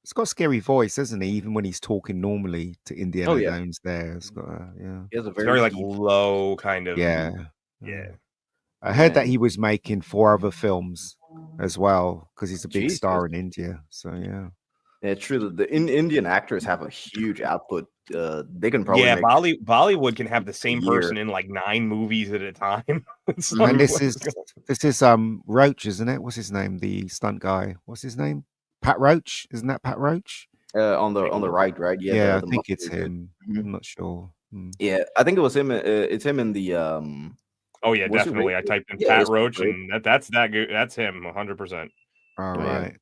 Speaker 6: It's got a scary voice, doesn't he? Even when he's talking normally to Indiana Jones, there, it's got
Speaker 4: He has a
Speaker 5: very like low kind of
Speaker 6: yeah. I
Speaker 4: Yeah.
Speaker 6: heard that he was making 4 other films as well because he's a big
Speaker 4: Jesus.
Speaker 6: star in India. So yeah.
Speaker 4: Yeah, it's true that the Indian actors have a huge output. They can probably make
Speaker 5: Bollywood can have the same
Speaker 4: year.
Speaker 5: person in like 9 movies at a time.
Speaker 6: And this is Roach, isn't it? What's his name? The stunt guy. What's his name? Pat Roach, isn't that Pat Roach?
Speaker 4: on the right, right?
Speaker 6: Yeah,
Speaker 4: the
Speaker 6: I think it's
Speaker 4: muscular dude.
Speaker 6: him.
Speaker 4: Mhm.
Speaker 6: I'm not sure.
Speaker 4: Yeah, I think it was him. It's him in the
Speaker 5: Oh yeah,
Speaker 4: was it
Speaker 5: definitely. I
Speaker 4: Raid?
Speaker 5: typed in
Speaker 4: Yeah,
Speaker 5: Pat
Speaker 4: it's
Speaker 5: Roach,
Speaker 4: Raid.
Speaker 5: and that's that good. That's him, 100%.
Speaker 6: All
Speaker 4: Yeah.
Speaker 6: right.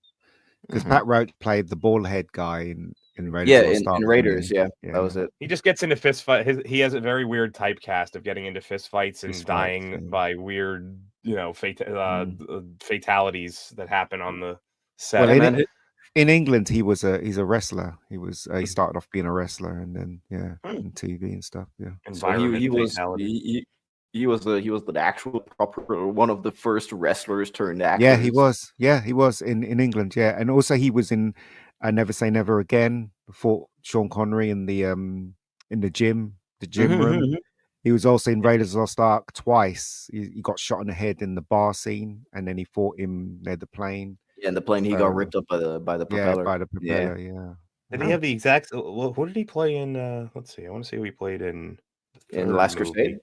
Speaker 6: Because
Speaker 4: Mhm.
Speaker 6: Pat Roach played the bald head guy in Raiders
Speaker 4: Yeah,
Speaker 6: of the Lost
Speaker 4: in
Speaker 6: Ark, didn't
Speaker 4: Raiders.
Speaker 6: he?
Speaker 4: Yeah, that was it.
Speaker 5: He just gets into fist fight. He has a very weird typecast of getting into fist fights and
Speaker 6: Fist fights,
Speaker 5: dying
Speaker 6: yeah.
Speaker 5: by weird, fatalities that happen on the set.
Speaker 6: Well,
Speaker 4: Yeah,
Speaker 6: in,
Speaker 4: man.
Speaker 6: in England, he's a wrestler. He started off being a wrestler, and then in TV and stuff. Yeah.
Speaker 4: So he was
Speaker 5: fatality.
Speaker 4: he was the actual proper one of the first wrestlers turned actors.
Speaker 6: Yeah, he was. Yeah, he was in England. Yeah, and also he was in Never Say Never Again. Fought Sean Connery in the gym room. He was also in Raiders of the Lost Ark twice. He got shot in the head in the bar scene, and then he fought him near the plane.
Speaker 4: Yeah, and the plane he got ripped up by the propeller.
Speaker 6: Yeah, by the propeller. Yeah.
Speaker 5: Did he have the exact? What did he play in? Let's see. I want to see who he played in.
Speaker 4: In Last Crusade.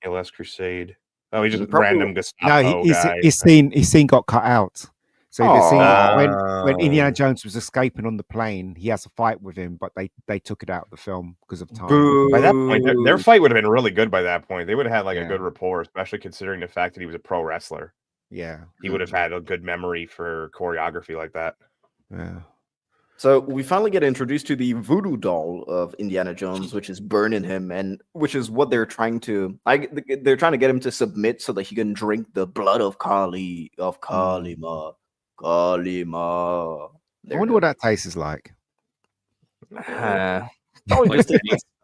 Speaker 5: Yeah, Last Crusade. Oh, he's just a
Speaker 4: Probably-
Speaker 5: random Gestapo
Speaker 6: No,
Speaker 5: guy.
Speaker 6: his scene got cut out. So the scene when Indiana Jones was escaping on the plane, he has a fight with him, but they took it out of the film because of time.
Speaker 5: By that point, their fight would have been really good. By that point, they would have had like a
Speaker 6: Yeah.
Speaker 5: good rapport, especially considering the fact that he was a pro wrestler.
Speaker 6: Yeah,
Speaker 5: He would have had a good memory for choreography like that.
Speaker 6: Yeah.
Speaker 4: So we finally get introduced to the voodoo doll of Indiana Jones, which is burning him, and which is what they're trying to. They're trying to get him to submit so that he can drink the blood of Kalima. Kalima.
Speaker 6: I wonder what that tastes like.
Speaker 4: Probably just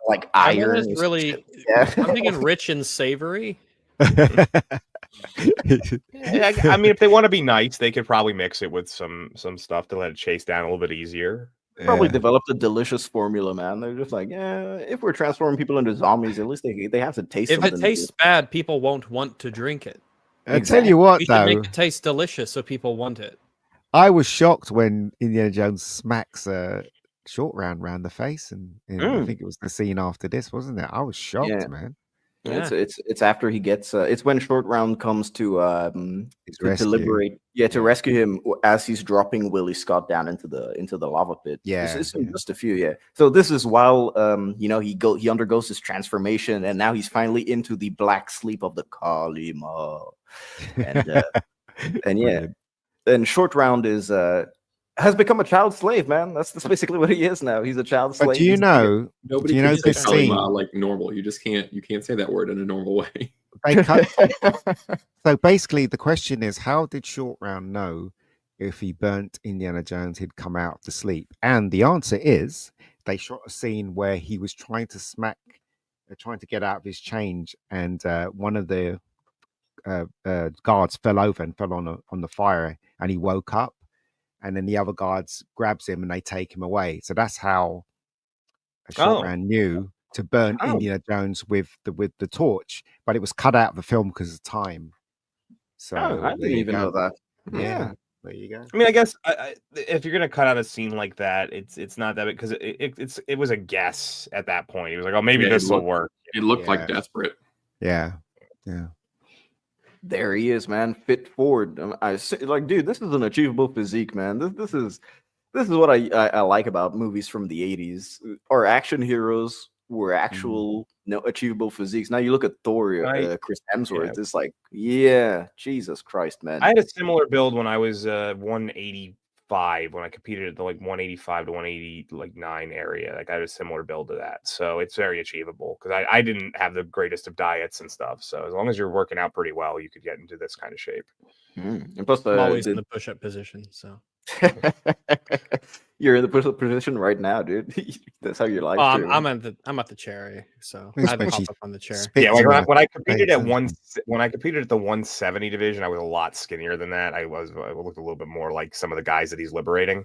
Speaker 4: like
Speaker 8: I mean,
Speaker 4: iron.
Speaker 8: it's really.
Speaker 4: Yeah.
Speaker 8: I'm thinking rich and savory.
Speaker 5: Yeah, I mean, if they want to be nice, they could probably mix it with some stuff to let it chase down a little bit easier.
Speaker 4: Probably developed a delicious formula, man. They're just like, yeah, if we're transforming people into zombies, at least they have to taste.
Speaker 8: If it
Speaker 4: something
Speaker 8: tastes bad, people won't want to drink it.
Speaker 6: I tell you what,
Speaker 8: We should
Speaker 6: though,
Speaker 8: make it taste delicious so people want it.
Speaker 6: I was shocked when Indiana Jones smacks Short Round the face, and I think it was the scene after this, wasn't it? I was shocked, man.
Speaker 4: Yeah. It's after he gets it's when Short Round comes to liberate to rescue him as he's dropping Willie Scott down into the lava pit. It's in just a few. So this is while he undergoes his transformation, and now he's finally into the black sleep of the Kalima, and Short Round has become a child slave, man. That's basically what he is now. He's a child slave.
Speaker 6: But do you know?
Speaker 7: Nobody
Speaker 6: do you
Speaker 7: can
Speaker 6: know
Speaker 7: say
Speaker 6: this scene?
Speaker 7: Kalima like normal. You can't say that word in a normal way.
Speaker 6: So basically, the question is, how did Short Round know if he burnt Indiana Jones, he'd come out to sleep? And the answer is, they shot a scene where he was trying to get out of his change, and one of the guards fell over and fell on the fire, and he woke up. And then the other guards grabs him and they take him away. So that's how Short Round knew to burn Indiana Jones with the torch, but it was cut out of the film because of time. So
Speaker 4: I didn't even know that.
Speaker 6: Yeah. There you go.
Speaker 5: I mean, I guess if you're gonna cut out a scene like that, it's not that because it was a guess at that point. He was like, oh, maybe this will work.
Speaker 7: It looked like desperate.
Speaker 6: Yeah.
Speaker 4: There he is, man. Fit Ford. Like, dude, this is an achievable physique, man. This is what I like about movies from the 80s. Our action heroes were actual achievable physiques. Now you look at Thor, Chris Hemsworth. It's like, Jesus Christ, man.
Speaker 5: I had a similar build when I was 185 when I competed at the 185 to 189 area. Like I had a similar build to that, so it's very achievable because I didn't have the greatest of diets and stuff. So as long as you're working out pretty well, you could get into this kind of shape.
Speaker 4: And plus,
Speaker 8: I'm always in the push-up position, so.
Speaker 4: You're in the push-up position right now, dude. That's how your life.
Speaker 8: I'm at the cherry, so I pop up on the chair.
Speaker 5: Yeah, when I competed at when I competed at the 170 division, I was a lot skinnier than that. I looked a little bit more like some of the guys that he's liberating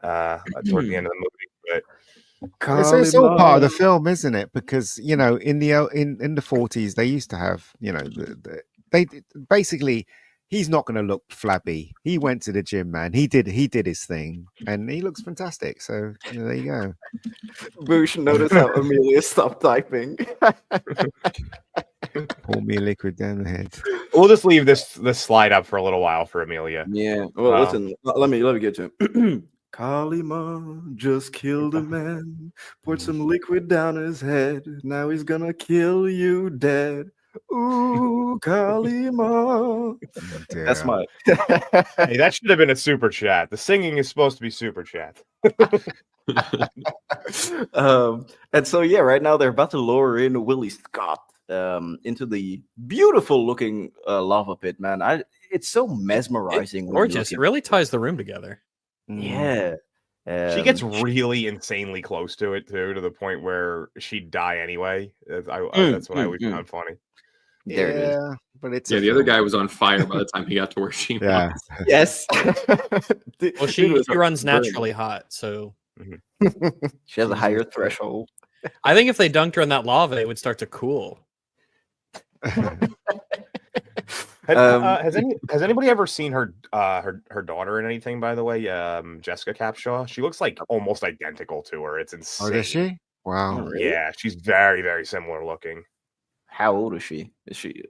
Speaker 5: toward the end of the movie. But
Speaker 6: it's all part of the film, isn't it? Because in the 40s they used to have they basically. He's not going to look flabby. He went to the gym, man. He did his thing, and he looks fantastic. So there you go.
Speaker 4: Boosh, notice how Amelia stopped typing.
Speaker 6: Pour me a liquid down the head.
Speaker 5: We'll just leave this slide up for a little while for Amelia.
Speaker 4: Yeah. Well, listen. Let me get to him. Kalima just killed a man. Poured some liquid down his head. Now he's gonna kill you dead. Ooh, Kalima. That's my.
Speaker 5: Hey, that should have been a super chat. The singing is supposed to be super chat.
Speaker 4: And so right now they're about to lower in Willie Scott into the beautiful looking lava pit, man. It's so mesmerizing.
Speaker 8: It's gorgeous. It really ties the room together.
Speaker 4: Yeah.
Speaker 5: She gets really insanely close to it too, to the point where she'd die anyway. That's what I always found funny.
Speaker 4: There it is.
Speaker 6: But it's
Speaker 7: the other guy was on fire by the time he got to where she was.
Speaker 4: Yes.
Speaker 8: Well, she runs naturally hot, so
Speaker 4: she has a higher threshold.
Speaker 8: I think if they dunked her in that lava, it would start to cool.
Speaker 5: Has anybody ever seen her daughter in anything? By the way, Jessica Capshaw. She looks like almost identical to her. It's insane.
Speaker 6: Oh, does she? Wow.
Speaker 4: Oh, really?
Speaker 5: Yeah, she's very, very similar looking.
Speaker 4: How old is she? Is she
Speaker 5: she'd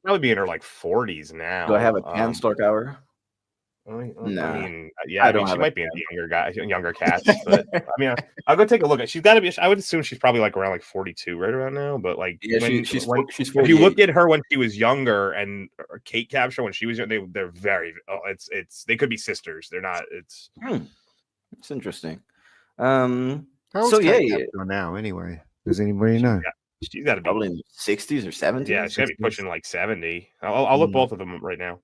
Speaker 5: probably be in her 40s now.
Speaker 4: Do I have a tan Stark hour?
Speaker 5: No. I mean, she might be a younger cat, but I mean, I'll go take a look. She's got to be. I would assume she's probably around 42 right around now. But
Speaker 4: she's 48.
Speaker 5: If you look at her when she was younger and Kate Capshaw when she was young, they're very. They could be sisters. They're not. It's
Speaker 4: interesting.
Speaker 6: How old's Kate Capshaw now? Anyway, does anybody know?
Speaker 5: She's got to be
Speaker 4: probably in the 60s or 70s.
Speaker 5: Yeah, she's got to be pushing 70. I'll look both of them right now.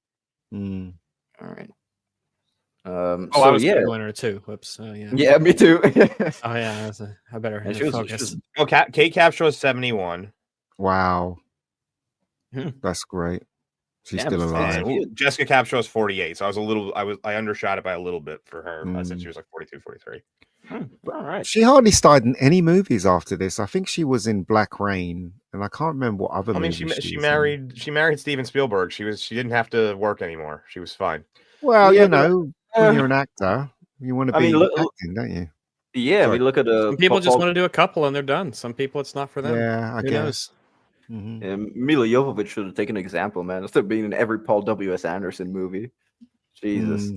Speaker 4: All right.
Speaker 8: I was Googling her too. Whoops.
Speaker 4: Yeah, me too.
Speaker 8: I better focus.
Speaker 5: Kate Capshaw is 71.
Speaker 6: Wow. That's great. She's still alive.
Speaker 5: Jessica Capshaw is 48. So I undershot it by a little bit for her. I said she was 42, 43.
Speaker 4: All right.
Speaker 6: She hardly starred in any movies after this. I think she was in Black Rain, and I can't remember what other.
Speaker 5: She married Steven Spielberg. She didn't have to work anymore. She was fine.
Speaker 6: Well, when you're an actor, you want to be acting, don't you?
Speaker 4: Yeah,
Speaker 6: Sorry.
Speaker 4: we look at
Speaker 8: some people just want to do a couple and they're done. Some people it's not for them.
Speaker 6: Yeah, I guess.
Speaker 4: Mila Jovovich should have taken an example, man. Instead of being in every Paul W.S. Anderson movie. Jesus.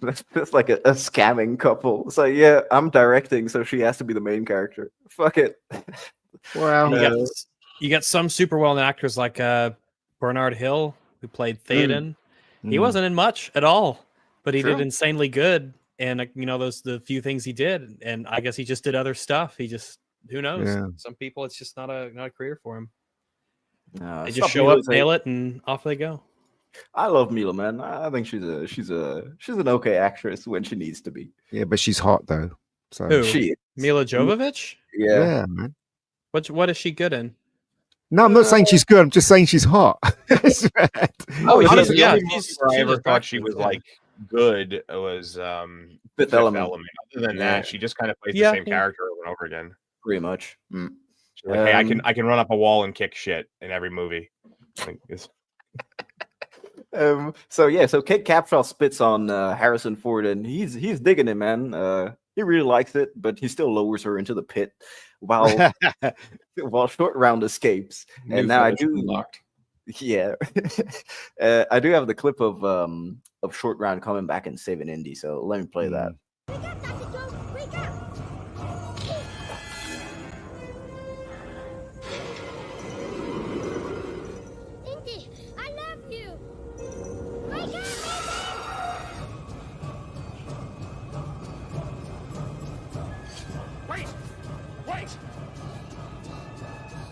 Speaker 4: That's like a scamming couple. It's like, yeah, I'm directing, so she has to be the main character. Fuck it.
Speaker 6: Well,
Speaker 8: you got some super well-known actors like Bernard Hill, who played Theoden. He wasn't in much at all, but he did insanely good. And the few things he did, and I guess he just did other stuff. He just, who knows?
Speaker 6: Yeah.
Speaker 8: Some people, it's just not a career for him. They
Speaker 4: Stop
Speaker 8: just show up, nail it, and off they go.
Speaker 4: I love Mila, man. I think she's an okay actress when she needs to be.
Speaker 6: Yeah, but she's hot though. So
Speaker 8: Who? Mila Jovovich?
Speaker 6: Yeah, man.
Speaker 8: What is she good in?
Speaker 6: No, I'm not saying she's good. I'm just saying she's hot.
Speaker 5: Honestly, I ever thought she was good. It was
Speaker 4: Fifth Element.
Speaker 5: Other than that, she just kind of plays the same character over and over again.
Speaker 4: Pretty much.
Speaker 5: She's hey, I can run up a wall and kick shit in every movie.
Speaker 4: So Kate Capshaw spits on Harrison Ford, and he's digging it, man. He really likes it, but he still lowers her into the pit while Short Round escapes. And now I do
Speaker 7: unlocked.
Speaker 4: Yeah, I do have the clip of Short Round coming back and saving Indy. So let me play that.
Speaker 9: Wake up, Dr. Jones! Wake up! Indy, I love you! Wake up,
Speaker 11: Wait! Wait!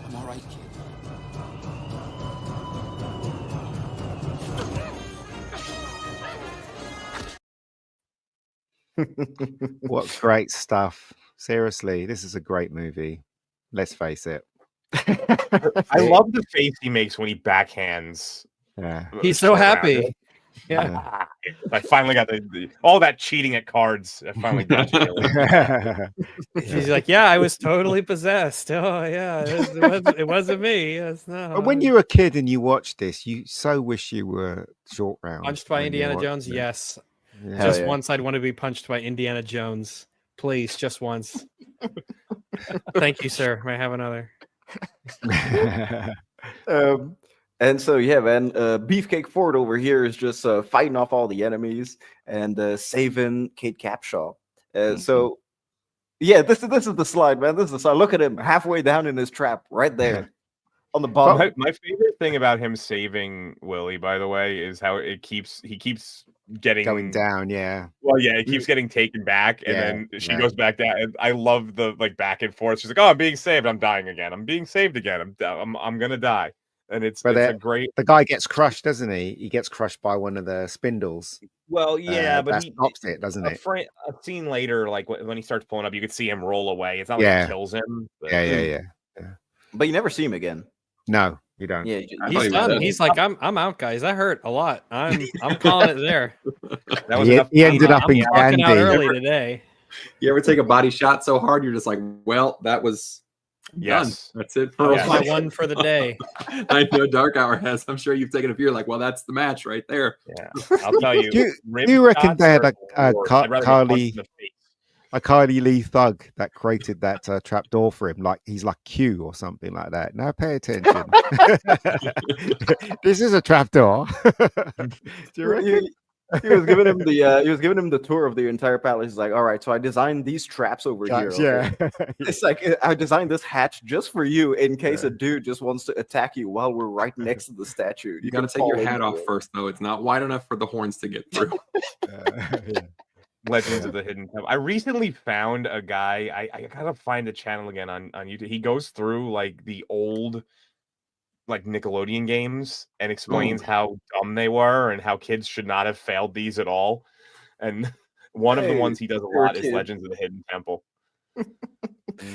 Speaker 11: I'm all right, kid.
Speaker 6: What great stuff. Seriously, this is a great movie. Let's face it.
Speaker 5: I love the face he makes when he backhands.
Speaker 6: Yeah.
Speaker 8: He's so happy.
Speaker 5: Yeah. I finally got all that cheating at cards. I finally got to
Speaker 8: She's like, yeah, I was totally possessed. Oh, yeah, it wasn't me. Yes, no.
Speaker 6: But when you were a kid and you watched this, you so wish you were Short Round.
Speaker 8: Punched by Indiana Jones? Yes.
Speaker 6: Yeah.
Speaker 8: Just once I'd want to be punched by Indiana Jones. Please, just once. Thank you, sir. May I have another?
Speaker 4: And so, yeah, man, Beefcake Ford over here is just fighting off all the enemies and saving Kate Capshaw. So, yeah, this is the slide, man. This is the slide. Look at him halfway down in his trap right there on the bottom.
Speaker 5: My favorite thing about him saving Willie, by the way, is how he keeps getting
Speaker 6: going down. Yeah.
Speaker 5: Well, yeah, it keeps getting taken back, and then she goes back down. And I love the back and forth. She's like, "Oh, I'm being saved. I'm dying again. I'm being saved again. I'm gonna die." And it's a great.
Speaker 6: The guy gets crushed, doesn't he? He gets crushed by one of the spindles.
Speaker 5: Well, yeah, but
Speaker 6: that stops it, doesn't it?
Speaker 5: A scene later, like when he starts pulling up, you could see him roll away. It's not like it kills him. But...
Speaker 6: Yeah.
Speaker 4: But you never see him again.
Speaker 6: No, you don't.
Speaker 4: Yeah,
Speaker 8: he's done. He's like, I'm out, guys. That hurt a lot. I'm calling it there.
Speaker 7: That was
Speaker 6: he ended up in Candy
Speaker 8: early today.
Speaker 7: You ever take a body shot so hard you're just like, well, that was done. That's it for
Speaker 8: my one for the day.
Speaker 7: I know Dark Hour has. I'm sure you've taken a few. You're like, well, that's the match right there.
Speaker 5: Yeah, I'll tell you.
Speaker 6: Do you reckon they had a Carly Lee thug that created that trap door for him? Like he's like Q or something like that. Now pay attention. This is a trap door. Do you reckon?
Speaker 4: He was giving him the tour of the entire palace. He's like, all right, so I designed these traps over here. Okay?
Speaker 6: Yeah.
Speaker 4: It's like I designed this hatch just for you in case a dude just wants to attack you while we're right next to the statue.
Speaker 7: You got to take your hat off first, though. It's not wide enough for the horns to get through.
Speaker 5: Legends of the Hidden Temple. I recently found a guy. I gotta find the channel again on YouTube. He goes through like the old like Nickelodeon games and explains how dumb they were and how kids should not have failed these at all. And one of the ones he does a lot is Legends of the Hidden Temple.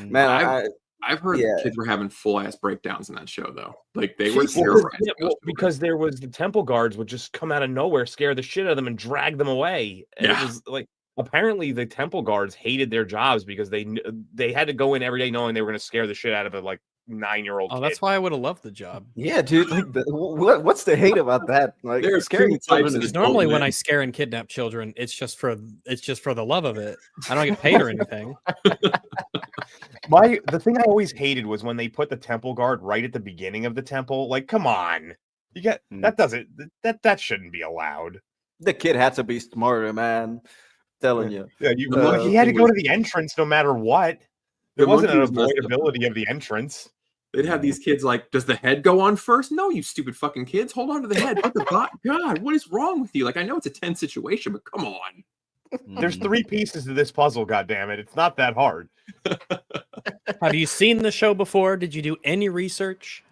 Speaker 4: Man,
Speaker 7: I've heard kids were having full ass breakdowns in that show though. Like they were terrorized.
Speaker 5: Because there was the temple guards would just come out of nowhere, scare the shit out of them, and drag them away. And it was like apparently the temple guards hated their jobs because they had to go in every day knowing they were going to scare the shit out of a like 9-year-old kid.
Speaker 8: That's why I would have loved the job.
Speaker 4: Yeah, dude. Like, what's the hate about that? Like,
Speaker 7: they're
Speaker 4: scaring children.
Speaker 8: Because normally when I scare and kidnap children, it's just for the love of it. I don't get paid or anything.
Speaker 5: The thing I always hated was when they put the temple guard right at the beginning of the temple. Like, come on, you get that shouldn't be allowed.
Speaker 4: The kid had to be smarter, man. I'm telling you.
Speaker 5: Yeah, he had to go to the entrance no matter what. There wasn't an avoidability of the entrance.
Speaker 7: They'd have these kids like, does the head go on first? No, you stupid fucking kids. Hold on to the head. Put the God, what is wrong with you? Like, I know it's a tense situation, but come on.
Speaker 5: There's 3 pieces to this puzzle, goddammit. It's not that hard.
Speaker 8: Have you seen the show before? Did you do any research?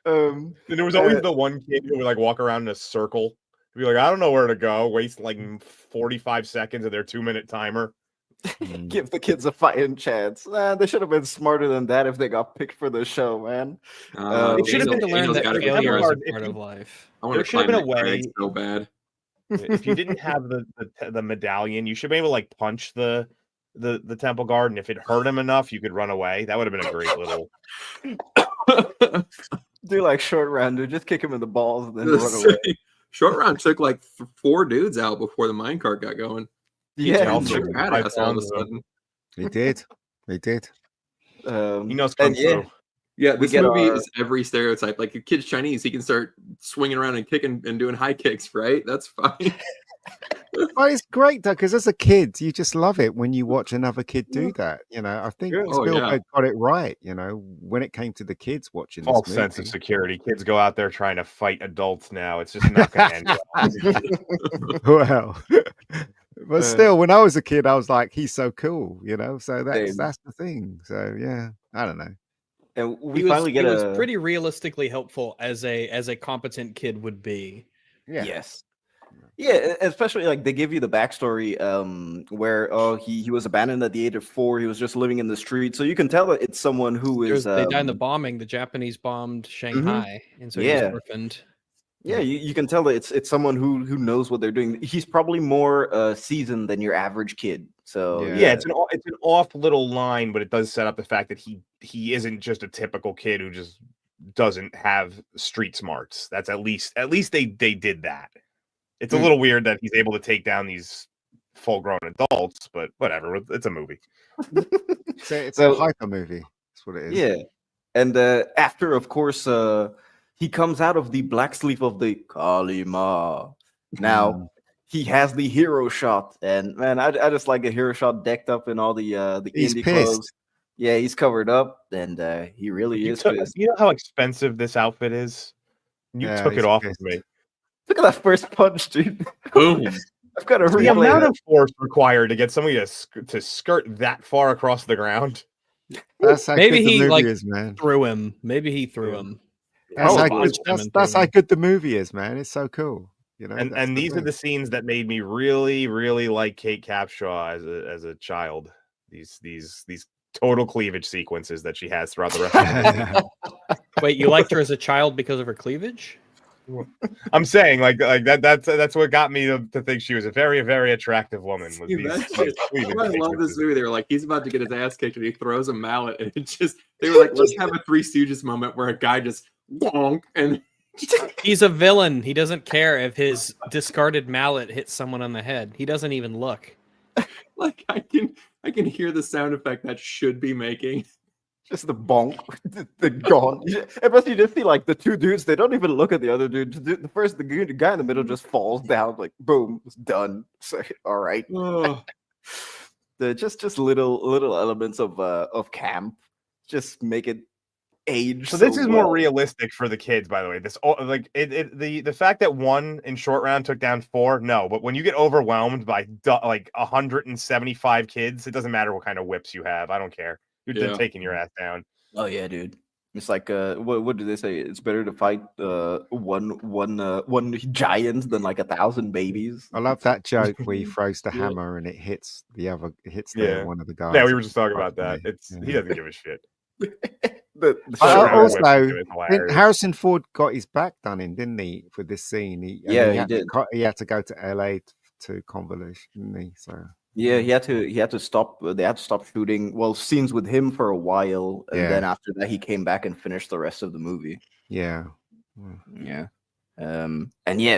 Speaker 5: And there was always the one kid who would like walk around in a circle. Be like, I don't know where to go. Waste like 45 seconds of their 2-minute timer.
Speaker 4: Give the kids a fighting chance. They should have been smarter than that if they got picked for the show, man.
Speaker 8: It should have been to learn that failure is a part of life.
Speaker 7: There should have been a way so bad.
Speaker 5: If you didn't have the medallion, you should be able to like punch the temple guard, and if it hurt him enough, you could run away. That would have been a great little.
Speaker 4: Do like short round, dude. Just kick him in the balls and then run away.
Speaker 7: Short round took like 4 dudes out before the minecart got going. He turned so badass all of a sudden.
Speaker 6: He did. He did.
Speaker 5: He knows kung fu.
Speaker 7: Yeah, this movie is every stereotype. Like, a kid's Chinese, he can start swinging around and kicking and doing high kicks, right? That's fine.
Speaker 6: But it's great though, because as a kid, you just love it when you watch another kid do that. You know, I think Spielberg got it right. You know, when it came to the kids watching this
Speaker 5: false
Speaker 6: movie.
Speaker 5: sense of security. Kids go out there trying to fight adults now. It's just not going to end
Speaker 6: Well,
Speaker 5: well.
Speaker 6: but still, when I was a kid, I was like, he's so cool. You know, so that's the thing. So yeah, I don't know.
Speaker 4: And
Speaker 8: he was pretty realistically helpful as a competent kid would be.
Speaker 6: Yeah.
Speaker 4: Yes. Yeah, especially like they give you the backstory where he was abandoned at the age of 4. He was just living in the street, so you can tell that it's someone who is.
Speaker 8: They died in the bombing. The Japanese bombed Shanghai, and so he was orphaned.
Speaker 4: Yeah, you can tell that it's someone who knows what they're doing. He's probably more seasoned than your average kid. So
Speaker 5: yeah, it's an off little line, but it does set up the fact that he isn't just a typical kid who just doesn't have street smarts. That's at least they did that. It's a little weird that he's able to take down these full-grown adults, but whatever. It's a movie.
Speaker 6: It's a hyper movie. That's what it is.
Speaker 4: Yeah, and after, of course, he comes out of the black sleeve of the Kalima. Now he has the hero shot, and man, I just like a hero shot decked up in all the indie clothes. Yeah, he's covered up, and he really is pissed.
Speaker 5: You know how expensive this outfit is? You took it off of me.
Speaker 4: Look at that first punch, dude.
Speaker 7: Boom.
Speaker 4: I've got to
Speaker 5: the amount of force required to get somebody to skirt that far across the ground.
Speaker 6: That's how
Speaker 8: Maybe
Speaker 6: good the
Speaker 8: he
Speaker 6: movie is, man.
Speaker 8: threw him. Maybe he threw him.
Speaker 6: That's how good the movie is, man. It's so cool. You know,
Speaker 5: and these are the scenes that made me really, really like Kate Capshaw as a child. These total cleavage sequences that she has throughout the rest of the movie.
Speaker 8: Wait, you liked her as a child because of her cleavage?
Speaker 5: I'm saying like that's what got me to think she was a very, very attractive woman.
Speaker 7: I love this movie. They were like, he's about to get his ass kicked, and he throws a mallet, and they were like, let's have a Three Stooges moment where a guy just bonk, and
Speaker 8: he's a villain. He doesn't care if his discarded mallet hits someone on the head. He doesn't even look.
Speaker 7: Like I can hear the sound effect that should be making.
Speaker 4: Just the bonk, the gone. And plus, you just see like the 2 dudes. They don't even look at the other dude. The guy in the middle just falls down. Like boom, it's done. So, all right. Just little elements of camp just make it age.
Speaker 5: So this is more realistic for the kids, by the way. This the fact that 1 in short round took down 4, no. But when you get overwhelmed by like 175 kids, it doesn't matter what kind of whips you have. I don't care. You're taking your ass down.
Speaker 4: Oh yeah, dude. It's like what do they say? It's better to fight one giant than like 1,000 babies.
Speaker 6: I love that joke where he throws the hammer and it hits one of the guys.
Speaker 5: Yeah, we were just talking about that. He doesn't give a shit.
Speaker 6: Also, Harrison Ford got his back done in, didn't he, for this scene? He did. He had to go to LA to convolution, didn't he? So.
Speaker 4: Yeah, he had to stop. They had to stop shooting scenes with him for a while, and then after that, he came back and finished the rest of the movie.
Speaker 6: Yeah,
Speaker 4: and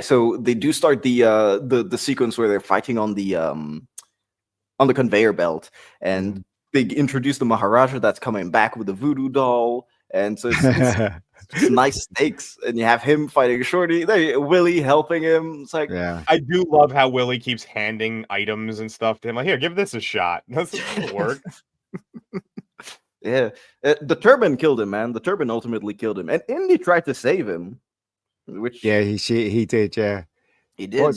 Speaker 4: so they do start the sequence where they're fighting on the conveyor belt, and they introduce the Maharaja that's coming back with the voodoo doll, and so it's nice stakes, and you have him fighting Shorty. Willie helping him. It's like,
Speaker 5: I do love how Willie keeps handing items and stuff to him. Like, here, give this a shot. Doesn't work.
Speaker 4: Yeah, the turban killed him, man. The turban ultimately killed him, and Indy tried to save him. Which
Speaker 6: he did. Yeah,
Speaker 4: he did.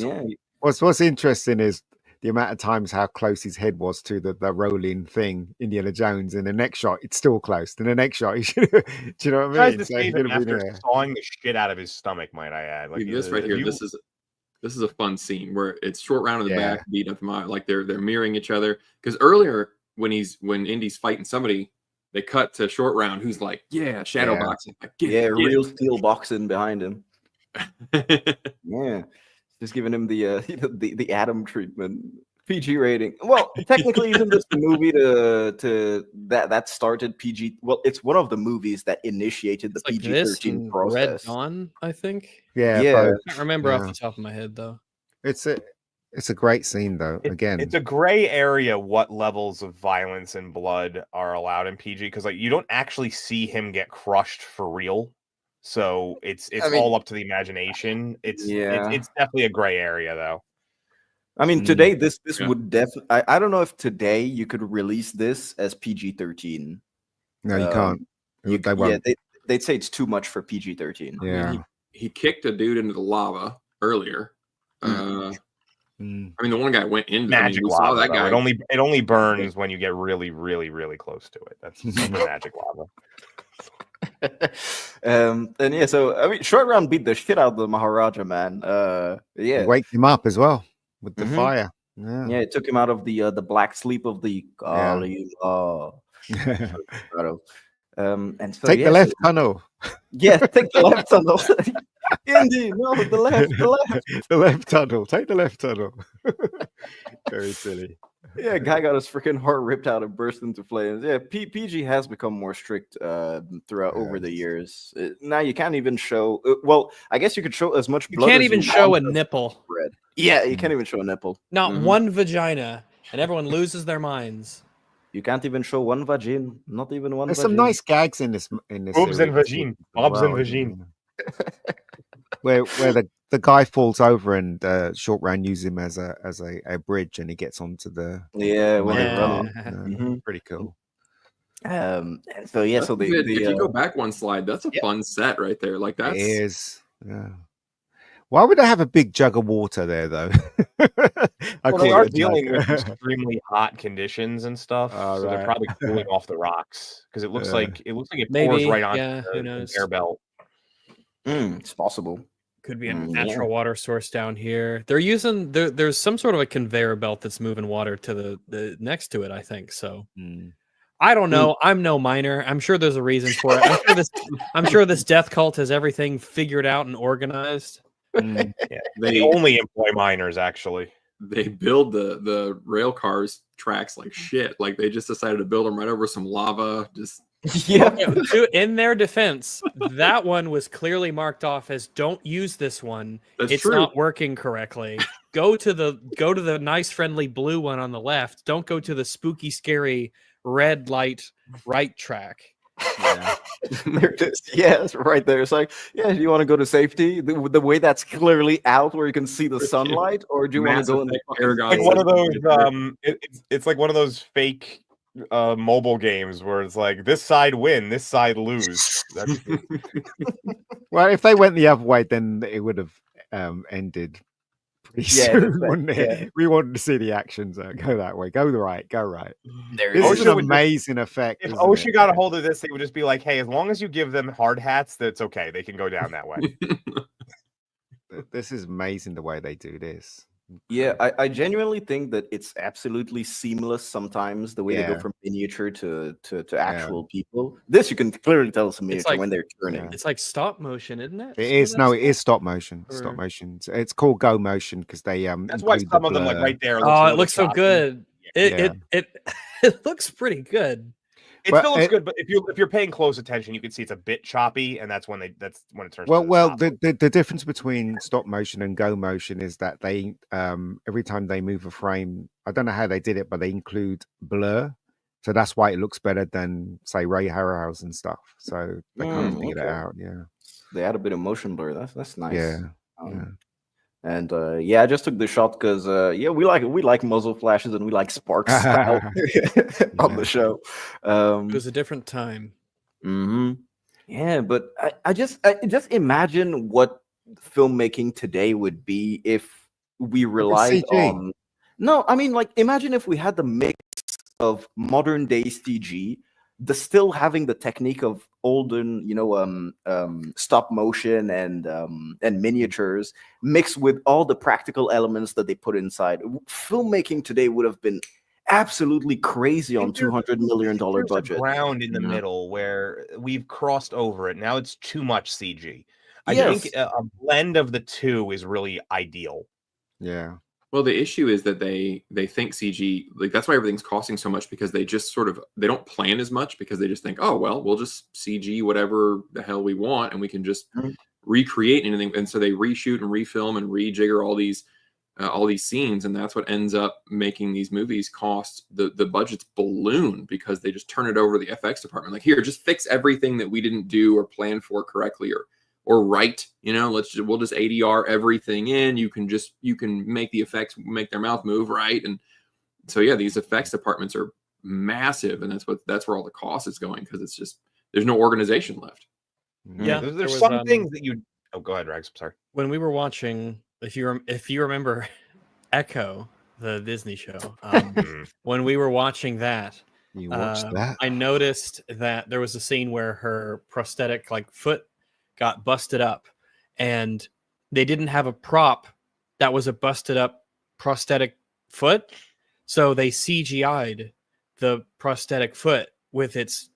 Speaker 6: What's interesting is the amount of times how close his head was to the rolling thing, Indiana Jones. In the next shot, it's still close. In the next shot, he should. Do you know what I mean?
Speaker 5: Tries to save him after sawing the shit out of his stomach. Might I add? Like
Speaker 7: this right here. This is a fun scene where it's short round in the back, beat up like they're mirroring each other. Because earlier when Indy's fighting somebody, they cut to short round, who's like, shadow boxing, like,
Speaker 4: real steel boxing behind him. Yeah. Just giving him the Adam treatment. PG rating. Well, technically, isn't this the movie that started PG? Well, it's one of the movies that initiated the
Speaker 8: It's like this
Speaker 4: PG-13
Speaker 8: and Red
Speaker 4: process.
Speaker 8: Dawn, I think.
Speaker 6: Yeah,
Speaker 4: Yeah.
Speaker 6: both.
Speaker 8: I can't remember off
Speaker 6: Yeah.
Speaker 8: the top of my head though.
Speaker 6: It's a great scene though. Again,
Speaker 5: It's a gray area what levels of violence and blood are allowed in PG, because like you don't actually see him get crushed for real. So it's
Speaker 4: I mean,
Speaker 5: all up to the imagination. It's definitely a gray area though.
Speaker 4: I mean, today this
Speaker 7: Yeah.
Speaker 4: would definitely. I don't know if today you could release this as PG-13.
Speaker 6: no, you can't. They
Speaker 4: Yeah,
Speaker 6: won't.
Speaker 4: they'd say it's too much for PG-13.
Speaker 7: I mean,
Speaker 6: Yeah.
Speaker 7: he kicked a dude into the lava earlier. I mean, the one guy went into.
Speaker 5: Magic
Speaker 7: we
Speaker 5: lava.
Speaker 7: saw that
Speaker 5: though.
Speaker 7: guy.
Speaker 5: It only burns when you get really, really, really close to it. That's super magic lava.
Speaker 4: And yeah, so I mean, Short Round beat the shit out of the Maharaja, man. Yeah,
Speaker 6: Wake him up as well with the
Speaker 4: Mhm.
Speaker 6: fire. Yeah.
Speaker 4: yeah, it took him out of the black sleep of the Kali Ma. And so
Speaker 6: Take
Speaker 4: yeah,
Speaker 6: the left
Speaker 4: so-
Speaker 6: tunnel.
Speaker 4: yeah, take the left tunnel. Indeed, no, the left.
Speaker 6: The left tunnel. Take the left tunnel. Very silly.
Speaker 4: Yeah, guy got his freaking heart ripped out and burst into flames. Yeah, PG has become more strict throughout over the years. Now you can't even show. Well, I guess you could show as much
Speaker 8: You
Speaker 4: blood.
Speaker 8: can't
Speaker 4: as
Speaker 8: even
Speaker 4: you
Speaker 8: show a
Speaker 4: want as
Speaker 8: nipple.
Speaker 4: red. Yeah, you can't even show a nipple.
Speaker 8: Not
Speaker 4: Mhm.
Speaker 8: one vagina, and everyone loses their minds.
Speaker 4: You can't even show one vagine. Not even one.
Speaker 6: There's some
Speaker 4: vagine.
Speaker 6: nice gags in this.
Speaker 5: Boobs and
Speaker 6: series
Speaker 5: vagine.
Speaker 6: as
Speaker 5: Bobs and
Speaker 6: well,
Speaker 5: vagine.
Speaker 6: yeah. Where the guy falls over and Short Round uses him as a bridge and he gets onto the
Speaker 4: Yeah, when they're
Speaker 8: Yeah.
Speaker 4: running. Mhm.
Speaker 6: Pretty cool.
Speaker 4: And so yeah,
Speaker 7: That's
Speaker 4: so
Speaker 7: good. If you go back one slide, that's a fun set right there. Like
Speaker 6: It
Speaker 7: that's
Speaker 6: is. Yeah. Why would they have a big jug of water there though?
Speaker 5: Well, they are dealing with extremely hot conditions and stuff,
Speaker 6: Oh,
Speaker 5: so they're
Speaker 6: right.
Speaker 5: probably cooling off the rocks because it looks
Speaker 6: Yeah.
Speaker 5: like it pours
Speaker 8: Maybe,
Speaker 5: right onto
Speaker 8: yeah, who
Speaker 5: the
Speaker 8: knows?
Speaker 5: air belt.
Speaker 4: It's possible.
Speaker 8: Could be a
Speaker 4: Yeah.
Speaker 8: natural water source down here. They're using there's some sort of a conveyor belt that's moving water to the next to it, I think. So I don't know. I'm no miner. I'm sure there's a reason for it. I'm sure this death cult has everything figured out and organized.
Speaker 5: Yeah, they only employ miners actually.
Speaker 7: they build the rail cars tracks like shit. Like they just decided to build them right over some lava. Just
Speaker 4: Yeah.
Speaker 8: In their defense, that one was clearly marked off as "Don't use this one.
Speaker 7: That's
Speaker 8: it's
Speaker 7: true.
Speaker 8: not working correctly." Go to the nice, friendly blue one on the left. Don't go to the spooky, scary red light right track.
Speaker 6: Yeah.
Speaker 4: They're just, yeah, it's right there. It's like, yeah, do you want to go to safety? The way that's clearly out where you can see the sunlight, or do you want to go in the
Speaker 7: air
Speaker 5: Like one of those it's like one of those fake mobile games where it's like this side win, this side lose.
Speaker 6: Well, if they went the other way, then it would have ended pretty soon, wouldn't it? We wanted to see the actions go that way. Go right, go right. This is an amazing effect.
Speaker 5: If
Speaker 6: isn't
Speaker 5: OSHA
Speaker 6: it?
Speaker 5: got a hold of this, they would just be like, hey, as long as you give them hard hats, that's okay. They can go down that way.
Speaker 6: This is amazing the way they do this.
Speaker 4: Yeah, I genuinely think that it's absolutely seamless sometimes the way they go from miniature to actual people. This you can clearly tell it's a miniature when they're turning.
Speaker 8: It's like stop motion, isn't it?
Speaker 6: It is it is stop motion. Stop motion. It's called go motion because they
Speaker 5: That's why some of them like right there.
Speaker 8: Oh, it looks so good.
Speaker 6: Yeah.
Speaker 8: It looks pretty good.
Speaker 5: It still looks good, but if you're paying close attention, you can see it's a bit choppy, and that's when it turns.
Speaker 6: Well, the difference between stop motion and go motion is that they every time they move a frame, I don't know how they did it, but they include blur, so that's why it looks better than say Ray Harryhausen stuff. So they kind of figured it out. Yeah,
Speaker 4: they add a bit of motion blur. That's nice.
Speaker 6: Yeah.
Speaker 4: And I just took the shot because we like muzzle flashes and we like sparks style on the show.
Speaker 8: It was a different time.
Speaker 4: Yeah, but I just imagine what filmmaking today would be if we relied on. No, I mean, like, imagine if we had the mix of modern day CG, still having the technique of olden, stop motion and miniatures mixed with all the practical elements that they put inside. Filmmaking today would have been absolutely crazy on $200 million budget.
Speaker 5: Ground in the middle where we've crossed over it. Now it's too much CG. I
Speaker 4: Yes.
Speaker 5: think a blend of the two is really ideal.
Speaker 6: Yeah.
Speaker 7: Well, the issue is that they think CG, like that's why everything's costing so much, because they just sort of, they don't plan as much, because they just think, oh well, we'll just CG whatever the hell we want and we can just recreate anything. And so they reshoot and refilm and rejigger all these scenes, and that's what ends up making these movies cost the budgets balloon, because they just turn it over to the FX department. Like, here, just fix everything that we didn't do or plan for correctly or right. You know, we'll just ADR everything in. You can make the effects make their mouth move, right? And so yeah, these effects departments are massive, and that's where all the cost is going, because it's just there's no organization left.
Speaker 8: Yeah,
Speaker 5: there's some things that you. Oh, go ahead, Rags. I'm sorry.
Speaker 8: When we were watching, if you remember, Echo, the Disney show, when we were watching that,
Speaker 6: you watched that.
Speaker 8: I noticed that there was a scene where her prosthetic foot got busted up, and they didn't have a prop that was a busted up prosthetic foot, so they CGI'd the prosthetic foot with its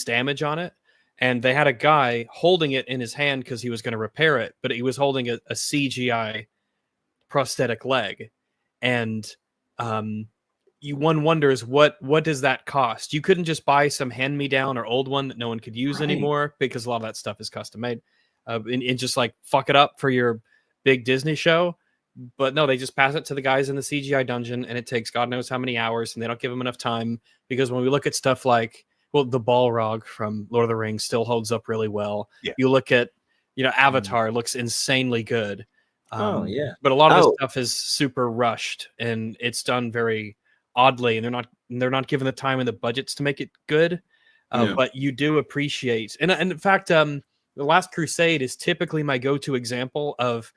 Speaker 8: damage on it, and they had a guy holding it in his hand because he was going to repair it, but he was holding a CGI prosthetic leg, and one wonders what does that cost? You couldn't just buy some hand-me-down or old one that no one could use anymore, because a lot of that stuff is custom made, and just fuck it up for your big Disney show. But no, they just pass it to the guys in the CGI dungeon, and it takes God knows how many hours, and they don't give them enough time, because when we look at stuff like, well, the Balrog from Lord of the Rings still holds up really well.
Speaker 5: Yeah.
Speaker 8: You look at, Avatar looks insanely good.
Speaker 4: Oh yeah,
Speaker 8: but a lot of this stuff is super rushed, and it's done very oddly, and they're not given the time and the budgets to make it good. But you do appreciate, and in fact, The Last Crusade is typically my go-to example of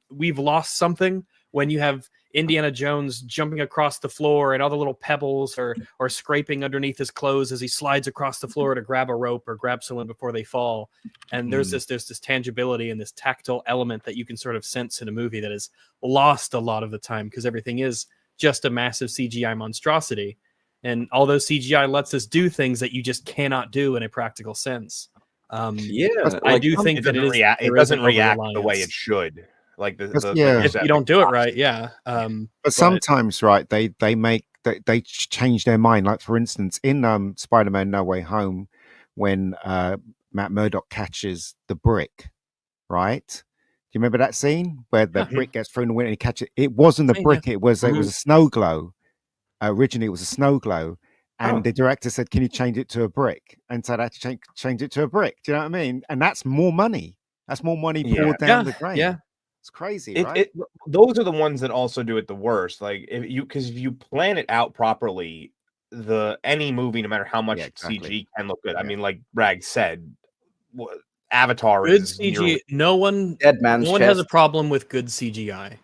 Speaker 8: we've lost something, when you have Indiana Jones jumping across the floor and all the little pebbles or scraping underneath his clothes as he slides across the floor to grab a rope or grab someone before they fall. And there's this tangibility and this tactile element that you can sort of sense in a movie that is lost a lot of the time, because everything is just a massive CGI monstrosity. And although CGI lets us do things that you just cannot do in a practical sense. I do think that
Speaker 5: it doesn't react the way it should.
Speaker 8: If you don't do it right,
Speaker 6: but sometimes, right, they change their mind. Like, for instance, in Spider-Man No Way Home, when Matt Murdock catches the brick, right? Do you remember that scene where the brick gets thrown in the wind and he catches it? It wasn't a brick; it was a snow glow. Originally, it was a snow glow, and the director said, "Can you change it to a brick?" And so that change it to a brick. Do you know what I mean? And that's more money. That's more money poured down the drain.
Speaker 8: Yeah.
Speaker 6: It's crazy, right?
Speaker 5: Those are the ones that also do it the worst. Like, if you plan it out properly, any movie, no matter how much CG, can look good. I mean, like Rag said, Avatar
Speaker 8: good
Speaker 5: is
Speaker 8: CG. No one has a problem with good CGI.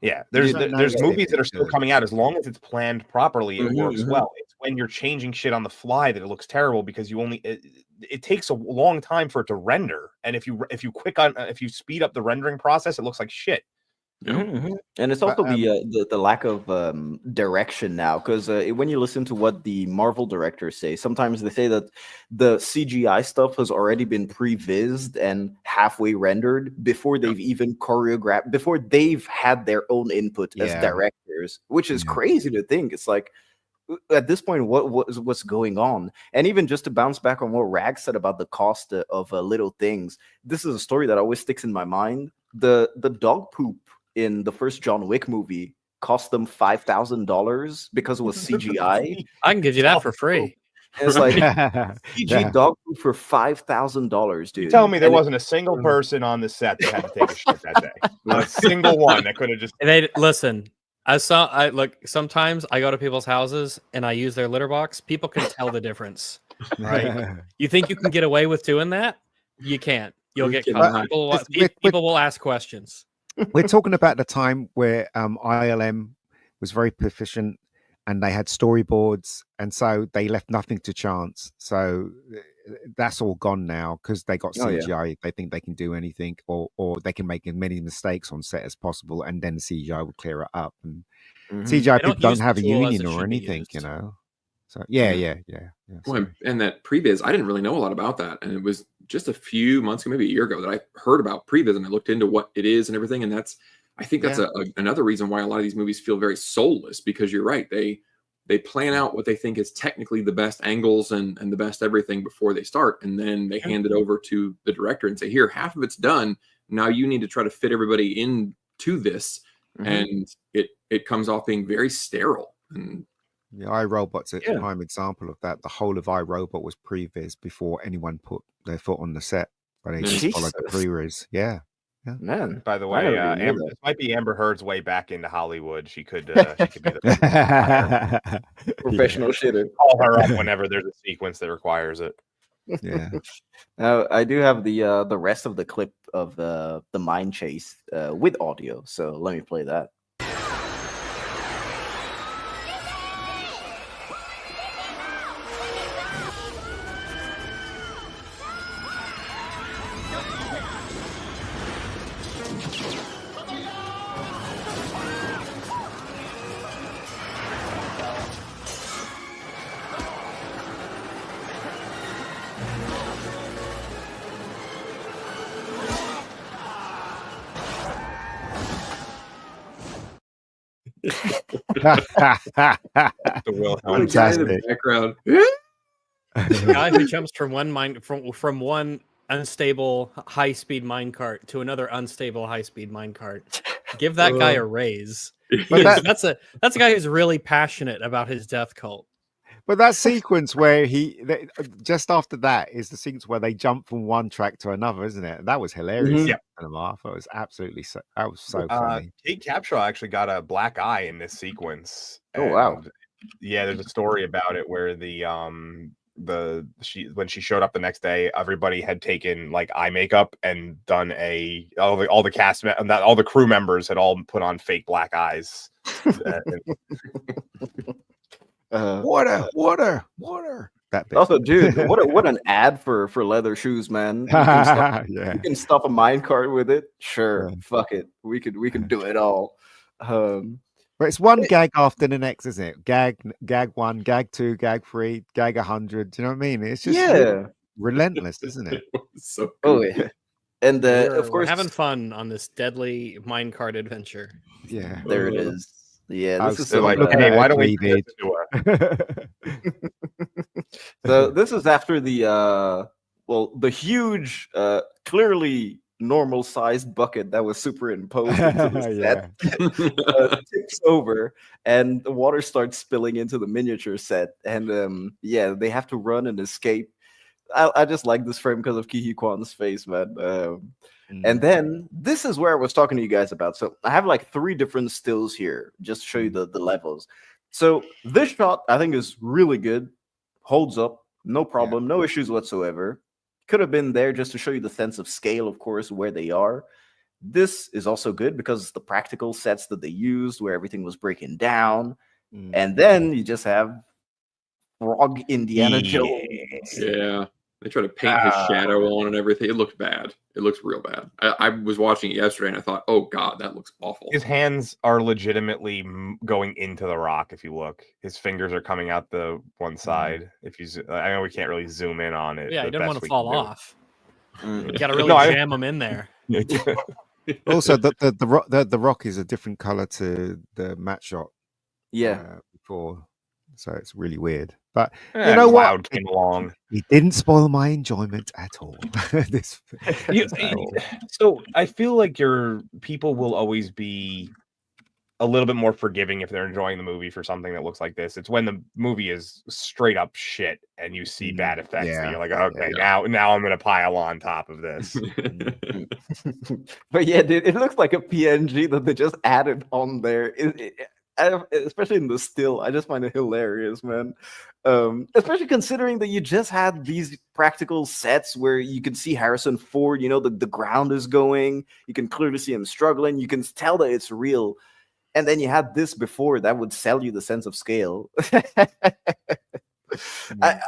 Speaker 5: Yeah. There's movies that are still coming out. As long as it's planned properly, it works well. It's when you're changing shit on the fly that it looks terrible, because it takes a long time for it to render, and if you speed up the rendering process, it looks like shit.
Speaker 4: And it's also the lack of direction now, because when you listen to what the Marvel directors say, sometimes they say that the CGI stuff has already been pre-vised and halfway rendered before they've even choreographed, before they've had their own input as directors, which is crazy to think. It's like, at this point, what's going on? And even just to bounce back on what Rag said about the cost of little things, this is a story that always sticks in my mind. The dog poop in the first John Wick movie cost them $5,000 because it was CGI.
Speaker 8: I can give you that for free.
Speaker 4: And it's like CG dog poop for $5,000, dude.
Speaker 5: You tell me there wasn't a single person on the set that had to take a shit that day. Not a single one that could have just.
Speaker 8: Listen. Sometimes I go to people's houses and I use their litter box. People can tell the difference, right? You think you can get away with doing that? You can't. You'll get caught. People will ask questions.
Speaker 6: We're talking about the time where ILM was very proficient, and they had storyboards, and so they left nothing to chance. So that's all gone now, because they got CGI. They think they can do anything, or they can make as many mistakes on set as possible, and then the CGI will clear it up. And CGI people don't have a union or anything, you know. So yeah.
Speaker 7: Well, and that previs, I didn't really know a lot about that, and it was just a few months ago, maybe a year ago, that I heard about previs, and I looked into what it is and everything. And I think that's another reason why a lot of these movies feel very soulless, because you're right. They plan out what they think is technically the best angles and the best everything before they start. And then they hand it over to the director and say, here, half of it's done. Now you need to try to fit everybody into this. And it comes off being very sterile. And
Speaker 6: the iRobot's a prime example of that. The whole of iRobot was previs before anyone put their foot on the set. But they just followed the pre-res. Yeah.
Speaker 4: Man.
Speaker 5: By the way, this might be Amber Heard's way back into Hollywood. She could be the
Speaker 4: professional shitter.
Speaker 5: Call her up whenever there's a sequence that requires it.
Speaker 6: Yeah.
Speaker 4: Now I do have the rest of the clip of the mine chase with audio, so let me play that.
Speaker 7: The Wilhelm guy in the background.
Speaker 8: The guy who jumps from one unstable high-speed minecart to another unstable high-speed minecart. Give that guy a raise. That's a guy who's really passionate about his death cult.
Speaker 6: But that sequence where just after that is the sequence where they jump from one track to another, isn't it? And that was hilarious.
Speaker 5: Yeah,
Speaker 6: I thought it was absolutely that was so funny.
Speaker 5: Kate Capshaw actually got a black eye in this sequence.
Speaker 4: Oh wow!
Speaker 5: Yeah, there's a story about it where when she showed up the next day, everybody had taken like eye makeup and done all the cast and all the crew members had all put on fake black eyes.
Speaker 6: Water. That bit.
Speaker 4: Also, dude, what an ad for leather shoes, man. You can stuff a minecart with it. Sure, fuck it. We can do it all.
Speaker 6: But it's one gag after the next, isn't it? Gag 1, gag 2, gag 3, gag 100. Do you know what I mean? It's just relentless, isn't it?
Speaker 7: So
Speaker 4: cool. Yeah. And of course,
Speaker 8: we're having fun on this dedeadly minecart adventure.
Speaker 6: Yeah,
Speaker 4: there it is. Yeah, this is
Speaker 5: so like, hey, why don't we do
Speaker 4: So this is after the huge, clearly normal sized bucket that was superimposed into the set tips over, and the water starts spilling into the miniature set, and they have to run and escape. I just like this frame because of Ki-hee Kwan's face, man. And then this is where I was talking to you guys about. So I have like 3 different stills here just to show you the levels. So this shot I think is really good, holds up, no problem, no issues whatsoever. Could have been there just to show you the sense of scale, of course, where they are. This is also good because it's the practical sets that they used where everything was breaking down. And then you just have Frog Indiana Jones.
Speaker 7: Yeah. They try to paint his shadow on and everything. It looks bad. It looks real bad. I was watching it yesterday and I thought, oh God, that looks awful.
Speaker 5: His hands are legitimately going into the rock. If you look, his fingers are coming out the one side. If you, I know we can't really zoom in on it.
Speaker 8: Yeah, he didn't want to fall off. You got to really jam them in there.
Speaker 6: Also, the rock is a different color to the matte shot. Before. So it's really weird. But you know what?
Speaker 5: Came along.
Speaker 6: He didn't spoil my enjoyment at all.
Speaker 5: So I feel like people will always be a little bit more forgiving if they're enjoying the movie for something that looks like this. It's when the movie is straight up shit and you see bad effects and you're like, okay, now I'm gonna pile on top of this.
Speaker 4: But yeah, dude, it looks like a PNG that they just added on there. Especially in the still, I just find it hilarious, man. Especially considering that you just had these practical sets where you can see Harrison Ford, the ground is going, you can clearly see him struggling, you can tell that it's real. And then you had this before that would sell you the sense of scale. I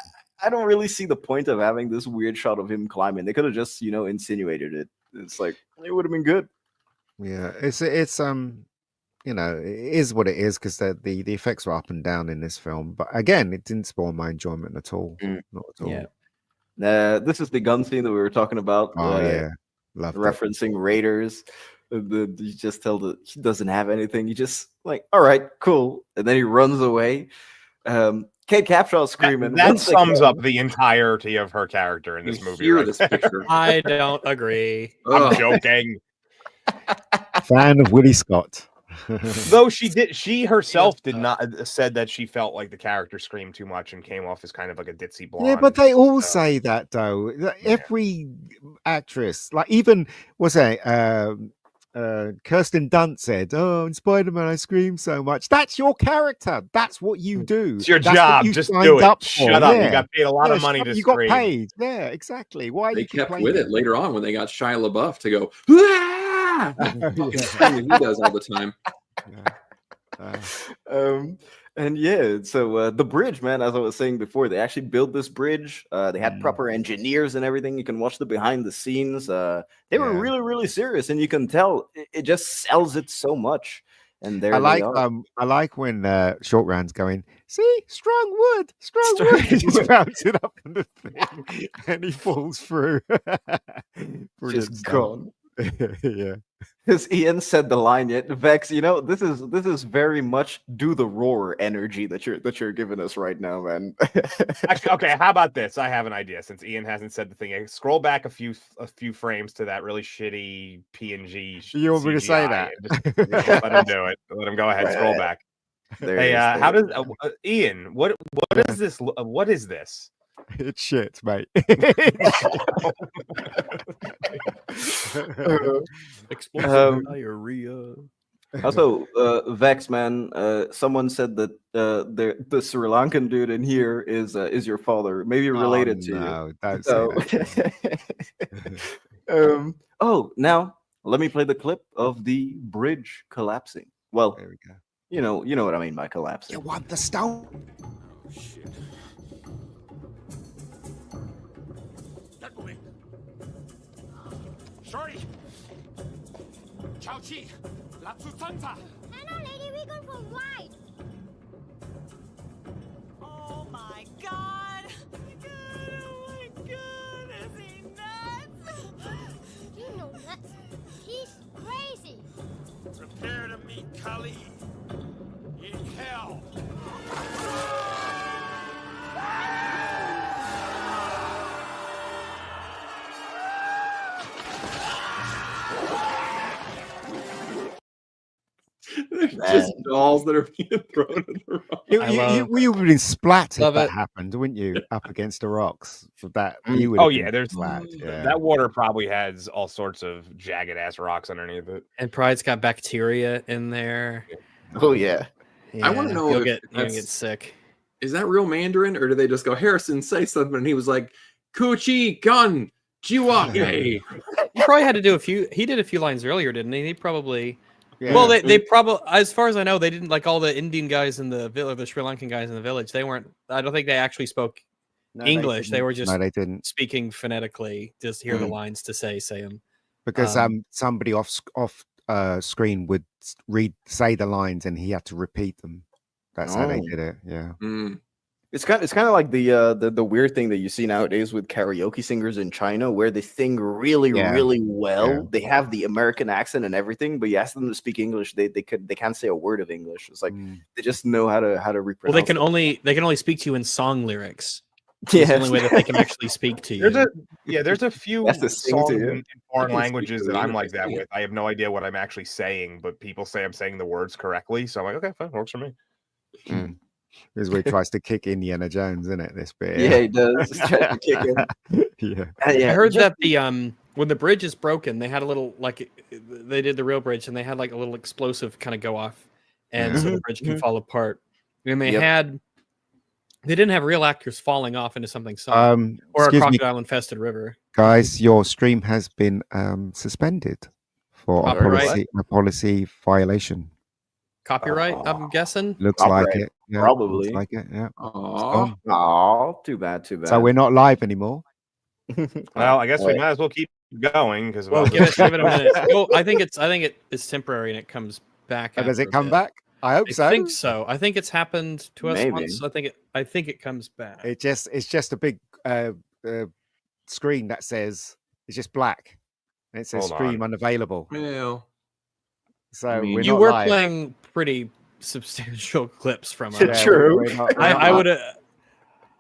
Speaker 4: don't really see the point of having this weird shot of him climbing. They could have just, insinuated it. It's like, it would have been good.
Speaker 6: Yeah, it's it is what it is because the effects were up and down in this film. But again, it didn't spoil my enjoyment at all. Not at all.
Speaker 4: Yeah. This is the gun scene that we were talking about.
Speaker 6: Oh, yeah. Loved
Speaker 4: referencing Raiders. You just tell that he doesn't have anything. You just like, all right, cool, and then he runs away. Kate Capshaw screaming.
Speaker 5: That
Speaker 4: once
Speaker 5: sums
Speaker 4: again.
Speaker 5: up the entirety of her character in this movie.
Speaker 7: Hear
Speaker 5: Right
Speaker 7: this
Speaker 5: there.
Speaker 7: picture.
Speaker 8: I don't agree.
Speaker 5: I'm joking.
Speaker 6: Fan of Willie Scott.
Speaker 5: Though she herself did not said that she felt like the character screamed too much and came off as kind of like a ditzy blonde.
Speaker 6: Yeah, but they all say that though. Every actress, like even Kirsten Dunst said, "Oh, in Spider-Man, I scream so much." That's your character. That's what you do.
Speaker 5: It's your
Speaker 6: That's
Speaker 5: job.
Speaker 6: what you
Speaker 5: Just
Speaker 6: signed
Speaker 5: do it.
Speaker 6: up
Speaker 5: Shut
Speaker 6: for.
Speaker 5: up.
Speaker 6: Yeah.
Speaker 5: You got paid a lot of money to
Speaker 6: you
Speaker 5: scream.
Speaker 6: got paid. Yeah, exactly. Why are
Speaker 7: They
Speaker 6: you
Speaker 7: kept
Speaker 6: complaining?
Speaker 7: with it later on when they got Shia LaBeouf to go. "Ah!" He does all the time.
Speaker 4: And yeah, so the bridge, man, as I was saying before, they actually built this bridge. They had proper engineers and everything. You can watch the behind the scenes. They were really, really serious, and you can tell it just sells it so much. And there they are.
Speaker 6: I like when Short Round's going, see, strong wood. He just bounces it up on the thing and he falls through.
Speaker 4: Just gone.
Speaker 6: Yeah.
Speaker 4: Because Ian said the line yet, Vex, you know, this is very much do the roar energy that you're giving us right now, man.
Speaker 5: Actually, okay, how about this? I have an idea since Ian hasn't said the thing. Scroll back a few frames to that really shitty PNG.
Speaker 6: You want me to say
Speaker 5: CGI
Speaker 6: that?
Speaker 5: and just let him do it. Let him go ahead. Scroll back. Hey, how does Ian? What is this? What is this?
Speaker 6: It's shit, mate.
Speaker 8: Explosive diarrhea.
Speaker 4: Also, Vex, man, someone said that the Sri Lankan dude in here is your father, maybe related to you.
Speaker 6: Don't say that.
Speaker 4: Now let me play the clip of the bridge collapsing. Well,
Speaker 6: there we go.
Speaker 4: You know what I mean by collapsing.
Speaker 6: You want the stone?
Speaker 11: Oh, shit. Get moving. Shorty. Chao Chi. Lapsu Sansa.
Speaker 9: Hello, lady, we're going for a ride.
Speaker 10: Oh my god! Oh my god! Is he nuts?
Speaker 9: You know nuts. He's crazy.
Speaker 11: Prepare to meet Kali in hell.
Speaker 7: There's just dolls that are being thrown at the rock.
Speaker 6: You would have been splat if
Speaker 8: Love
Speaker 6: that
Speaker 8: it.
Speaker 6: happened, wouldn't you? Up against the rocks. For that,
Speaker 4: Mm.
Speaker 6: you would
Speaker 5: Oh
Speaker 6: have
Speaker 5: yeah,
Speaker 6: been
Speaker 5: there's
Speaker 6: splat. Yeah.
Speaker 5: that water probably has all sorts of jagged ass rocks underneath it.
Speaker 8: And Pride's got bacteria in there.
Speaker 4: Oh yeah.
Speaker 7: I want to know
Speaker 8: you'll
Speaker 7: if
Speaker 8: get
Speaker 7: that's,
Speaker 8: sick.
Speaker 7: is that real Mandarin, or do they just go, Harrison, say something, and he was like, Kuchi gun jiwa gay.
Speaker 8: He probably had to do a few. He did a few lines earlier, didn't he? He probably.
Speaker 6: Yeah.
Speaker 8: Well, they probably, as far as I know, they didn't like all the Indian guys in the village, the Sri Lankan guys in the village. They weren't. I don't think they actually spoke English. They were just
Speaker 6: they didn't.
Speaker 8: speaking phonetically. Just hear the lines to say them.
Speaker 6: Because somebody off screen would say the lines and he had to repeat them. That's how they did it. Yeah.
Speaker 4: It's kind of like the weird thing that you see nowadays with karaoke singers in China, where they sing really well.
Speaker 6: Yeah.
Speaker 4: They have the American accent and everything, but you ask them to speak English, they can't say a word of English. It's like they just know how to repronounce.
Speaker 8: Well, they can only speak to you in song lyrics.
Speaker 4: Yeah,
Speaker 8: It's the only way that they can actually speak to you.
Speaker 5: There's a few
Speaker 4: That's the thing
Speaker 5: songs
Speaker 4: too, yeah.
Speaker 5: in foreign
Speaker 7: I can
Speaker 5: languages
Speaker 7: speak
Speaker 5: that
Speaker 7: to
Speaker 5: I'm
Speaker 7: it,
Speaker 5: like that
Speaker 7: yeah.
Speaker 5: with. I have no idea what I'm actually saying, but people say I'm saying the words correctly, so I'm like, okay, fine, works for me.
Speaker 6: This where he tries to kick Indiana Jones, isn't it? This bit.
Speaker 4: Yeah, he does. He's trying to kick him.
Speaker 6: Yeah.
Speaker 8: I heard that the when the bridge is broken, they had a little they did the real bridge and they had like a little explosive kind of go off, and so the bridge can fall apart. And they didn't have real actors falling off into something solid or a crocodile infested river.
Speaker 6: Guys, your stream has been suspended for a policy violation.
Speaker 8: Copyright, I'm guessing.
Speaker 6: Looks like it. Yeah,
Speaker 4: Probably.
Speaker 6: looks like it. Yeah.
Speaker 4: Oh, too bad.
Speaker 6: So we're not live anymore.
Speaker 5: Well, I guess we might as well keep going because
Speaker 8: give it a minute. Well, I think it's temporary and it comes back.
Speaker 6: Does it come back? I hope so.
Speaker 8: I think so. I think it's happened to us
Speaker 4: Maybe.
Speaker 8: once. I think it comes back.
Speaker 6: It's just a big screen that says it's just black. And it says stream unavailable.
Speaker 7: Well,
Speaker 6: So
Speaker 7: mean,
Speaker 6: we're
Speaker 8: You
Speaker 6: not
Speaker 8: were
Speaker 6: live.
Speaker 8: playing pretty substantial clips from
Speaker 6: Yeah,
Speaker 8: us.
Speaker 4: True.
Speaker 6: we're not-
Speaker 8: I would have.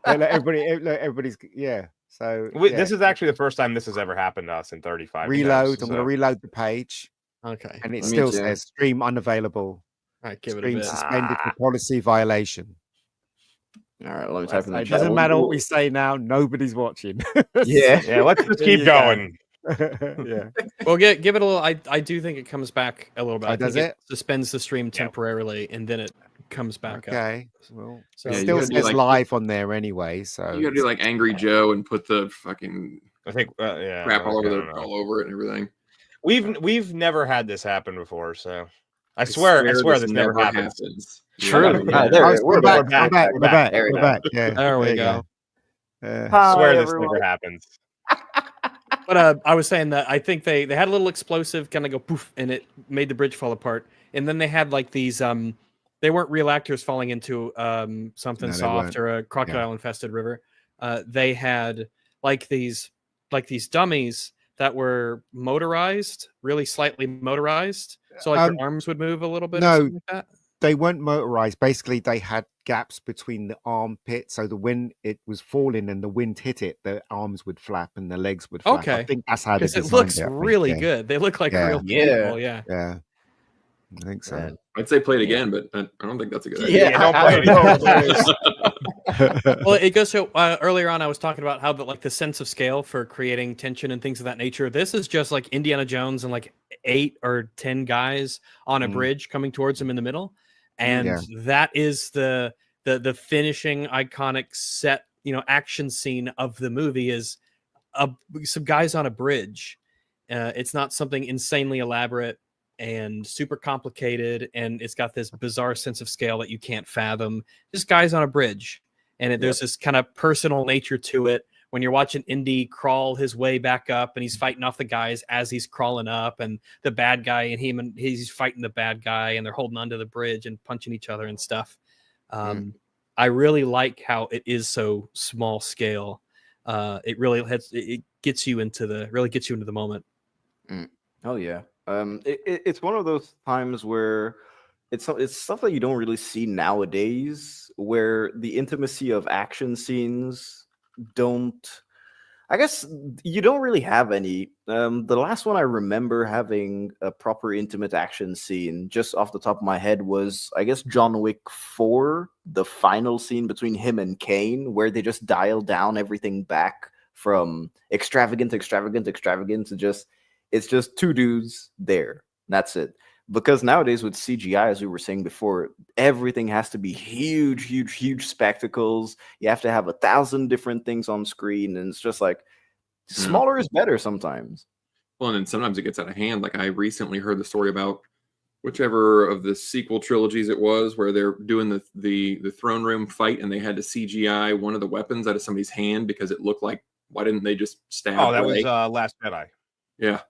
Speaker 6: everybody's yeah. So
Speaker 5: This is actually the first time this has ever happened to us in 35
Speaker 6: reload.
Speaker 5: shows,
Speaker 6: I'm going to reload the page,
Speaker 8: Okay.
Speaker 6: and it
Speaker 4: Me
Speaker 6: still
Speaker 4: too.
Speaker 6: says stream unavailable.
Speaker 8: All right, give it a
Speaker 6: Stream
Speaker 8: bit.
Speaker 6: suspended for policy violation.
Speaker 4: All right, let me type in the
Speaker 6: It
Speaker 4: chat.
Speaker 6: doesn't matter what we say now. Nobody's watching.
Speaker 4: Yeah.
Speaker 5: yeah, let's just keep
Speaker 6: Yeah.
Speaker 5: going.
Speaker 6: Yeah.
Speaker 8: Well, give it a little. I do think it comes back a little bit.
Speaker 6: Oh,
Speaker 8: I think
Speaker 6: does it?
Speaker 8: suspends the stream temporarily, and then it comes back up.
Speaker 6: Okay. Well,
Speaker 8: So
Speaker 6: it
Speaker 7: Yeah, you
Speaker 6: still
Speaker 7: gotta do,
Speaker 6: says
Speaker 7: like-
Speaker 6: live on there anyway. So
Speaker 7: You gotta do like Angry Joe and put the fucking
Speaker 5: I think yeah,
Speaker 7: crap all
Speaker 5: I
Speaker 7: over
Speaker 5: don't know.
Speaker 7: it and everything.
Speaker 5: We've never had this happen before, so I
Speaker 7: I
Speaker 5: swear this never happens.
Speaker 4: True.
Speaker 7: Yeah.
Speaker 4: There,
Speaker 6: we're back.
Speaker 5: back,
Speaker 6: We're back.
Speaker 4: There we
Speaker 6: We're
Speaker 4: go.
Speaker 6: back. Yeah.
Speaker 8: There we
Speaker 6: you
Speaker 8: go.
Speaker 6: Yeah.
Speaker 5: I swear
Speaker 4: Hi,
Speaker 5: this
Speaker 4: everyone.
Speaker 5: never happens.
Speaker 8: But I was saying that I think they had a little explosive kind of go poof, and it made the bridge fall apart. And then they had like these they weren't real actors falling into something
Speaker 6: No, they
Speaker 8: soft
Speaker 6: weren't.
Speaker 8: or a crocodile infested river. They had like these dummies that were motorized, really slightly motorized. So like your arms would move a little bit.
Speaker 6: no.
Speaker 8: or something like that.
Speaker 6: They weren't motorized. Basically, they had gaps between the armpit, so the wind it was falling and the wind hit it, the arms would flap and the legs would flap. I
Speaker 8: Okay.
Speaker 6: think that's how they
Speaker 8: Because it
Speaker 6: designed
Speaker 8: looks
Speaker 6: it, I think,
Speaker 8: really
Speaker 6: yeah.
Speaker 8: good. They look like
Speaker 6: Yeah.
Speaker 8: real
Speaker 4: Yeah.
Speaker 8: people. Yeah.
Speaker 6: Yeah, I think so.
Speaker 4: Man.
Speaker 7: I'd say play it again, but I don't think that's a good
Speaker 4: Yeah,
Speaker 7: idea.
Speaker 5: don't play it
Speaker 8: Well, it goes to earlier on. I was talking about how the sense of scale for creating tension and things of that nature. This is just like Indiana Jones and like 8 or 10 guys on a bridge coming towards him in the middle, and that is the finishing iconic set, action scene of the movie is some guys on a bridge. It's not something insanely elaborate and super complicated, and it's got this bizarre sense of scale that you can't fathom. Just guys on a bridge, and there's this kind of personal nature to it. When you're watching Indy crawl his way back up, and he's fighting off the guys as he's crawling up, and the bad guy and he's fighting the bad guy, and they're holding onto the bridge and punching each other and stuff. I really like how it is so small scale. It really gets you into the moment.
Speaker 4: Oh yeah. It's one of those times where it's stuff that you don't really see nowadays, where the intimacy of action scenes I guess you don't really have any. The last one I remember having a proper intimate action scene, just off the top of my head, was I guess John Wick 4, the final scene between him and Kane, where they just dial down everything back from extravagant to just it's just two dudes there. That's it. Because nowadays with CGI, as we were saying before, everything has to be huge spectacles. You have to have 1,000 different things on screen, and it's just like smaller is better sometimes.
Speaker 7: Well, and then sometimes it gets out of hand. Like I recently heard the story about whichever of the sequel trilogies it was, where they're doing the throne room fight, and they had to CGI one of the weapons out of somebody's hand because it looked like, why didn't they just stab?
Speaker 5: Oh, that was Last Jedi.
Speaker 7: Yeah.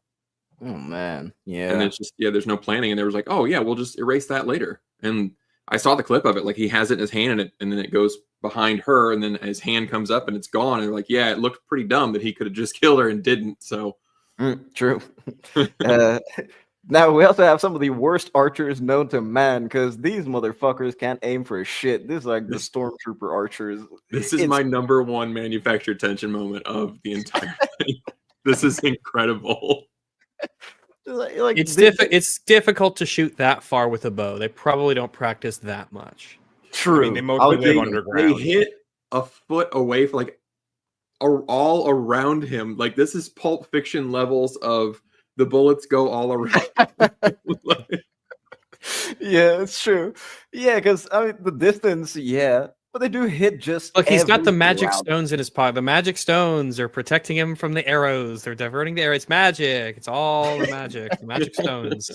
Speaker 4: Oh man, yeah.
Speaker 7: And it's just there's no planning, and there was like, oh yeah, we'll just erase that later. And I saw the clip of it, like he has it in his hand, and then it goes behind her, and then his hand comes up and it's gone. And they're like, yeah, it looked pretty dumb that he could have just killed her and didn't. So
Speaker 4: true. Now we also have some of the worst archers known to man, because these motherfuckers can't aim for shit. This is like the stormtrooper archers.
Speaker 7: This is my number one manufactured tension moment of the entire thing. This is incredible.
Speaker 8: It's difficult to shoot that far with a bow. They probably don't practice that much.
Speaker 4: True.
Speaker 5: I mean, they mostly live underground.
Speaker 7: They hit a foot away from all around him. Like this is Pulp Fiction levels of the bullets go all around.
Speaker 4: Yeah, it's true. Yeah, because I mean the distance, yeah. But they do hit just.
Speaker 8: Look, he's got the magic
Speaker 4: around.
Speaker 8: stones in his pocket. The magic stones are protecting him from the arrows. They're diverting the arrows. It's magic. It's all the magic. The magic stones.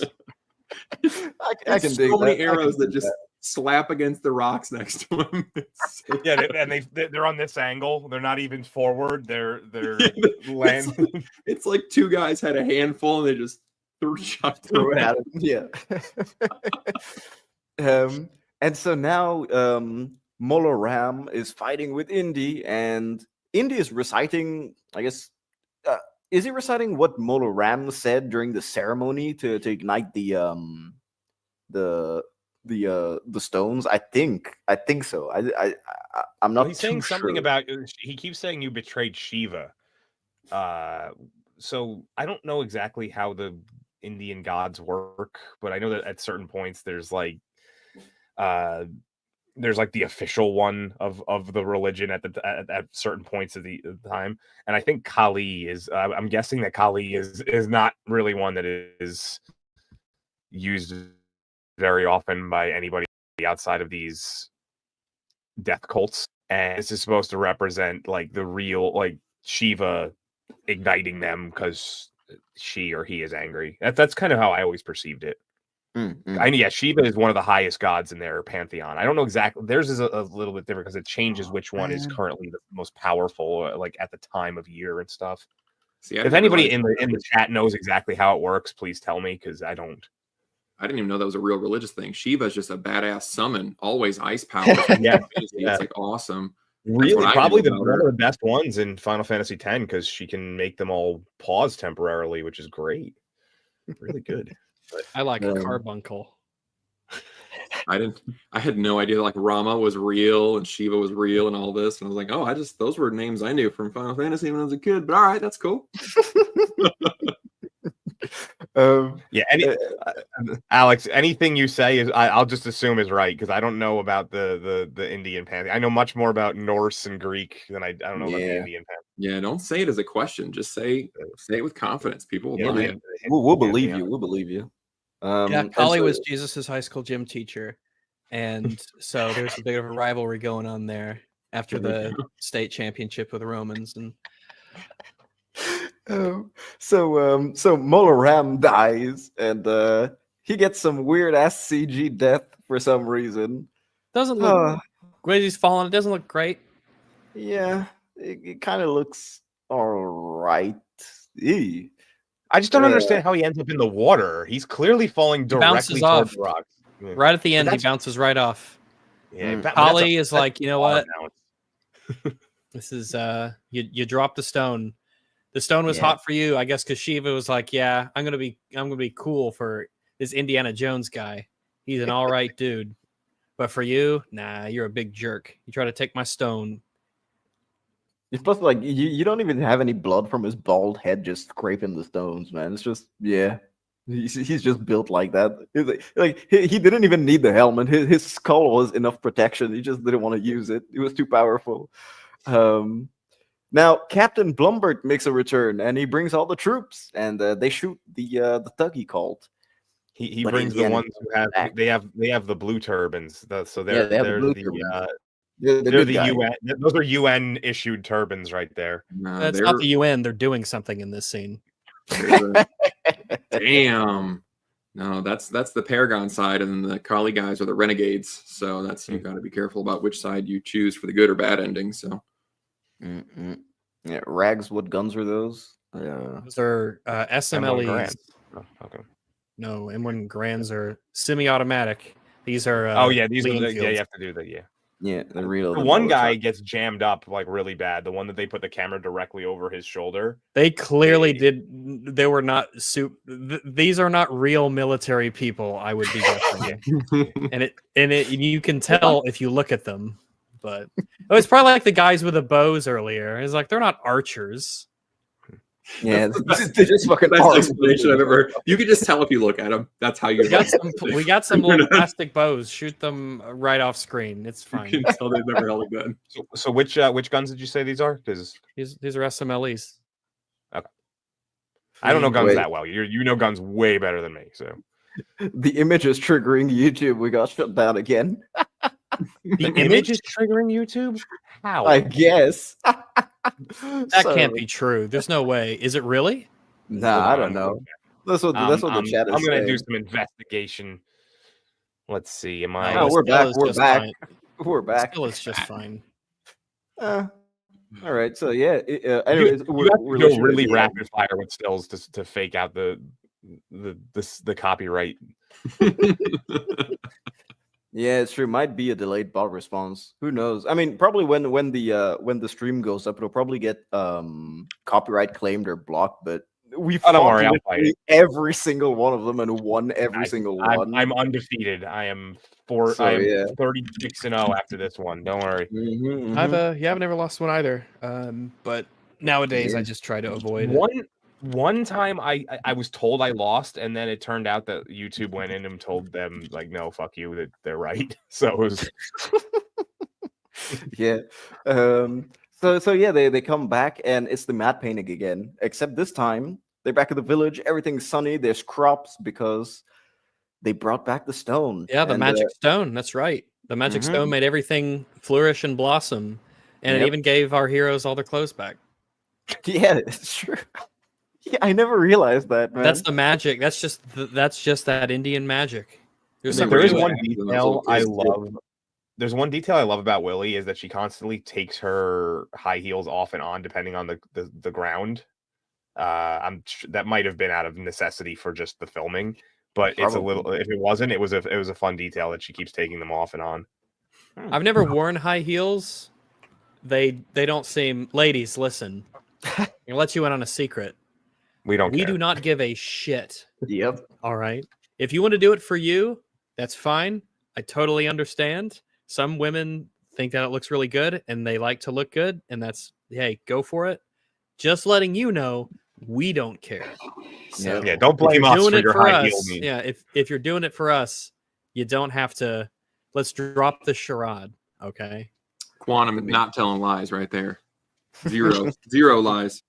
Speaker 4: I can dig
Speaker 7: so many
Speaker 4: that.
Speaker 7: arrows that just slap against the rocks next to him.
Speaker 5: Yeah, and they're on this angle. They're not even forward. They're landing.
Speaker 7: It's like two guys had a handful and they just shot
Speaker 4: threw it at him. Yeah. And so now Molo Ram is fighting with Indy, and Indy is reciting, I guess, is he reciting what Mola Ram said during the ceremony to ignite the stones? I think so. I'm not.
Speaker 5: He's saying
Speaker 4: too
Speaker 5: something
Speaker 4: sure.
Speaker 5: about. He keeps saying you betrayed Shiva. So I don't know exactly how the Indian gods work, but I know that at certain points there's like the official one of the religion at certain points of the time, and I think Kali is. I'm guessing that Kali is not really one that is used very often by anybody outside of these death cults, and this is supposed to represent like the real like Shiva igniting them because she or he is angry. That's kind of how I always perceived it. Yeah, Shiva is one of the highest gods in their pantheon. I don't know exactly. Theirs is a little bit different because it changes which one is currently the most powerful, like at the time of year and stuff.
Speaker 7: See,
Speaker 5: if anybody in the chat knows exactly how it works, please tell me because I don't.
Speaker 7: I didn't even know that was a real religious thing. Shiva is just a badass summon, always ice power.
Speaker 5: Yeah.
Speaker 7: It's like awesome.
Speaker 5: Really, probably one of the best ones in Final Fantasy X because she can make them all pause temporarily, which is great. Really good.
Speaker 8: But I like a carbuncle.
Speaker 7: I had no idea like Rama was real and Shiva was real and all this. And I was like, oh, those were names I knew from Final Fantasy when I was a kid. But all right, that's cool.
Speaker 5: Alex, anything you say is I'll just assume is right because I don't know about the Indian pantheon. I know much more about Norse and Greek than I don't know about the Indian pantheon.
Speaker 7: Yeah, don't say it as a question. Just say it with confidence. People will believe it.
Speaker 4: We'll believe you. We'll believe you.
Speaker 8: Kali was Jesus's high school gym teacher, and so there's a bit of a rivalry going on there after the state championship with the Romans and.
Speaker 4: So Mola Ram dies, and he gets some weird ass CG death for some reason.
Speaker 8: Doesn't look great. He's falling. It doesn't look great.
Speaker 4: Yeah, it kind of looks all right.
Speaker 5: I just don't understand how he ends up in the water. He's clearly falling directly towards the rocks.
Speaker 8: Yeah. Right at the end, he bounces right off.
Speaker 5: Yeah,
Speaker 8: Kali is like, you know what? This is you dropped the stone. The stone was hot for you, I guess, because Shiva was like, "Yeah, I'm gonna be cool for this Indiana Jones guy. He's an all right dude, but for you, nah, you're a big jerk. You try to take my stone."
Speaker 4: It's plus like you don't even have any blood from his bald head just scraping the stones, man. It's just he's just built like that. He didn't even need the helmet. His skull was enough protection. He just didn't want to use it. It was too powerful. Now, Captain Blumbert makes a return, and he brings all the troops, and they shoot the Thuggee cult.
Speaker 5: He brings the ones who have they have the blue turbans. So they're the UN. Those are UN issued turbans right there.
Speaker 8: That's not the UN. They're doing something in this scene.
Speaker 7: Damn. No, that's the Paragon side, and then the Kali guys are the renegades. So that's you got to be careful about which side you choose for the good or bad ending. So.
Speaker 4: Yeah, Rags, what guns are those?
Speaker 8: Those are SMLEs.
Speaker 5: Okay.
Speaker 8: No, M1 Grands are semi-automatic. These are
Speaker 5: these are you have to do that.
Speaker 4: Yeah, the real.
Speaker 5: The one guy gets jammed up like really bad. The one that they put the camera directly over his shoulder.
Speaker 8: They clearly did. They were not these are not real military people. I would be guessing, and you can tell if you look at them. But it's probably like the guys with the bows earlier. It's like they're not archers.
Speaker 4: Yeah, they're just fucking
Speaker 7: best explanation I've ever heard. You can just tell if you look at them. That's how
Speaker 8: we got some little plastic bows. Shoot them right off screen. It's fine.
Speaker 7: You can tell they've never held a gun.
Speaker 5: So which guns did you say these are? Because
Speaker 8: these are SMLEs.
Speaker 5: Okay. I don't know guns that well. You know guns way better than me. So
Speaker 4: the image is triggering YouTube. We got shut down again.
Speaker 5: The image is triggering YouTube? How?
Speaker 4: I guess.
Speaker 8: That can't be true. There's no way. Is it really?
Speaker 4: Nah, I don't know. That's what the chat is
Speaker 5: I'm going to
Speaker 4: saying.
Speaker 5: do some investigation. Let's see. Am I?
Speaker 4: Oh, we're back. We're back. We're back.
Speaker 8: Still, it's just fine.
Speaker 4: All right. So yeah. Anyways,
Speaker 5: you have to go really rapid fire with stills to fake out the copyright.
Speaker 4: Yeah, it's true. Might be a delayed bot response. Who knows? I mean, probably when the stream goes up, it'll probably get copyright claimed or blocked. But we
Speaker 5: Oh, don't
Speaker 4: fought
Speaker 5: worry, I'll fight
Speaker 4: literally
Speaker 5: it.
Speaker 4: every single one of them and won every single one.
Speaker 5: I'm undefeated. I am
Speaker 4: So,
Speaker 5: 36-0 after this one. Don't worry.
Speaker 8: I've never lost one either. But nowadays I just try to avoid it.
Speaker 5: One time I was told I lost, and then it turned out that YouTube went in and told them, like, no, fuck you, that they're right. So it was
Speaker 4: yeah. So yeah, they come back and it's the mad painting again. Except this time they're back at the village. Everything's sunny. There's crops because they brought back the stone.
Speaker 8: Yeah, the magic stone. That's right. The magic stone made everything flourish and blossom, and it even gave our heroes all their clothes back.
Speaker 4: Yeah, it's true. Yeah, I never realized that, man.
Speaker 8: That's the magic. That's just that Indian magic.
Speaker 5: There's one detail I love. There's one detail I love about Willie is that she constantly takes her high heels off and on depending on the ground. That might have been out of necessity for just the filming, but it's a little. If it wasn't, it was a fun detail that she keeps taking them off and on.
Speaker 8: I've never worn high heels. They don't seem. Ladies, listen. I'm gonna let you in on a secret.
Speaker 5: We
Speaker 8: do not give a shit.
Speaker 4: Yep.
Speaker 8: All right. If you want to do it for you, that's fine. I totally understand. Some women think that it looks really good and they like to look good, and that's, hey, go for it. Just letting you know, we don't care. So
Speaker 5: yeah, don't blame us for your high heel needs.
Speaker 8: Yeah, if you're doing it for us, you don't have to. Let's drop the charade, okay?
Speaker 7: Quantum not telling lies right there. Zero lies.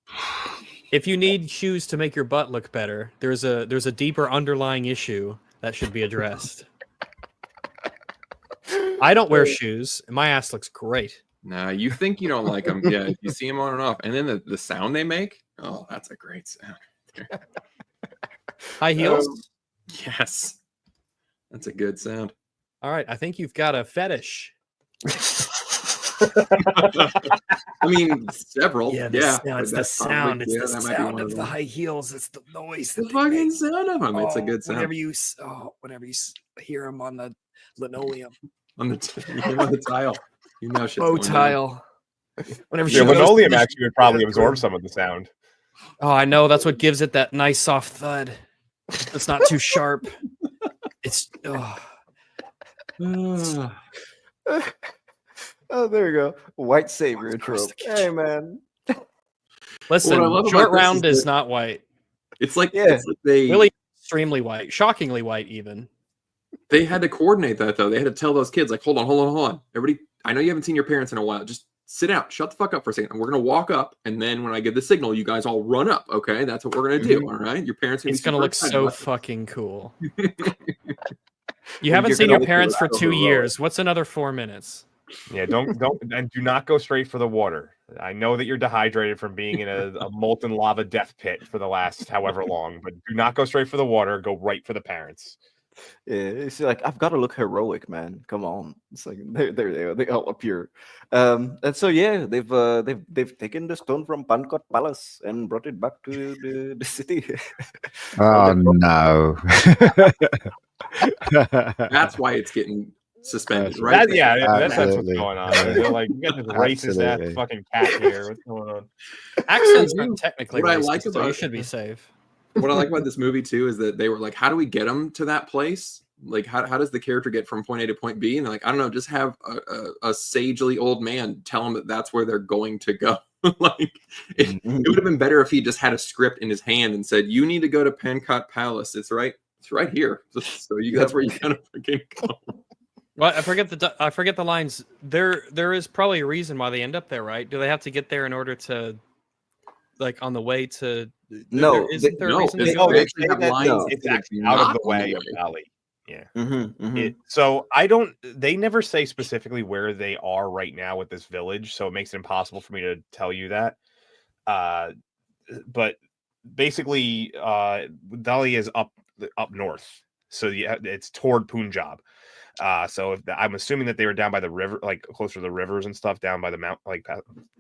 Speaker 8: If you need shoes to make your butt look better, there's a deeper underlying issue that should be addressed. I don't wear shoes, and my ass looks great.
Speaker 7: Nah, you think you don't like them. Yeah, you see them on and off. And then the sound they make, oh, that's a great sound.
Speaker 8: High heels?
Speaker 7: Yes. That's a good sound.
Speaker 8: All right, I think you've got a fetish.
Speaker 7: I mean, several.
Speaker 8: Yeah, it's the sound. It's the sound of the high heels. It's the noise.
Speaker 7: The fucking sound of them. It's a good sound.
Speaker 8: Whenever you hear them on the linoleum,
Speaker 7: on the tile, you know, shit's
Speaker 8: bow tile. Whenever
Speaker 5: linoleum actually would probably absorb some of the sound.
Speaker 8: Oh, I know. That's what gives it that nice soft thud. It's not too sharp. It's.
Speaker 4: Oh, there you go. White savior trope. Hey, man.
Speaker 8: Listen, short round is not white.
Speaker 7: It's like
Speaker 4: they
Speaker 8: really extremely white, shockingly white, even.
Speaker 7: They had to coordinate that though. They had to tell those kids, like, hold on. Everybody, I know you haven't seen your parents in a while. Just sit down, shut the fuck up for a second. We're gonna walk up, and then when I give the signal, you guys all run up. Okay, that's what we're gonna do. All right, your parents.
Speaker 8: It's gonna look so fucking cool. You haven't seen your parents for 2 years. What's another 4 minutes?
Speaker 5: Yeah, don't and do not go straight for the water. I know that you're dehydrated from being in a molten lava death pit for the last however long, but do not go straight for the water. Go right for the parents.
Speaker 4: Yeah, it's like I've got to look heroic, man. Come on, it's like they all appear, and so yeah, they've taken the stone from Pankot Palace and brought it back to the city.
Speaker 6: Oh no!
Speaker 7: That's why it's getting suspended, right?
Speaker 5: That's what's going on. They're like, you got this racist ass fucking cat here. What's going on?
Speaker 8: Accents aren't technically
Speaker 7: what
Speaker 8: racist,
Speaker 7: I like
Speaker 8: so
Speaker 7: about
Speaker 8: you should be safe.
Speaker 7: What I like about this movie too is that they were like, how do we get them to that place? Like, how does the character get from point A to point B? And they're like, I don't know, just have a sagely old man tell them that that's where they're going to go. Like, it would have been better if he just had a script in his hand and said, you need to go to Pankot Palace. It's right here. So that's where you kind of freaking go.
Speaker 8: Well, I forget the lines. There is probably a reason why they end up there, right? Do they have to get there in order to, like, on the way to?
Speaker 4: No,
Speaker 8: isn't there a reason?
Speaker 5: It's actually out of the way of the valley. Yeah. So they never say specifically where they are right now with this village, so it makes it impossible for me to tell you that. But basically, Delhi is up north, so it's toward Punjab. So I'm assuming that they were down by the river, like closer to the rivers and stuff, down by the mount, like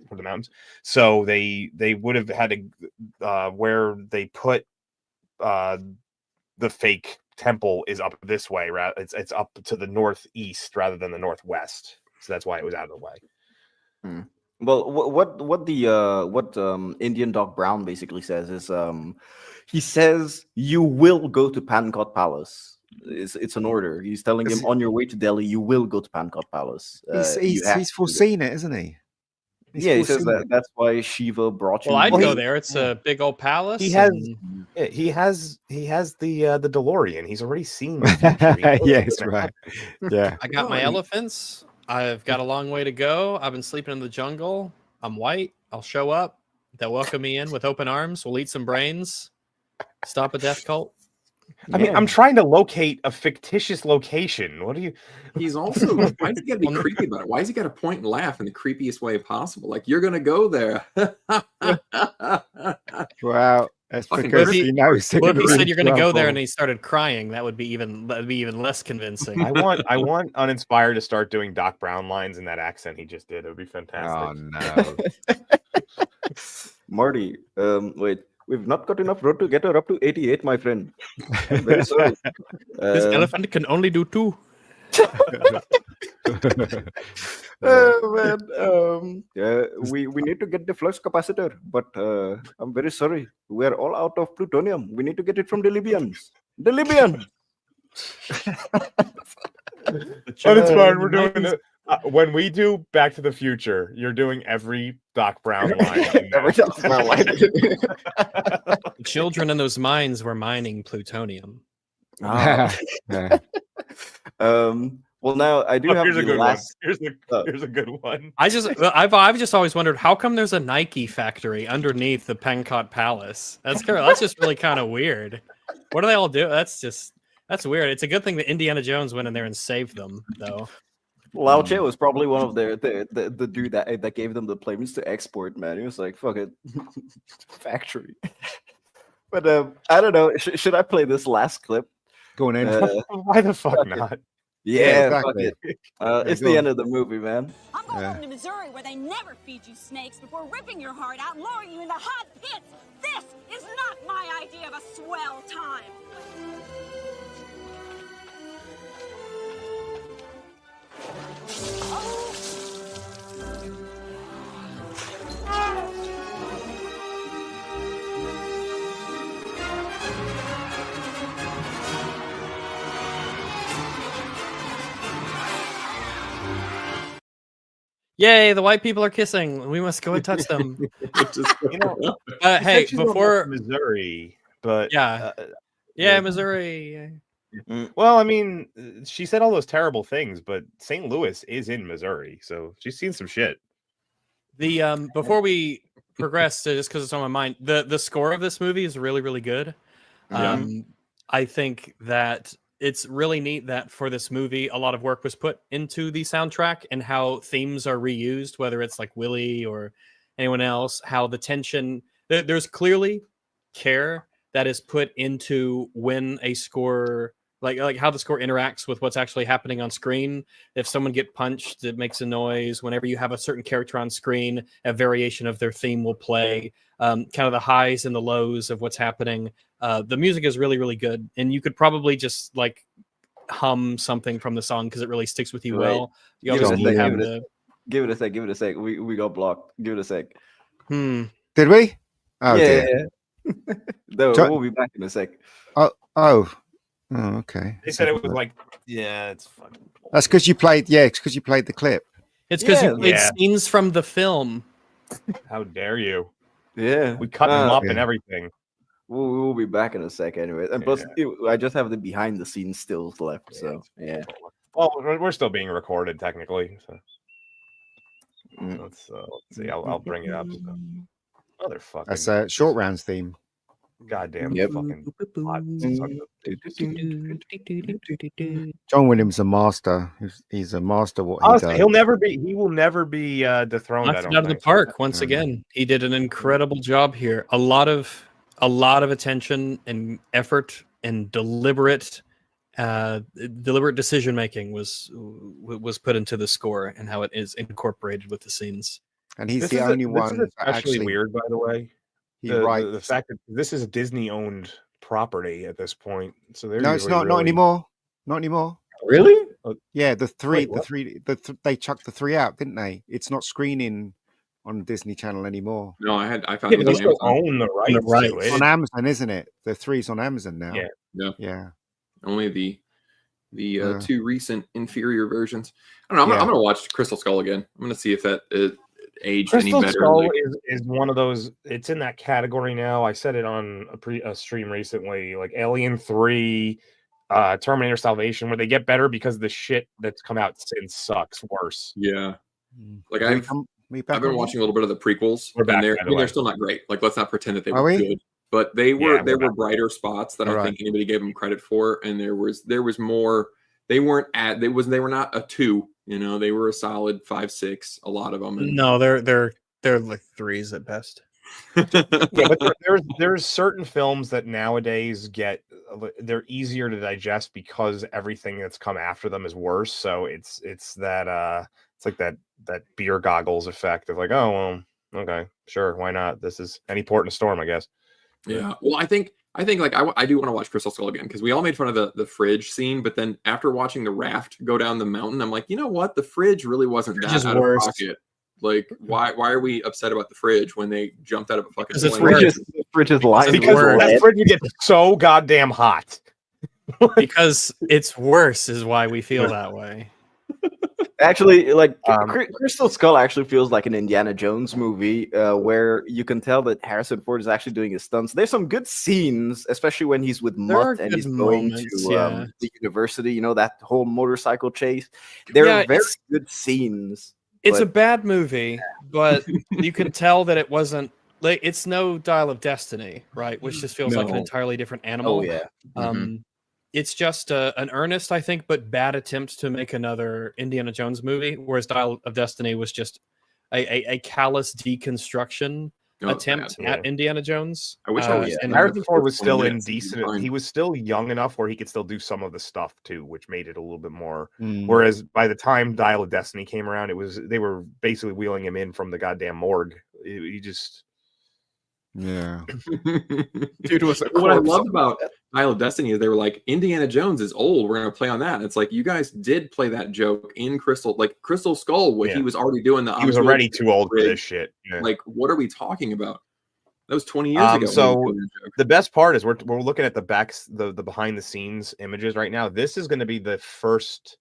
Speaker 5: for the mountains. So they would have had to where they put the fake temple is up this way. It's up to the northeast rather than the northwest. So that's why it was out of the way.
Speaker 4: Well, what Indian Doc Brown basically says is he says you will go to Pankot Palace. It's an order. He's telling him on your way to Delhi, you will go to Pankot Palace.
Speaker 6: He's foreseen it, isn't he?
Speaker 4: He says that's why Shiva brought you.
Speaker 8: Well, I'd go there. It's a big old palace.
Speaker 5: He has the DeLorean. He's already seen the future.
Speaker 6: Yes, right. Yeah.
Speaker 8: I got my elephants. I've got a long way to go. I've been sleeping in the jungle. I'm white. I'll show up. They'll welcome me in with open arms. We'll eat some brains. Stop a death cult.
Speaker 5: I mean, I'm trying to locate a fictitious location. What do you?
Speaker 7: He's also. Why does he got to be creepy about it? Why does he got to point and laugh in the creepiest way possible? Like you're gonna go there.
Speaker 6: Wow, that's because he knows.
Speaker 8: Well, if he said you're gonna go there and he started crying, that'd be even less convincing.
Speaker 5: I want Uninspired to start doing Doc Brown lines in that accent he just did. It would be fantastic.
Speaker 6: Oh no,
Speaker 4: Marty. Wait. We've not got enough road to get her up to 88, my friend. I'm very sorry.
Speaker 8: This elephant can only do 2.
Speaker 4: Man. We need to get the flux capacitor, but I'm very sorry. We're all out of plutonium. We need to get it from the Libyans. The Libyans!
Speaker 5: Uninspired, we're doing it. When we do Back to the Future, you're doing every Doc Brown line.
Speaker 4: Every Doc Brown line.
Speaker 8: The children in those mines were mining plutonium.
Speaker 4: Well, now I do have
Speaker 5: here's
Speaker 4: the
Speaker 5: a good
Speaker 4: last.
Speaker 5: one. Here's a good one.
Speaker 8: I've just always wondered how come there's a Nike factory underneath the Pankot Palace. That's just really kind of weird. What do they all do? That's weird. It's a good thing that Indiana Jones went in there and saved them, though.
Speaker 4: Lao Che was probably one of the dude that gave them the planes to export, man. He was like, fuck it, factory. But I don't know. Should I play this last clip?
Speaker 6: Go on in.
Speaker 5: Why the fuck not?
Speaker 4: Yeah,
Speaker 6: exactly.
Speaker 4: fuck it. It's the end of the movie, man.
Speaker 10: I'm going home to Missouri where they never feed you snakes before ripping your heart out and lowering you into hot pits. This is not my idea of a swell time.
Speaker 8: Yay, the white people are kissing. We must go and touch them. Hey, before
Speaker 5: Missouri, but
Speaker 8: Missouri.
Speaker 5: Well, I mean, she said all those terrible things, but St. Louis is in Missouri, so she's seen some shit.
Speaker 8: The before we progress, just because it's on my mind, the score of this movie is really, really good. I think that it's really neat that for this movie, a lot of work was put into the soundtrack and how themes are reused, whether it's like Willie or anyone else, how the tension, there's clearly care that is put into when a score, like how the score interacts with what's actually happening on screen. If someone get punched, it makes a noise. Whenever you have a certain character on screen, a variation of their theme will play. Kind of the highs and the lows of what's happening. The music is really, really good, and you could probably just like hum something from the song because it really sticks with you well. You obviously have the...
Speaker 4: Give it a sec. We got blocked. Give it a sec.
Speaker 6: Did we? Oh,
Speaker 4: yeah.
Speaker 6: Dear.
Speaker 4: No, we'll be back in a sec.
Speaker 6: Oh, okay.
Speaker 5: They said it was like, yeah, it's fucking.
Speaker 6: That's because you played. Yeah, it's because you played the clip.
Speaker 8: It's because you played scenes from the film.
Speaker 5: How dare you?
Speaker 4: Yeah,
Speaker 5: we cut them up and everything.
Speaker 4: We'll be back in a sec anyway. And plus, I just have the behind the scenes stills left. So yeah.
Speaker 5: Well, we're still being recorded technically. So let's see. I'll bring it up. So. Motherfucker.
Speaker 6: That's a Short Rounds theme.
Speaker 5: Goddamn fucking.
Speaker 6: John Williams is a master. He's a master. What he does.
Speaker 5: He will never be dethroned.
Speaker 8: Knocked it out of the park once again. He did an incredible job here. A lot of attention and effort and deliberate decision making was put into the score and how it is incorporated with the scenes.
Speaker 6: And he's the only one.
Speaker 5: This is actually weird, by the way.
Speaker 6: The
Speaker 5: fact that this is a Disney-owned property at this point. So they're
Speaker 6: No, it's not. Not anymore. Not anymore.
Speaker 4: Really?
Speaker 6: Yeah, the three,
Speaker 5: Wait,
Speaker 6: they chucked the 3 out, didn't they? It's not screening on Disney Channel anymore.
Speaker 7: No, I found
Speaker 5: Yeah,
Speaker 7: it
Speaker 5: but they
Speaker 7: on
Speaker 5: still
Speaker 7: Amazon.
Speaker 5: own the rights to
Speaker 6: It's
Speaker 5: it.
Speaker 6: on Amazon, isn't it? The 3's on Amazon now.
Speaker 7: Yeah. Only the
Speaker 6: Yeah.
Speaker 7: 2 recent inferior versions. I don't know. I'm gonna watch Crystal Skull again. I'm gonna see if that aged
Speaker 5: Crystal
Speaker 7: any better.
Speaker 5: Skull is one of those. It's in that category now. I said it on a stream recently, like Alien 3, Terminator Salvation, where they get better because the shit that's come out since sucks worse.
Speaker 7: Yeah. Like I've been watching a little bit of the prequels,
Speaker 5: We're back,
Speaker 7: and
Speaker 5: by the way.
Speaker 7: they're still not great. Like, let's not pretend that they
Speaker 6: Are
Speaker 7: were
Speaker 6: we?
Speaker 7: good, but they were.
Speaker 5: Yeah,
Speaker 7: there
Speaker 5: we're
Speaker 7: were brighter spots that I
Speaker 6: All
Speaker 7: think anybody gave them credit for, and there was more. They weren't at. They were not a 2. You know, they were a solid 5, 6. A lot of them. And,
Speaker 8: No, they're like 3s at best.
Speaker 5: Yeah, but there's certain films that nowadays they're easier to digest because everything that's come after them is worse. So it's that it's like that beer goggles effect of like, oh well, okay, sure, why not? This is any port in a storm, I guess.
Speaker 7: Yeah. Well, I think like I do want to watch Crystal Skull again because we all made fun of the fridge scene, but then after watching the raft go down the mountain, I'm like, you know what? The fridge really wasn't that out of pocket. Like, why are we upset about the fridge when they jumped out of a fucking plane?
Speaker 4: The fridge is lying.
Speaker 5: Because that fridge would get so goddamn hot.
Speaker 8: Because it's worse is why we feel that way.
Speaker 4: Actually, like Crystal Skull actually feels like an Indiana Jones movie where you can tell that Harrison Ford is actually doing his stunts. There's some good scenes, especially when he's with Mutt and he's going to the university. You know, that whole motorcycle chase. There are very good scenes.
Speaker 8: It's a bad movie, but you can tell that it wasn't like it's no Dial of Destiny, right? Which just feels like an entirely different animal.
Speaker 4: Oh yeah.
Speaker 8: It's just an earnest, I think, but bad attempt to make another Indiana Jones movie, whereas Dial of Destiny was just a callous deconstruction attempt at Indiana Jones.
Speaker 5: I wish Harrison Ford was still indecent. He was still young enough where he could still do some of the stuff too, which made it a little bit more. Whereas by the time Dial of Destiny came around, they were basically wheeling him in from the goddamn morgue. He just.
Speaker 6: Yeah.
Speaker 7: Dude was what I loved about Dial of Destiny is they were like, Indiana Jones is old. We're gonna play on that. And it's like you guys did play that joke in Crystal Skull when he was already doing the.
Speaker 5: He was already too old for this shit. Yeah.
Speaker 7: Like, what are we talking about? That was 20 years ago.
Speaker 5: So the best part is we're looking at the behind the scenes images right now. This is going to be the first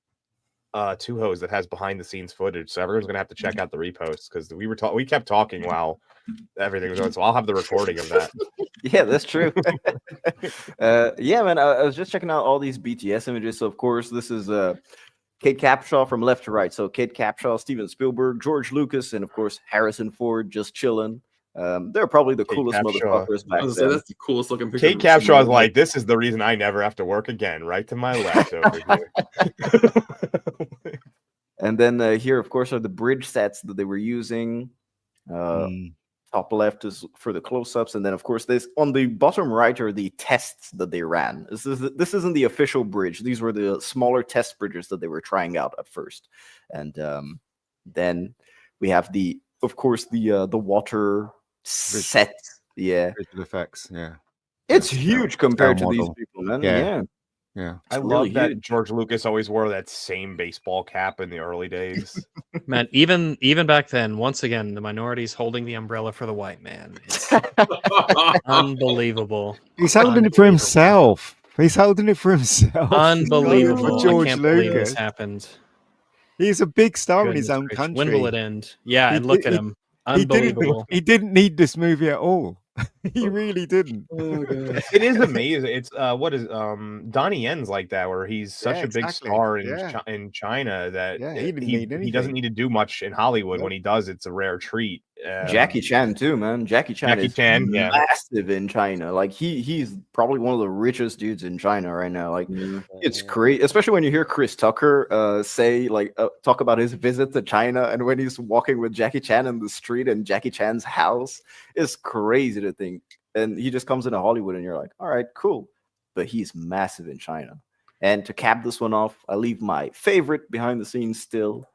Speaker 5: Two-Hose that has behind the scenes footage. So everyone's going to have to check out the reposts because we kept talking while everything was on. So I'll have the recording of that.
Speaker 4: Yeah, that's true. Yeah, man. I was just checking out all these BTS images. So of course, this is Kate Capshaw from left to right. So Kate Capshaw, Steven Spielberg, George Lucas, and of course Harrison Ford just chilling. They're probably the coolest motherfuckers back then.
Speaker 7: That's the coolest looking picture.
Speaker 5: Kate Capshaw is like, this is the reason I never have to work again. Right to my left over here.
Speaker 4: And then here, of course, are the bridge sets that they were using. Top left is for the close-ups, and then of course this on the bottom right are the tests that they ran. This isn't the official bridge. These were the smaller test bridges that they were trying out at first, and then we have the water set. Yeah,
Speaker 6: visual effects. Yeah,
Speaker 4: it's huge compared to these people, man. Yeah.
Speaker 5: I love that George Lucas always wore that same baseball cap in the early days.
Speaker 8: Man, even back then, once again, the minorities holding the umbrella for the white man. It's unbelievable.
Speaker 6: He's holding it for himself.
Speaker 8: Unbelievable.
Speaker 6: For George
Speaker 8: I can't believe
Speaker 6: Lucas.
Speaker 8: this happened.
Speaker 6: He's a big star in his own
Speaker 8: gracious.
Speaker 6: country.
Speaker 8: When will it end? Yeah, and look at him. Unbelievable.
Speaker 6: He didn't need this movie at all. He really didn't.
Speaker 7: Oh, God.
Speaker 5: It is amazing. It's Donnie Yen's like that, where he's such a big star in China that he doesn't need to do much in Hollywood. When he does, it's a rare treat.
Speaker 4: Jackie Chan too, man. Jackie Chan is massive in China. Like he's probably one of the richest dudes in China right now. Like it's great, especially when you hear Chris Tucker say talk about his visit to China, and when he's walking with Jackie Chan in the street and Jackie Chan's house. It's crazy to think. And he just comes into Hollywood and you're like, all right, cool. But he's massive in China. And to cap this one off, I leave my favorite behind the scenes still.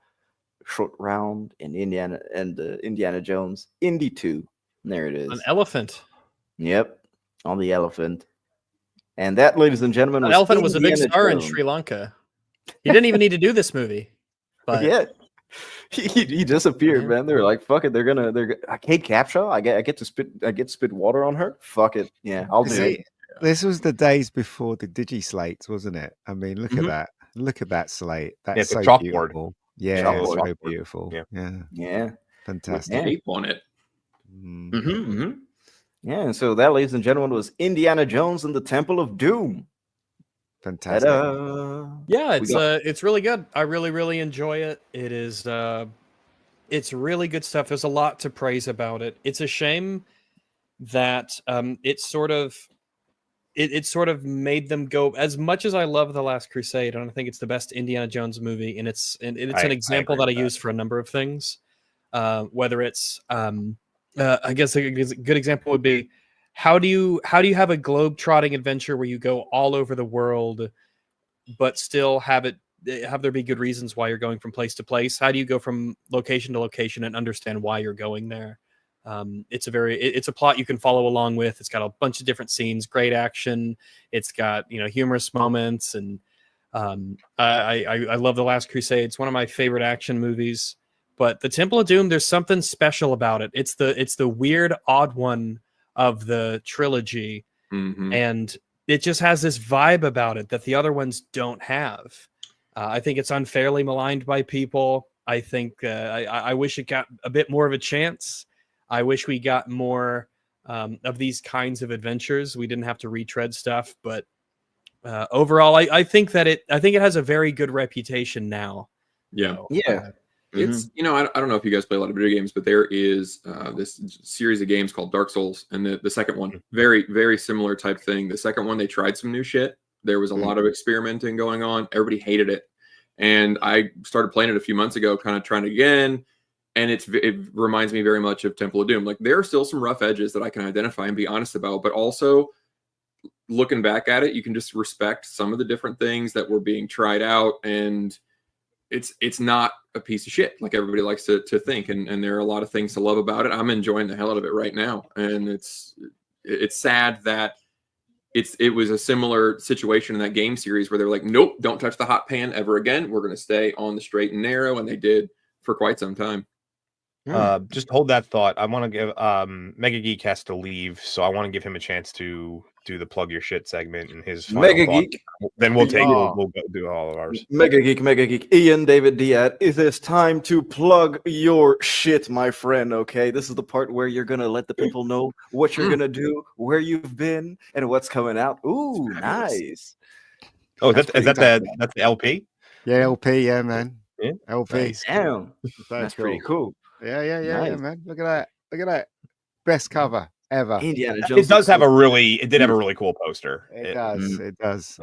Speaker 4: Short round in Indiana Jones. Indy 2. There it is.
Speaker 8: An elephant.
Speaker 4: Yep. On the elephant. And that, ladies and gentlemen,
Speaker 8: That elephant was a big
Speaker 4: Indiana
Speaker 8: star in
Speaker 4: Jones.
Speaker 8: Sri Lanka. He didn't even need to do this movie. But
Speaker 4: Yeah. He disappeared, man. They were like, "Fuck it, they're Kate Capshaw. I get to spit water on her. Fuck it, yeah, I'll do it."
Speaker 6: This was the days before the digi slates, wasn't it? I mean, look at that. Look at that slate. That's
Speaker 5: it's a
Speaker 6: so
Speaker 5: chalkboard.
Speaker 6: beautiful. Yeah,
Speaker 5: Chalkboard.
Speaker 6: so beautiful. Yeah. Fantastic.
Speaker 7: With tape on it.
Speaker 4: Yeah, and so that, ladies and gentlemen, was Indiana Jones and the Temple of Doom.
Speaker 6: Fantastic.
Speaker 8: Yeah, it's really good. I really enjoy it. It is it's really good stuff. There's a lot to praise about it. It's a shame that it sort of made them go. As much as I love The Last Crusade, and I think it's the best Indiana Jones movie, and it's an example that I use for a number of things. Whether it's I guess a good example would be how do you have a globe-trotting adventure where you go all over the world, but still have there be good reasons why you're going from place to place? How do you go from location to location and understand why you're going there? It's a plot you can follow along with. It's got a bunch of different scenes, great action. It's got humorous moments, and I love The Last Crusade. It's one of my favorite action movies. But the Temple of Doom, there's something special about it. It's the weird, odd one of the trilogy, and it just has this vibe about it that the other ones don't have. I think it's unfairly maligned by people. I think I wish it got a bit more of a chance. I wish we got more of these kinds of adventures. We didn't have to retread stuff, but overall, I think it has a very good reputation now.
Speaker 7: Yeah,
Speaker 8: so,
Speaker 7: It's I don't know if you guys play a lot of video games, but there is this series of games called Dark Souls, and the second one, very, very similar type thing. The second one, they tried some new shit. There was a lot of experimenting going on. Everybody hated it, and I started playing it a few months ago, kind of trying it again, and it reminds me very much of Temple of Doom. Like, there are still some rough edges that I can identify and be honest about, but also looking back at it, you can just respect some of the different things that were being tried out, and it's not a piece of shit like everybody likes to think, and there are a lot of things to love about it. I'm enjoying the hell out of it right now, and it's sad that it was a similar situation in that game series where they're like, nope, don't touch the hot pan ever again. We're going to stay on the straight and narrow, and they did for quite some time.
Speaker 5: Just hold that thought. I want to give Mega Geek has to leave, so I want to give him a chance to do the plug your shit segment and his final
Speaker 4: Mega
Speaker 5: thought.
Speaker 4: Geek.
Speaker 5: Then we'll go do all of ours.
Speaker 4: Mega Geek. Ian David Diaz, it is time to plug your shit, my friend. Okay, this is the part where you're gonna let the people know what you're gonna do, where you've been, and what's coming out. Ooh, nice.
Speaker 5: Oh, that's the LP?
Speaker 6: Yeah, LP, yeah, man.
Speaker 5: Yeah.
Speaker 6: LP.
Speaker 4: Nice. Damn, that's pretty cool.
Speaker 6: Yeah,
Speaker 4: Nice.
Speaker 6: man. Look at that. Best cover ever.
Speaker 4: Indiana Jones.
Speaker 5: It does have it did have a really cool poster.
Speaker 6: It does.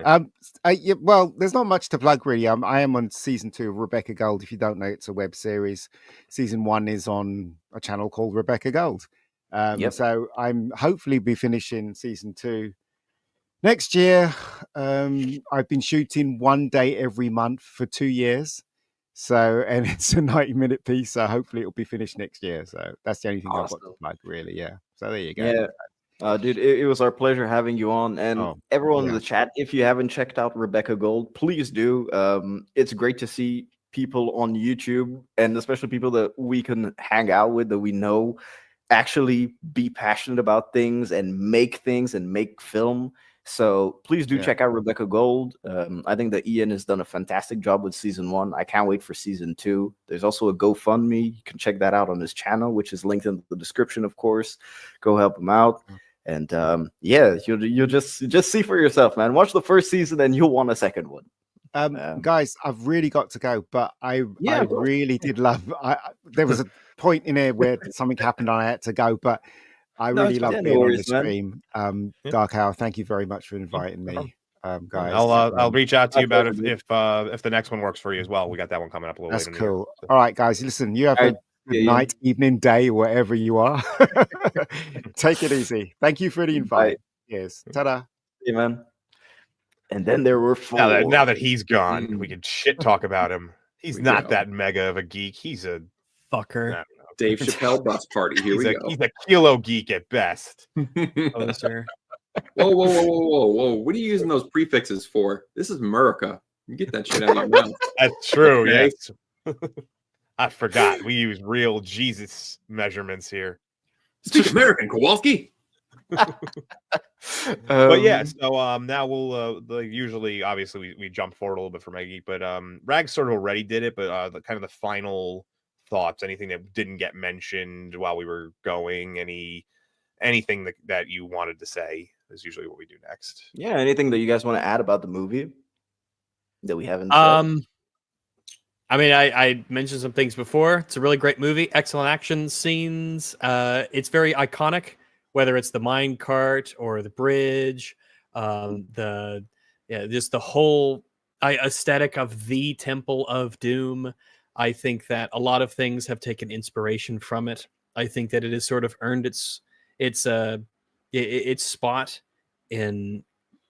Speaker 6: Well, there's not much to plug really. I am on season 2 of Rebecca Gold. If you don't know, it's a web series. Season 1 is on a channel called Rebecca Gold. So I'm hopefully be finishing season 2 next year. I've been shooting one day every month for 2 years. So, and it's a 90-minute piece. So hopefully it'll be finished next year. So that's the only thing I've got to plug, really. Yeah. So there you go.
Speaker 4: Yeah. Dude, it was our pleasure having you on. And everyone in the chat, if you haven't checked out Rebecca Gold, please do. It's great to see people on YouTube, and especially people that we can hang out with, that we know actually be passionate about things and make film. So please do check out Rebecca Gold. I think that Ian has done a fantastic job with season 1. I can't wait for season 2. There's also a GoFundMe. You can check that out on his channel, which is linked in the description, of course. Go help him out. And you'll just see for yourself, man. Watch the first season and you'll want a second one.
Speaker 6: Guys, I've really got to go, but I really did love. There was a point in there where something happened and I had to go, but I really love being on the stream. Dark Hour, thank you very much for inviting me, guys.
Speaker 5: I'll reach out to you about it if the next one works for you as well. We got that one coming up a little later.
Speaker 6: That's cool. All right, guys, listen, you have a good night, evening, day, wherever you are. Take it easy. Thank you for the invite. Yes. Ta-da.
Speaker 4: Yeah, man. And then there were 4.
Speaker 5: Now that he's gone, we can shit talk about him. He's not that mega of a geek. He's a
Speaker 8: fucker.
Speaker 7: Dave Chappelle bus party. Here we go.
Speaker 5: He's a kilo geek at best.
Speaker 8: Oh, sir.
Speaker 7: Whoa! What are you using those prefixes for? This is America. You get that shit out of your mouth.
Speaker 5: That's true.
Speaker 7: Okay?
Speaker 5: Yes. I forgot. We use real Jesus measurements here.
Speaker 7: Speak American, Kowalski.
Speaker 5: But yeah, so now we'll like usually obviously we jump forward a little bit for Maggie, but Rag sort of already did it, but the kind of the final thoughts, anything that didn't get mentioned while we were going, anything that you wanted to say is usually what we do next.
Speaker 4: Yeah, anything that you guys want to add about the movie that we haven't said?
Speaker 8: I mean, I mentioned some things before. It's a really great movie, excellent action scenes. It's very iconic, whether it's the mine cart or the bridge, just the whole aesthetic of the Temple of Doom. I think that a lot of things have taken inspiration from it. I think that it has sort of earned its spot in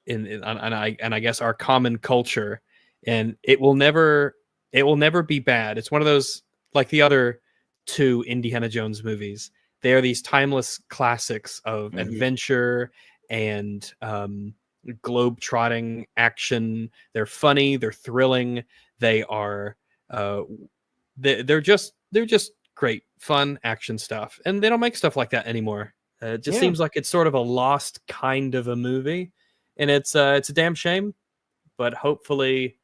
Speaker 8: I guess our common culture, and it will never be bad. It's one of those, like the other two Indiana Jones movies. They are these timeless classics of adventure and globe-trotting action. They're funny. They're thrilling. They are they're just great, fun action stuff. And they don't make stuff like that anymore. It just seems like it's sort of a lost kind of a movie, and it's a damn shame. But hopefully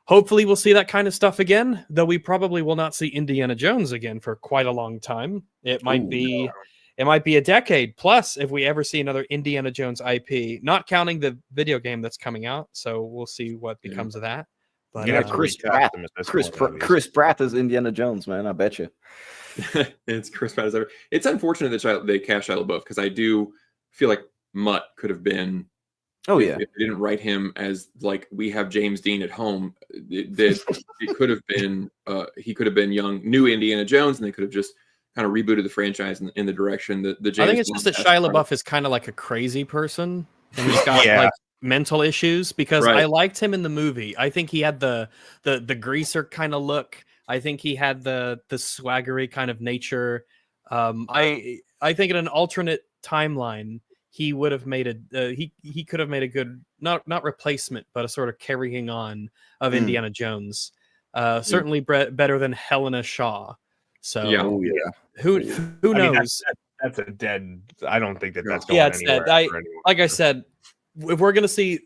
Speaker 8: we'll see that kind of stuff again, though we probably will not see Indiana Jones again for quite a long time. It might be a decade plus if we ever see another Indiana Jones IP, not counting the video game that's coming out. So we'll see what becomes of that. But
Speaker 4: yeah, Chris Pratt is Indiana Jones, man. I bet you.
Speaker 7: It's Chris Pratt as ever. It's unfortunate that they cast Shia LaBeouf, because I do feel like Mutt could have been.
Speaker 4: Oh yeah,
Speaker 7: if they didn't write him as like we have James Dean at home, it could have been he could have been new Indiana Jones, and they could have just kind of rebooted the franchise in the direction that the James.
Speaker 8: I think it's just that Shia LaBeouf is kind of like a crazy person, and he's got like mental issues, because I liked him in the movie. I think he had the greaser kind of look. I think he had the swaggery kind of nature. I think in an alternate timeline, he would have made he could have made a good not replacement, but a sort of carrying on of Indiana Jones. Certainly better than Helena Shaw. So who knows?
Speaker 5: That's a dead. I don't think that's going anywhere.
Speaker 8: Like I said, if we're gonna see,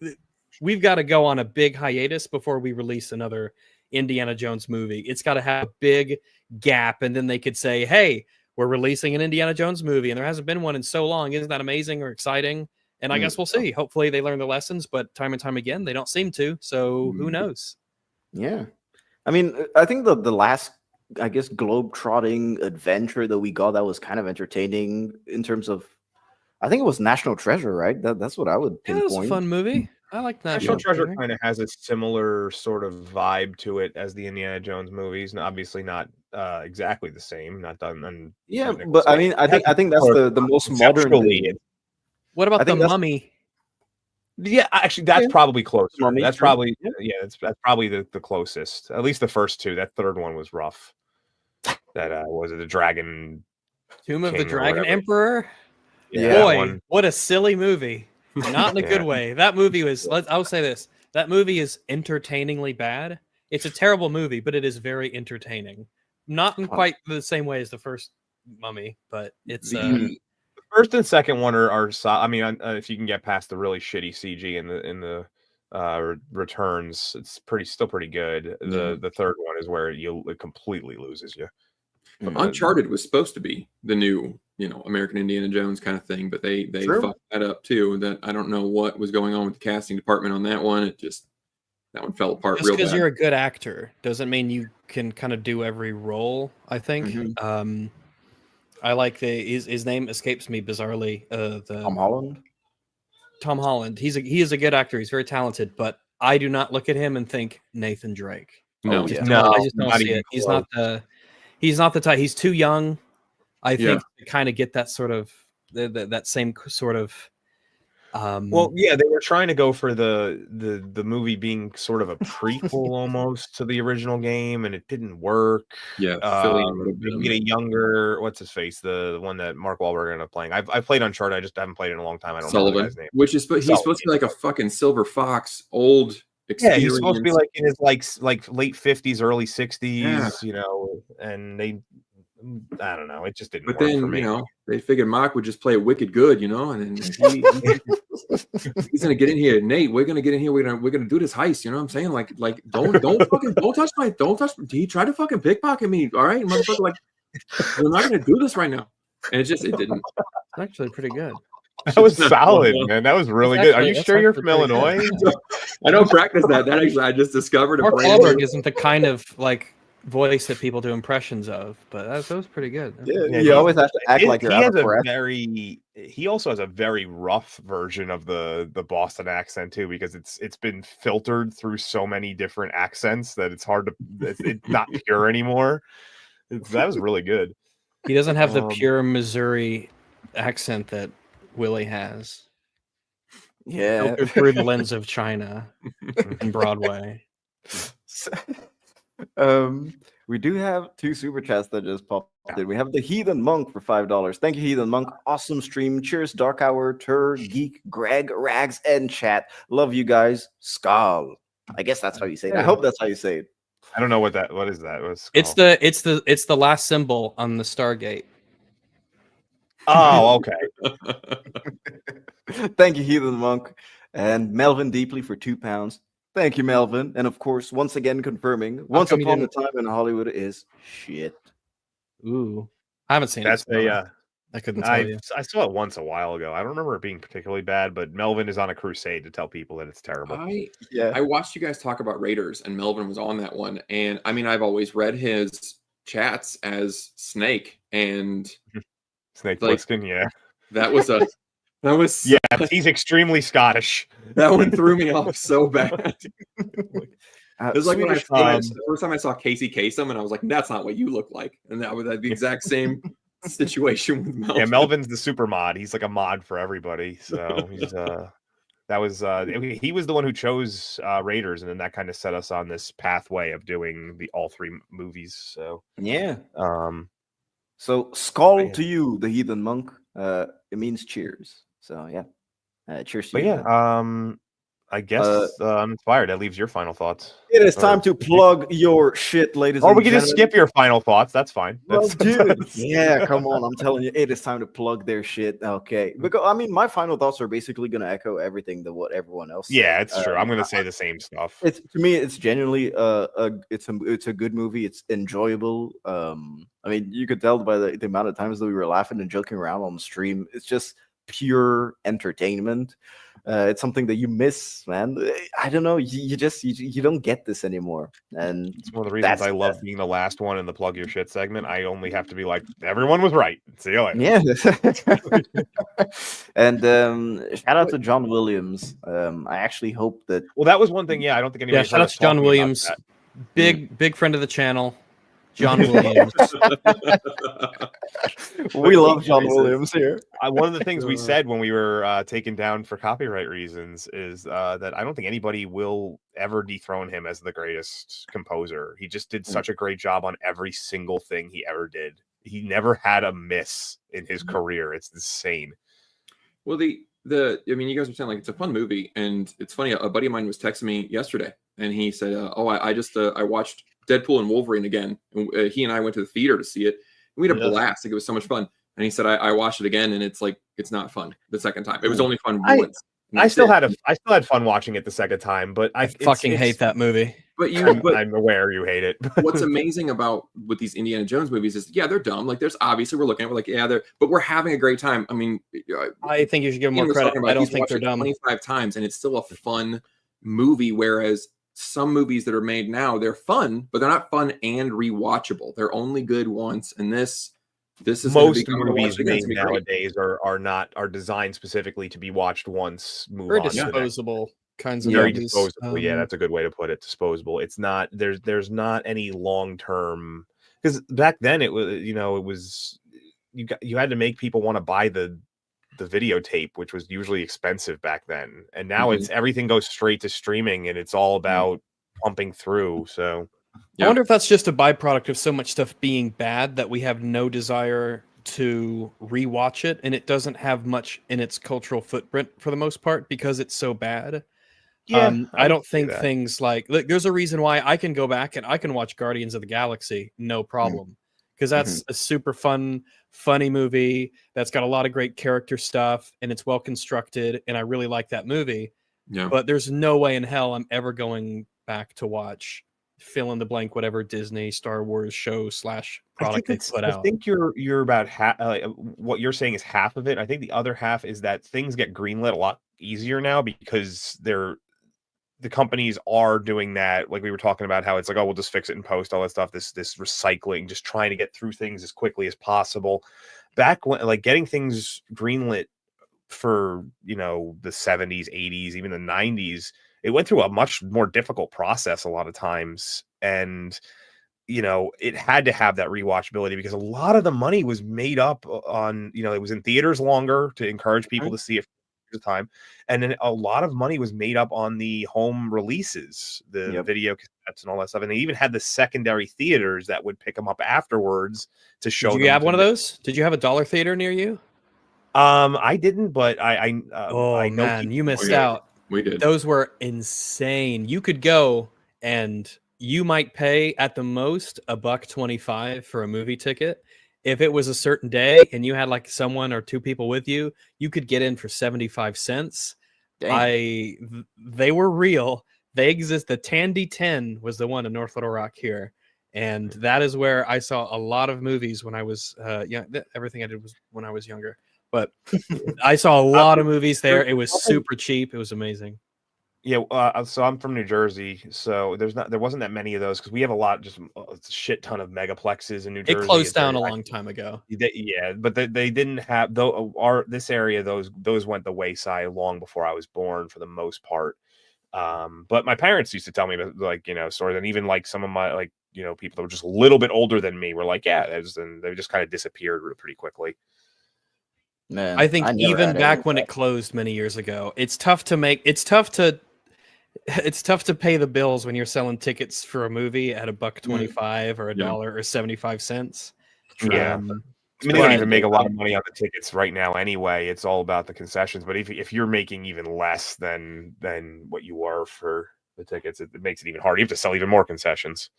Speaker 8: we've got to go on a big hiatus before we release another Indiana Jones movie. It's got to have a big gap, and then they could say, "Hey, we're releasing an Indiana Jones movie, and there hasn't been one in so long. Isn't that amazing or exciting?" And I guess we'll see. Hopefully they learn the lessons, but time and time again, they don't seem to. So who knows?
Speaker 4: Yeah. I mean, I think the last, I guess, globe-trotting adventure that we got that was kind of entertaining in terms of, I think it was National Treasure, right? That's what I would pinpoint.
Speaker 8: It was a fun movie. I like
Speaker 5: National Treasure. Kind of has a similar sort of vibe to it as the Indiana Jones movies, and obviously not exactly the same. Not done.
Speaker 4: But I mean, I think that's the most modern.
Speaker 8: What about the Mummy?
Speaker 5: Yeah, actually, that's probably closer. That's probably that's probably the closest. At least the first two. That third one was rough. That was it the Dragon
Speaker 8: Tomb of the Dragon Emperor?
Speaker 4: Yeah,
Speaker 8: boy, what a silly movie. Not in a good way. That movie was, I'll say this, that movie is entertainingly bad. It's a terrible movie, but it is very entertaining. Not in quite the same way as the first Mummy, but it's
Speaker 5: the first and second one are I mean, if you can get past the really shitty CG in the returns, it's still pretty good. The third one is where it completely loses you.
Speaker 7: Uncharted was supposed to be the new, American Indiana Jones kind of thing, but they fucked that up too. That I don't know what was going on with the casting department on that one. That one fell apart real bad.
Speaker 8: Just because you're a good actor doesn't mean you can kind of do every role, I think. I like his name escapes me bizarrely.
Speaker 4: Tom Holland.
Speaker 8: Tom Holland. He is a good actor. He's very talented, but I do not look at him and think Nathan Drake.
Speaker 7: No,
Speaker 8: I just don't see it. He's not the type. He's too young, I think, to kind of get that sort of that same sort of
Speaker 5: Well, yeah, they were trying to go for the movie being sort of a prequel almost to the original game, and it didn't work.
Speaker 7: Yeah,
Speaker 5: They get a younger, what's his face, the one that Mark Wahlberg ended up playing. I've played Uncharted, I just haven't played it in a long time. I don't remember the guy's name.
Speaker 7: Which is he's supposed to be like a fucking silver fox, old.
Speaker 5: Yeah, he's supposed to be like in his like late 50s, early 60s, you know, and I don't know, it just didn't.
Speaker 7: But
Speaker 5: work
Speaker 7: then
Speaker 5: for me.
Speaker 7: you know they figured Mark would just play it wicked good, you know, and then he's gonna get in here, Nate. We're gonna get in here. We're gonna do this heist. You know what I'm saying? Like don't touch. He tried to fucking pickpocket me. All right, motherfucker. Like we're not gonna do this right now. And it didn't.
Speaker 8: It's actually pretty good.
Speaker 5: That was solid, man. That was really good. Are you sure you're from Illinois?
Speaker 7: I don't practice that. That actually, I just discovered
Speaker 8: Mark Wahlberg isn't the kind of like voice that people do impressions of, but that was pretty good.
Speaker 4: Yeah, you always have to act like you're out of breath.
Speaker 5: He also has a very rough version of the Boston accent too, because it's been filtered through so many different accents that it's hard to it's not pure anymore. That was really good.
Speaker 8: He doesn't have the pure Missouri accent that Willie has.
Speaker 4: Yeah,
Speaker 8: filtered through the lens of China and Broadway.
Speaker 4: We do have 2 super chats that just popped in. We have the Heathen Monk for $5. Thank you, Heathen Monk. Awesome stream. Cheers, Dark Hour, Tur, Geek, Greg, Rags, and chat. Love you guys. Skal. I guess that's how you say it. I hope that's how you say it.
Speaker 5: I don't know what is that?
Speaker 8: It's the last symbol on the Stargate.
Speaker 5: Oh, okay.
Speaker 4: Thank you, Heathen Monk. And Melvin Deeply for £2. Thank you, Melvin. And of course, once again confirming, Once Upon a Time in Hollywood is shit.
Speaker 8: Ooh. I haven't seen
Speaker 5: it.
Speaker 8: I couldn't tell you.
Speaker 5: I saw it once a while ago. I don't remember it being particularly bad, but Melvin is on a crusade to tell people that it's terrible.
Speaker 7: I watched you guys talk about Raiders, and Melvin was on that one. And I mean, I've always read his chats as Snake and
Speaker 5: Snake Plissken, yeah.
Speaker 7: That was
Speaker 5: yeah, he's extremely Scottish.
Speaker 7: That one threw me off so bad. It was like the first time I saw Casey Kasem, and I was like, that's not what you look like. And that was the exact same situation with Melvin.
Speaker 5: Yeah, Melvin's the super mod. He's like a mod for everybody. So he's he was the one who chose Raiders, and then that kind of set us on this pathway of doing all 3 movies. So
Speaker 4: yeah. So Skal to you, the Heathen Monk. It means cheers. So yeah. Cheers to you.
Speaker 5: Yeah. I guess I'm inspired. That leaves your final thoughts.
Speaker 4: It is time to plug your shit, ladies and
Speaker 5: gentlemen. Or we can just skip your final thoughts. That's fine.
Speaker 4: Well, dude, yeah, come on. I'm telling you, it is time to plug their shit. Okay. Because I mean, my final thoughts are basically going to echo everything that what everyone else said.
Speaker 5: Yeah, it's true. I'm going to say the same stuff.
Speaker 4: To me, it's genuinely it's a good movie. It's enjoyable. I mean, you could tell by the amount of times that we were laughing and joking around on the stream. It's just pure entertainment. It's something that you miss, man. I don't know. You don't get this anymore, and
Speaker 5: it's one of the reasons I love being the last one in the plug your shit segment. I only have to be like, everyone was right. See you later.
Speaker 4: Yeah. And shout out to John Williams. I actually hope that.
Speaker 5: Well, that was one thing. Yeah, I don't think anybody.
Speaker 8: Yeah, shout out to John Williams, big friend of the channel. John Williams.
Speaker 4: We love John Williams here.
Speaker 5: One of the things we said when we were taken down for copyright reasons is that I don't think anybody will ever dethrone him as the greatest composer. He just did such a great job on every single thing he ever did. He never had a miss in his career. It's insane.
Speaker 7: Well, I mean, you guys were saying like it's a fun movie, and it's funny. A buddy of mine was texting me yesterday, and he said, I watched Deadpool and Wolverine again. And, he and I went to the theater to see it. And we had a blast. Like, it was so much fun. And he said, I watched it again, and it's like it's not fun the second time. It was only fun once.
Speaker 5: I still had fun watching it the second time, but I
Speaker 8: fucking hate that movie.
Speaker 7: But
Speaker 5: I'm aware you hate it.
Speaker 7: What's amazing with these Indiana Jones movies is, yeah, they're dumb. Like, there's obviously we're looking at, we're like, yeah, but we're having a great time. I mean,
Speaker 8: I think you should give them more credit. I don't think they're dumb.
Speaker 7: 25 times, and it's still a fun movie. Whereas some movies that are made now, they're fun, but they're not fun and rewatchable. They're only good once. And this is
Speaker 5: most movies made nowadays are designed specifically to be watched once.
Speaker 8: Very disposable kinds of
Speaker 5: very
Speaker 8: movies.
Speaker 5: Disposable. Yeah, that's a good way to put it. Disposable. It's not there's not any long term, because back then it was you had to make people want to buy the videotape, which was usually expensive back then. And now it's everything goes straight to streaming, and it's all about pumping through. So
Speaker 8: I wonder if that's just a byproduct of so much stuff being bad that we have no desire to rewatch it, and it doesn't have much in its cultural footprint for the most part because it's so bad.
Speaker 5: Yeah,
Speaker 8: I don't think things like there's a reason why I can go back and I can watch Guardians of the Galaxy no problem, because that's a super funny movie that's got a lot of great character stuff and it's well constructed, and I really like that movie.
Speaker 7: Yeah.
Speaker 8: But there's no way in hell I'm ever going back to watch fill in the blank whatever Disney Star Wars show / product they put out.
Speaker 5: I think you're about half. What you're saying is half of it. I think the other half is that things get greenlit a lot easier now because the companies are doing that. Like we were talking about how it's like, oh, we'll just fix it in post, all that stuff. This recycling, just trying to get through things as quickly as possible. Back when, like, getting things greenlit for, the 70s, 80s, even the 90s, it went through a much more difficult process a lot of times. And, it had to have that rewatchability because a lot of the money was made up on, it was in theaters longer to encourage people to see it for the time. And then a lot of money was made up on the home releases, the video cassettes and all that stuff. And they even had the secondary theaters that would pick them up afterwards to show them.
Speaker 8: Did you have one of those? Did you have a dollar theater near you?
Speaker 5: I didn't, but I know
Speaker 8: man, you missed
Speaker 7: yeah.
Speaker 8: out.
Speaker 7: We did.
Speaker 8: Those were insane. You could go and you might pay at the most $1.25 for a movie ticket. If it was a certain day and you had like someone or two people with you, you could get in for 75 cents. They were real. They exist. The Tandy 10 was the one in North Little Rock here. And that is where I saw a lot of movies when I was young. Everything I did was when I was younger. But I saw a lot of movies there. It was super cheap. It was amazing.
Speaker 5: Yeah, so I'm from New Jersey, so there wasn't that many of those because we have a shit ton of megaplexes in New Jersey.
Speaker 8: It closed down a long time ago.
Speaker 5: Yeah, but they didn't have this area. Those went the wayside long before I was born for the most part. But my parents used to tell me about stories, and even like some of my people that were just a little bit older than me were like, yeah, and they just kind of disappeared pretty quickly.
Speaker 4: Man,
Speaker 8: I think even back when it closed many years ago, it's tough to pay the bills when you're selling tickets for a movie at $1.25 or $1 or 75 cents.
Speaker 5: Yeah. They don't even make a lot of money on the tickets right now anyway. It's all about the concessions. But if you're making even less than what you are for the tickets, it makes it even harder. You have to sell even more concessions.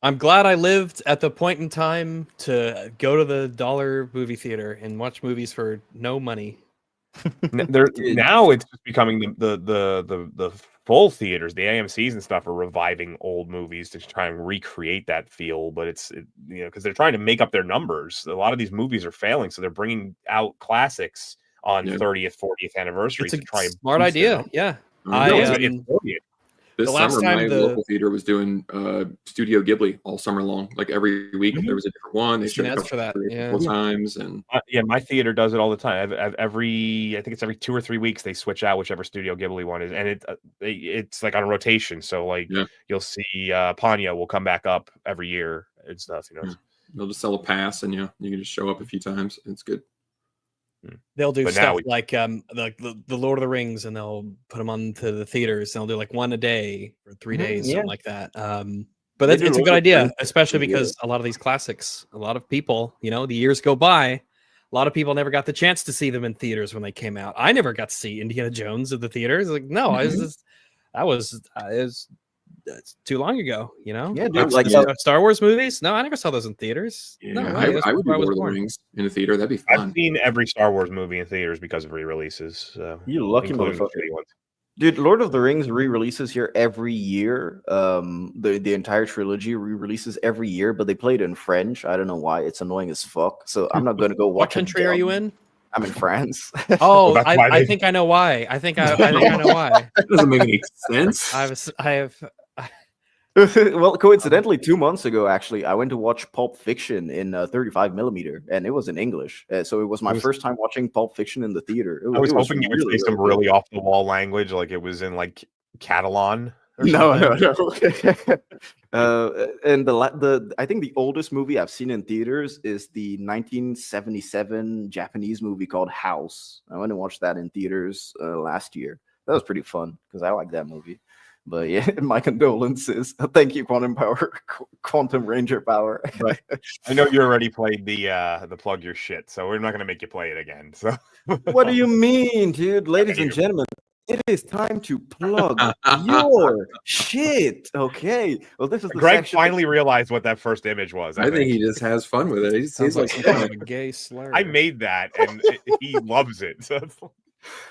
Speaker 8: I'm glad I lived at the point in time to go to the dollar movie theater and watch movies for no money.
Speaker 5: Now it's just becoming the full theaters. The AMCs and stuff are reviving old movies to try and recreate that feel, but it's because they're trying to make up their numbers. A lot of these movies are failing, so they're bringing out classics on 30th, 40th anniversaries to try and
Speaker 8: smart idea. Yeah,
Speaker 7: This summer, my local theater was doing Studio Ghibli all summer long. Like every week, there was a different one. They showed it
Speaker 8: for that
Speaker 7: couple times, and
Speaker 5: my theater does it all the time. I think it's every 2 or 3 weeks they switch out whichever Studio Ghibli one is, and it's like on a rotation. So you'll see Ponyo will come back up every year and stuff.
Speaker 7: They'll just sell a pass, and you can just show up a few times. It's good.
Speaker 8: They'll do stuff like the Lord of the Rings, and they'll put them on to the theaters, and they'll do like one a day for 3 days, something like that. But it's a good idea, especially because a lot of these classics, a lot of people, the years go by, a lot of people never got the chance to see them in theaters when they came out. I never got to see Indiana Jones at the theaters. Like, no, it's too long ago,
Speaker 4: Yeah, dude,
Speaker 8: like Star Wars movies. No, I never saw those in theaters.
Speaker 7: Yeah, I would do Lord of the Rings in a theater. That'd be fun.
Speaker 5: I've seen every Star Wars movie in theaters because of re-releases. So,
Speaker 4: you lucky motherfucker. Dude, Lord of the Rings re-releases here every year. The entire trilogy re-releases every year, but they play it in French. I don't know why. It's annoying as fuck. So I'm not going to go watch.
Speaker 8: What country are you in?
Speaker 4: I'm in France.
Speaker 8: Oh, I think I know why. I think I know why.
Speaker 7: That doesn't make any sense.
Speaker 8: I have.
Speaker 4: Well, coincidentally, 2 months ago, actually, I went to watch Pulp Fiction in 35mm, and it was in English. So it was my first time watching Pulp Fiction in the theater.
Speaker 5: I was hoping you would say some really off-the-wall language, like it was in like Catalan.
Speaker 4: No. And the I think the oldest movie I've seen in theaters is the 1977 Japanese movie called House. I went and watched that in theaters last year. That was pretty fun because I like that movie. But yeah, my condolences. Thank you, Quantum Power, Quantum Ranger Power.
Speaker 5: But I know you already played the plug your shit, so we're not gonna make you play it again. So
Speaker 4: what do you mean, dude? Ladies and gentlemen, it is time to plug your shit. Okay. Well, this is the
Speaker 5: Greg
Speaker 4: section
Speaker 5: finally realized what that first image was.
Speaker 7: I think he just has fun with it. He's like
Speaker 8: a gay slur.
Speaker 5: I made that, and he loves it. So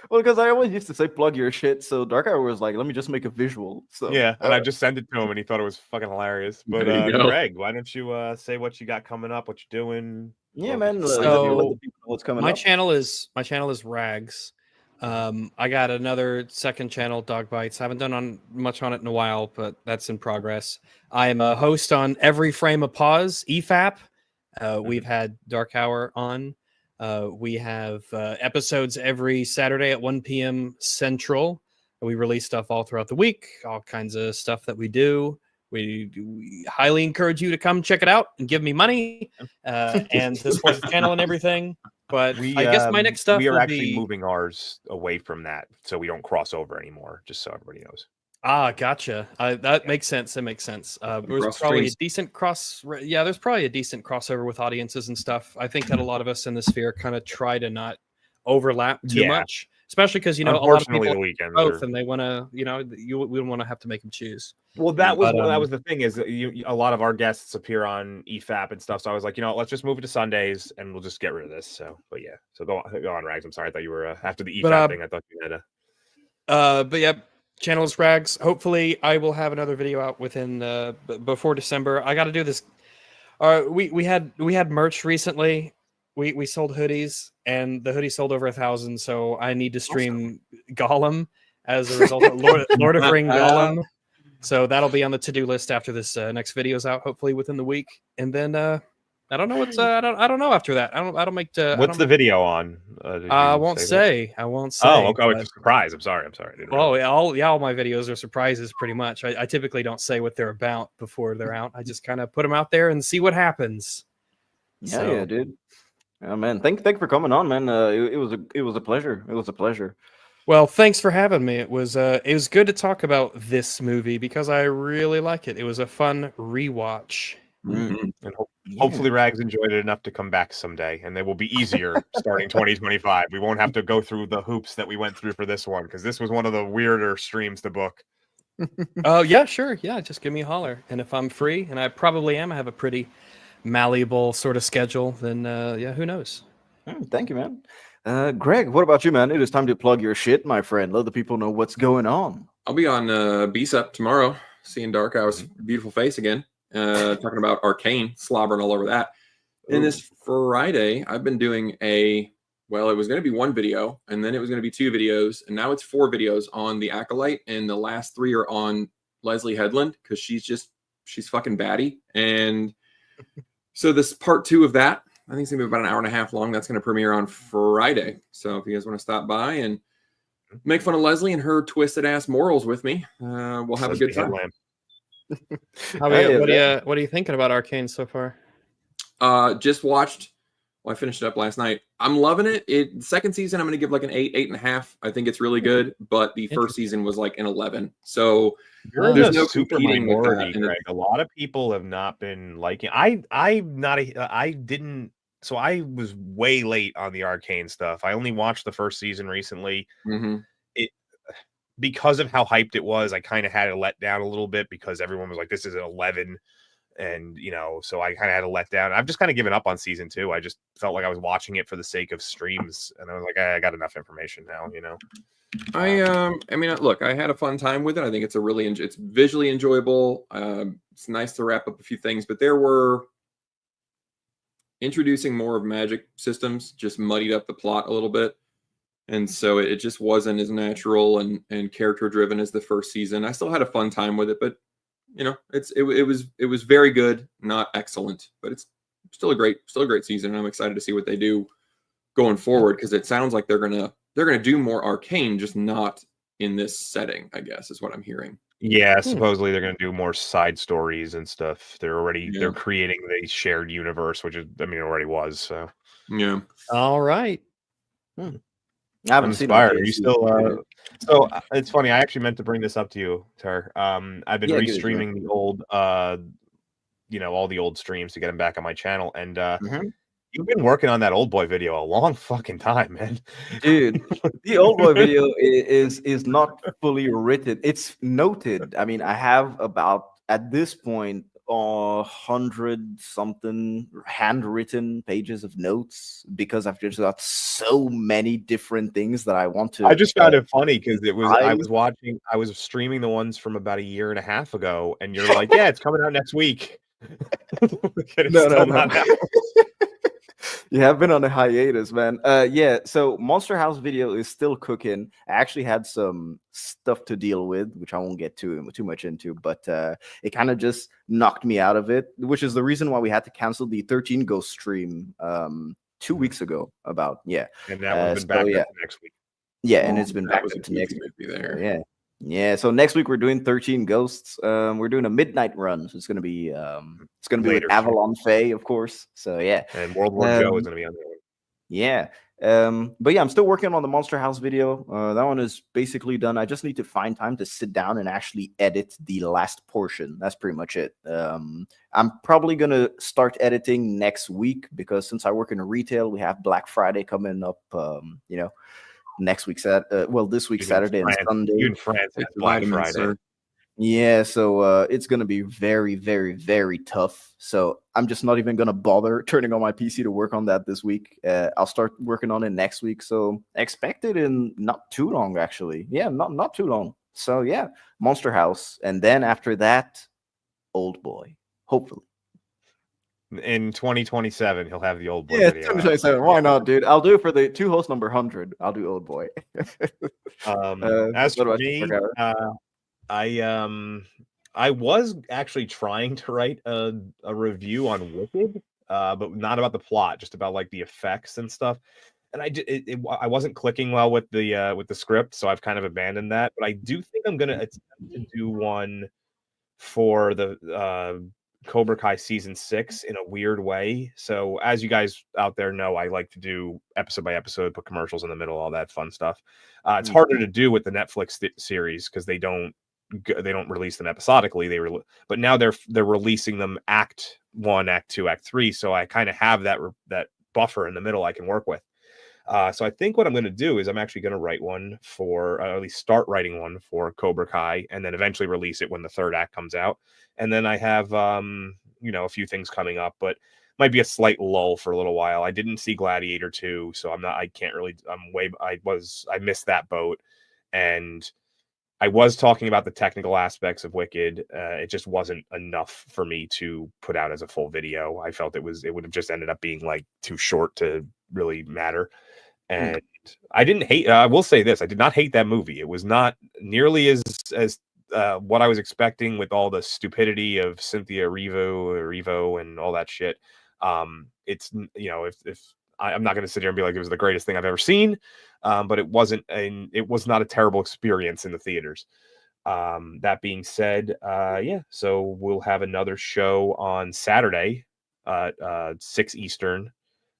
Speaker 4: well, because I always used to say plug your shit, so Dark Hour was like, let me just make a visual. So
Speaker 5: yeah, and I just sent it to him, and he thought it was fucking hilarious. But Greg, why don't you say what you got coming up, what you're doing?
Speaker 4: Yeah, man.
Speaker 8: So
Speaker 4: let the people know what's coming
Speaker 8: my
Speaker 4: up.
Speaker 8: channel is Rags. I got another second channel, Dog Bites. I haven't done much on it in a while, but that's in progress. I am a host on Every Frame of Pause, EFAP. We've had Dark Hour on. We have episodes every Saturday at 1 p.m. Central. We release stuff all throughout the week, all kinds of stuff that we do. We highly encourage you to come check it out and give me money and to support the channel and everything. But I guess my next stuff
Speaker 5: we are
Speaker 8: will
Speaker 5: actually
Speaker 8: be...
Speaker 5: moving ours away from that, so we don't cross over anymore. Just so everybody knows.
Speaker 8: Ah, gotcha. That makes sense. It makes sense. There's probably a decent there's probably a decent crossover with audiences and stuff. I think that a lot of us in the sphere kind of try to not overlap too much, especially because a lot of people
Speaker 5: the
Speaker 8: both, and they want to, we don't want to have to make them choose.
Speaker 5: Well, that was the thing is that a lot of our guests appear on EFAP and stuff. So I was like, let's just move it to Sundays and we'll just get rid of this. So, but yeah, so go on, Rags. I'm sorry, I thought you were after the EFAP thing. I thought you had
Speaker 8: but yeah. Channel is Rags. Hopefully, I will have another video out within before December. I got to do this. We had merch recently. We sold hoodies, and the hoodie sold over 1,000. So I need to stream Gollum as a result of Lord of Ring Gollum. So that'll be on the to-do list after this next video's out. Hopefully within the week, and then I don't know what's I don't know after that. I don't make
Speaker 5: what's the video on?
Speaker 8: I won't say. I won't say.
Speaker 5: Oh, okay. It's a surprise. I'm sorry.
Speaker 8: All my videos are surprises pretty much. I typically don't say what they're about before they're out. I just kind of put them out there and see what happens.
Speaker 4: Yeah, dude. Oh man, thank you for coming on, man. It was a pleasure. It was a pleasure.
Speaker 8: Well, thanks for having me. It was good to talk about this movie because I really like it. It was a fun rewatch.
Speaker 5: Mm-hmm. And hopefully Rags enjoyed it enough to come back someday, and they will be easier starting 2025. We won't have to go through the hoops that we went through for this one, because this was one of the weirder streams to book.
Speaker 8: Oh yeah, sure. Yeah, just give me a holler. And if I'm free, and I probably am, I have a pretty malleable sort of schedule, then who knows?
Speaker 4: Thank you, man. Greg, what about you, man? It is time to plug your shit, my friend. Let the people know what's going on.
Speaker 7: I'll be on BSEP tomorrow, seeing Dark Hour's beautiful face again. Talking about Arcane, slobbering all over that. And this Friday, I've been doing it was going to be one video, and then it was going to be 2 videos, and now it's 4 videos on the Acolyte, and the last 3 are on Leslie Headland, because she's fucking batty. And so this part 2 of that, I think it's going to be about an hour and a half long. That's going to premiere on Friday. So if you guys want to stop by and make fun of Leslie and her twisted ass morals with me, we'll have a good time.
Speaker 8: What are you thinking about Arcane so far?
Speaker 7: Just watched. Well, I finished it up last night. I'm loving it. Second season, I'm going to give like an 8.5. I think it's really good. But the first season was like an 11. So
Speaker 5: there's no competing with that. Greg. A lot of people have not been liking. I didn't. So I was way late on the Arcane stuff. I only watched the first season recently.
Speaker 7: Mm-hmm.
Speaker 5: Because of how hyped it was, I kind of had to let down a little bit because everyone was like, this is an 11. And, so I kind of had to let down. I've just kind of given up on season 2. I just felt like I was watching it for the sake of streams. And I was like, I got enough information now,
Speaker 7: I mean, look, I had a fun time with it. I think it's it's visually enjoyable. It's nice to wrap up a few things, but there were introducing more of magic systems just muddied up the plot a little bit. And so it just wasn't as natural and character driven as the first season. I still had a fun time with it, but it was very good, not excellent, but it's still a great season. And I'm excited to see what they do going forward, because it sounds like they're gonna do more Arcane, just not in this setting, I guess is what I'm hearing.
Speaker 5: Yeah, supposedly they're going to do more side stories and stuff. They're creating the shared universe, which is, I mean, it already was. So
Speaker 7: yeah.
Speaker 8: All right.
Speaker 4: I haven't seen
Speaker 5: Inspired.
Speaker 4: it.
Speaker 5: Are you still? So it's funny. I actually meant to bring this up to you, Tar. I've been restreaming the old, all the old streams to get them back on my channel, and you've been working on that Old Boy video a long fucking time, man.
Speaker 4: Dude, the Old Boy video is not fully written. It's noted. I mean, I have about at this point 100 something handwritten pages of notes because I've just got so many different things that I want to.
Speaker 5: I just found it funny because I was streaming the ones from about a year and a half ago, and you're like, yeah, it's coming out next week.
Speaker 4: No. Yeah, I've been on a hiatus, man. Yeah, so Monster House video is still cooking. I actually had some stuff to deal with, which I won't get too much into, but it kind of just knocked me out of it, which is the reason why we had to cancel the 13 Ghost stream 2 weeks ago.
Speaker 5: And that one's been back up to next week.
Speaker 4: Yeah, and it's been back up to next week. There. Yeah. So next week we're doing 13 Ghosts. We're doing a midnight run, so it's gonna be with Avalon Faye, of course. So yeah,
Speaker 5: and World War Joe is gonna be on there.
Speaker 4: Yeah. But yeah, I'm still working on the Monster House video. That one is basically done. I just need to find time to sit down and actually edit the last portion. That's pretty much it. I'm probably gonna start editing next week because since I work in retail, we have Black Friday coming up. Next week, this week, Saturday and Sunday.
Speaker 5: You in France, it's Black Friday. Sir.
Speaker 4: Yeah, so it's going to be very, very, very tough. So I'm just not even going to bother turning on my PC to work on that this week. I'll start working on it next week. So expect it in not too long, actually. Yeah, not too long. So yeah, Monster House. And then after that, Old Boy, hopefully.
Speaker 5: In 2027, he'll have the Old Boy
Speaker 4: video.
Speaker 5: 2027.
Speaker 4: Why not, dude? I'll do it for the two host number 100. I'll do Old Boy.
Speaker 5: As for me, I was actually trying to write a review on Wicked, but not about the plot, just about like the effects and stuff. And I wasn't clicking well with the script, so I've kind of abandoned that. But I do think I'm gonna attempt to do one for the Cobra Kai season 6 in a weird way. So as you guys out there know, I like to do episode by episode, put commercials in the middle, all that fun stuff. It's harder to do with the Netflix series because they don't release them episodically. But now they're releasing them Act 1, Act 2, Act 3. So I kind of have that buffer in the middle I can work with. So I think what I'm going to do is I'm actually going to write one for, at least start writing one for Cobra Kai, and then eventually release it when the third act comes out. And then I have, a few things coming up, but might be a slight lull for a little while. I didn't see Gladiator 2, so I missed that boat. And I was talking about the technical aspects of Wicked. It just wasn't enough for me to put out as a full video. I felt it would have just ended up being like too short to really matter. And I didn't hate. I will say this: I did not hate that movie. It was not nearly as what I was expecting with all the stupidity of Cynthia Erivo and all that shit. It's if I'm not going to sit here and be like it was the greatest thing I've ever seen, but it was not a terrible experience in the theaters. That being said, so we'll have another show on Saturday, 6 Eastern.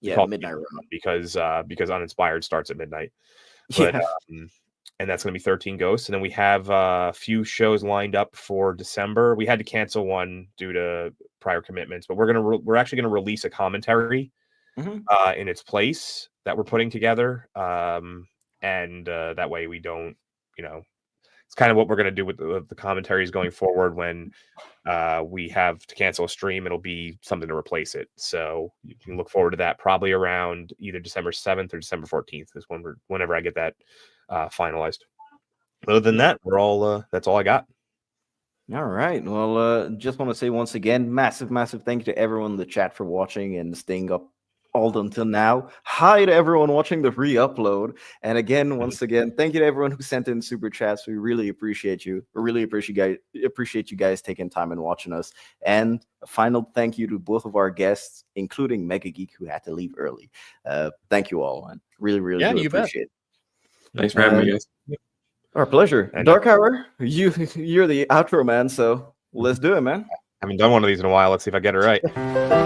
Speaker 4: Yeah, midnight run
Speaker 5: because Uninspired starts at midnight. But, and that's going to be 13 Ghosts, and then we have a few shows lined up for December. We had to cancel one due to prior commitments, but we're actually going to release a commentary in its place that we're putting together, and that way we don't, it's kind of what we're going to do with the commentaries going forward. When we have to cancel a stream, it'll be something to replace it. So you can look forward to that probably around either December 7th or December 14th is whenever I get that finalized. Other than that, that's all I got.
Speaker 4: All right. Well, just want to say once again, massive thank you to everyone in the chat for watching and staying up all until now. Hi to everyone watching the re-upload. And again, once again, thank you to everyone who sent in super chats. We really appreciate you. We really appreciate you guys taking time and watching us. And a final thank you to both of our guests, including Mega Geek, who had to leave early. Thank you all, man. Really, really, really appreciate it.
Speaker 7: Thanks for having me, guys.
Speaker 4: Our pleasure.
Speaker 5: And,
Speaker 4: Dark Hour, you're the outro man, so let's do it, man.
Speaker 5: I haven't done one of these in a while. Let's see if I get it right.